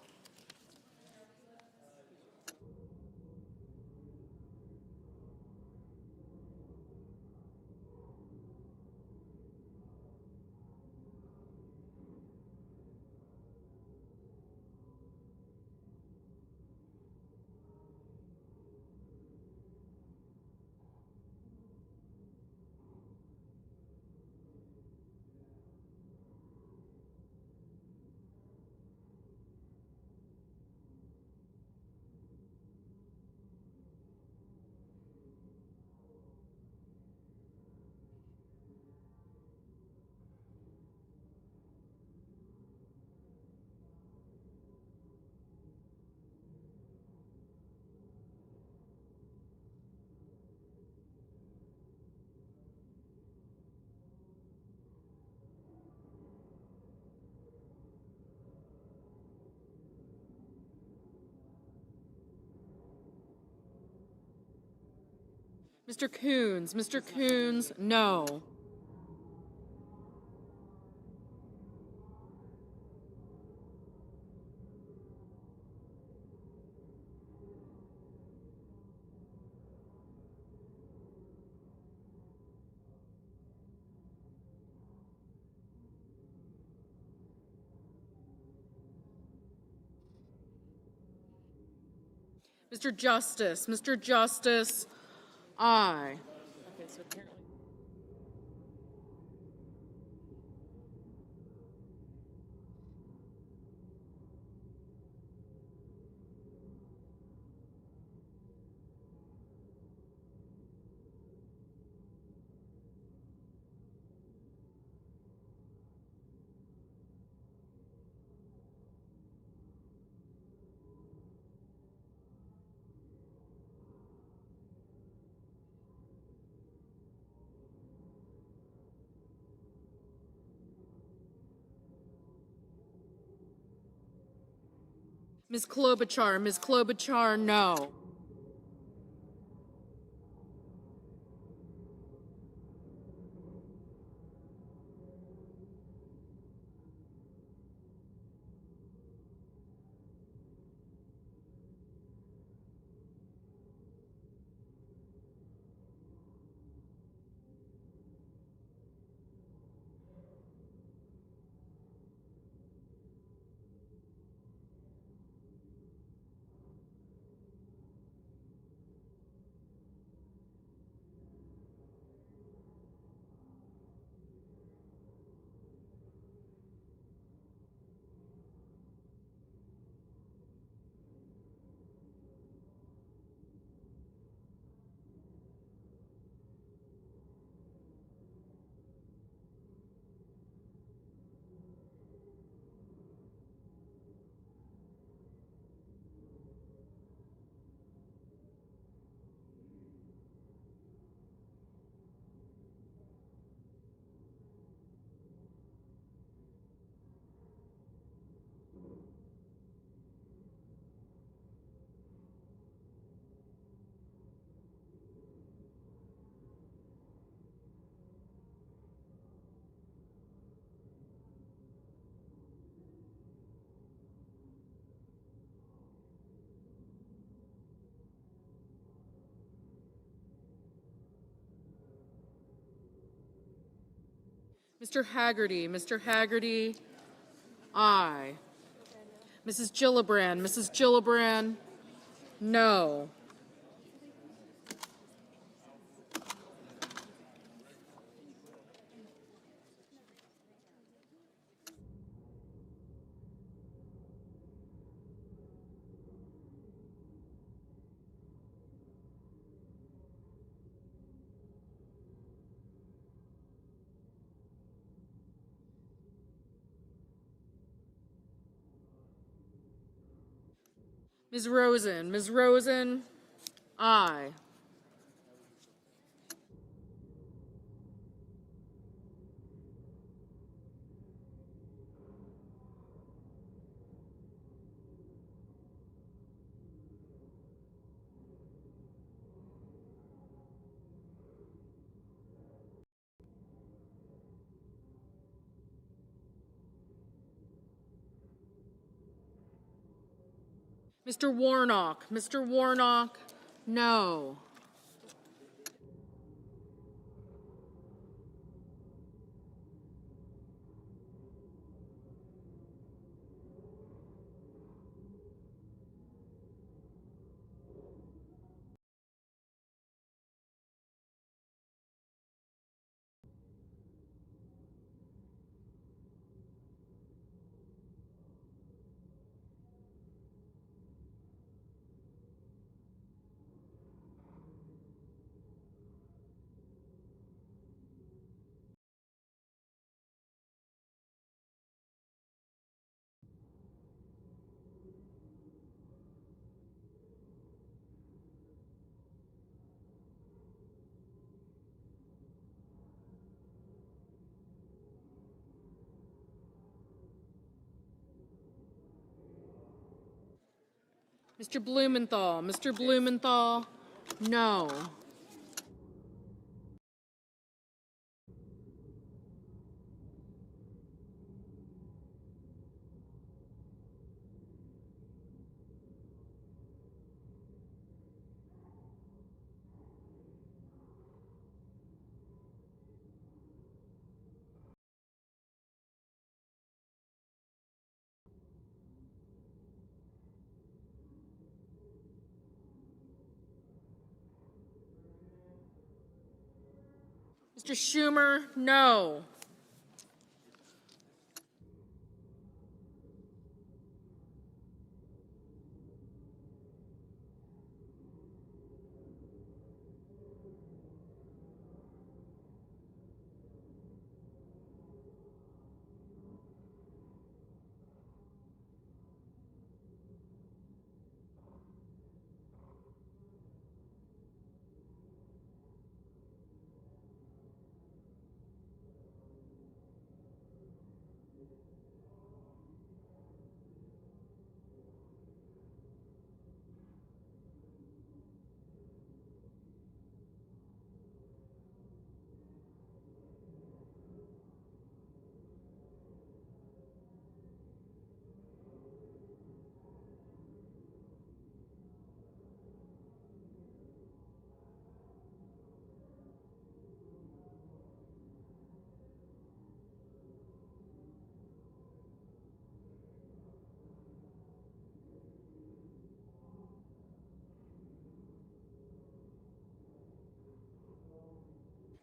Mr. Coons. Mr. Coons, no. Mr. Justice. Mr. Justice. Aye. Okay, so apparently. Ms. Klobuchar. Ms. Klobuchar, no. Mr. Haggerty. Mr. Haggerty, aye. Mrs. Gillibrand. Mrs. Gillibrand, no. Ms. Rosen. Ms. Rosen, aye. Mr. Warnock. Mr. Warnock, no. Mr. Blumenthal. Mr. Blumenthal, no. Mr. Schumer, no.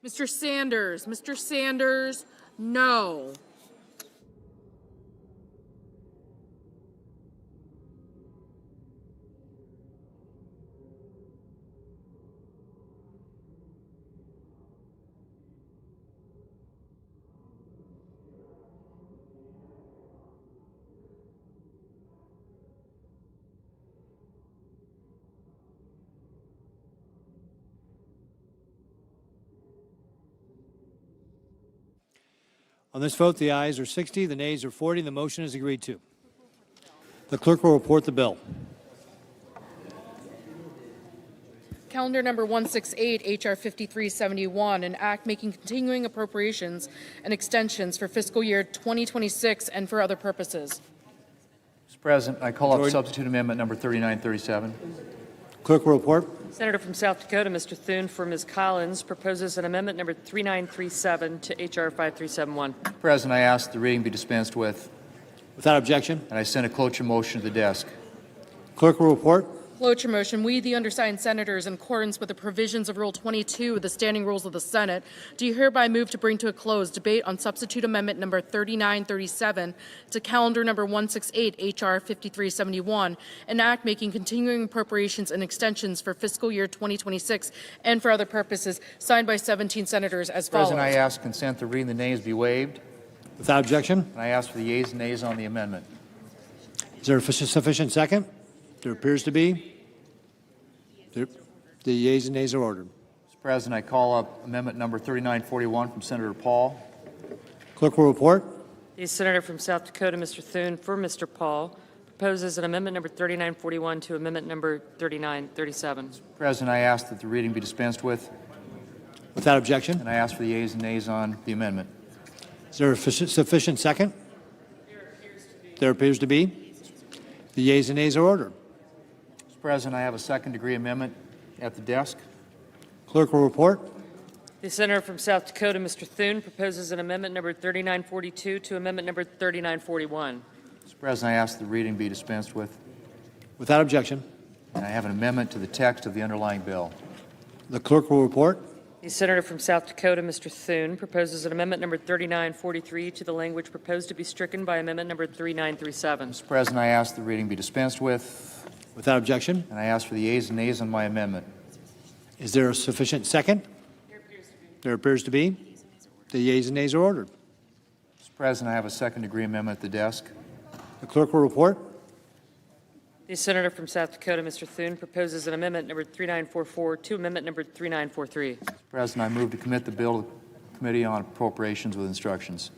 Mr. Sanders, no. On this vote, the ayes are 60, the nays are 40, and the motion is agreed to. The clerk will report the bill. Calendar number 168, H.R. 5371, an act making continuing appropriations and extensions for fiscal year 2026 and for other purposes. Mr. President, I call up Majority. substitute amendment number 3937. Clerk will report. Senator from South Dakota, Mr. Thune, for Ms. Collins, proposes an amendment number 3937 to H.R. 5371. Mr. President, I ask the reading be dispensed with, Without objection, and I send a cloture motion to the desk. clerk will report. Cloture motion. We, the undersigned senators, in accordance with the provisions of Rule 22 of the Standing Rules of the Senate, do hereby move to bring to a close debate on substitute amendment number 3937 to calendar number 168, H.R. 5371, an act making continuing appropriations and extensions for fiscal year 2026 and for other purposes, signed by 17 senators as follows. President, I ask consent to reading the nays be waived, Without objection, and I ask for the yeas and nays on the amendment. is there a sufficient second? There appears to be. The yeas and nays are ordered. Mr. President, I call up amendment number 3941 from Senator Paul. Clerk will report. The Senator from South Dakota, Mr. Thune, for Mr. Paul, proposes an amendment number 3941 to amendment number 3937. Mr. President, I ask that the reading be dispensed with, Without objection, and I ask for the yeas and nays on the amendment. is there a sufficient second? There appears to be. The yeas and nays are ordered. Mr. President, I have a second-degree amendment at the desk. Clerk will report. The Senator from South Dakota, Mr. Thune, proposes an amendment number 3942 to amendment number 3941. Mr. President, I ask the reading be dispensed with, Without objection, and I have an amendment to the text of the underlying bill. the clerk will report. The Senator from South Dakota, Mr. Thune, proposes an amendment number 3943 to the language proposed to be stricken by amendment number 3937. Mr. President, I ask the reading be dispensed with, Without objection, and I ask for the yeas and nays on my amendment. is there a sufficient second? There appears to be. The yeas and nays are ordered. Mr. President, I have a second-degree amendment at the desk. The clerk will report. The Senator from South Dakota, Mr. Thune, proposes an amendment number 3944 to amendment number 3943. Mr. President, I move to commit the bill to the Committee on Appropriations with instructions.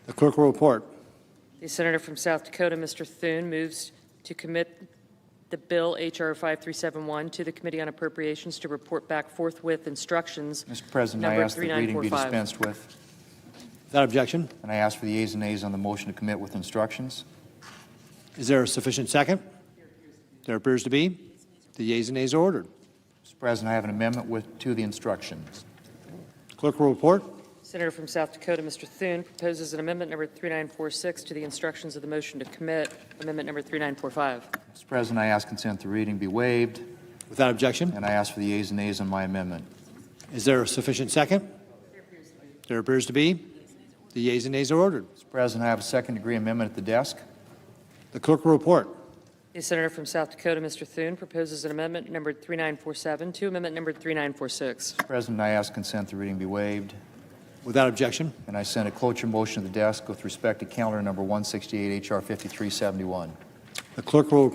The clerk will report. The Senator from South Dakota, Mr. Thune, moves to commit the bill H.R. 5371 to the Committee on Appropriations to report back forthwith instructions. Mr. President, I number ask that reading be 3945. dispensed with, Without objection, and I ask for the yeas and nays on the motion to commit with instructions. is there a sufficient second? There appears to be. The yeas and nays are ordered. Mr. President, I have an amendment to the instructions. Clerk will report. Senator from South Dakota, Mr. Thune, proposes an amendment number 3946 to the instructions of the motion to commit, amendment number 3945. Mr. President, I ask consent the reading be waived, Without objection, and I ask for the yeas and nays on my amendment. is there a sufficient second? There appears to be. The yeas and nays are ordered. Mr. President, I have a second-degree amendment at the desk. The clerk will report. The senator from South Dakota, Mr. Thune, proposes an amendment numbered 3947 to amendment numbered 3946. Mr. President, I ask consent the reading be waived, Without objection. and I send a cloture motion to the desk with respect to calendar number 168, H.R. 5371. The clerk will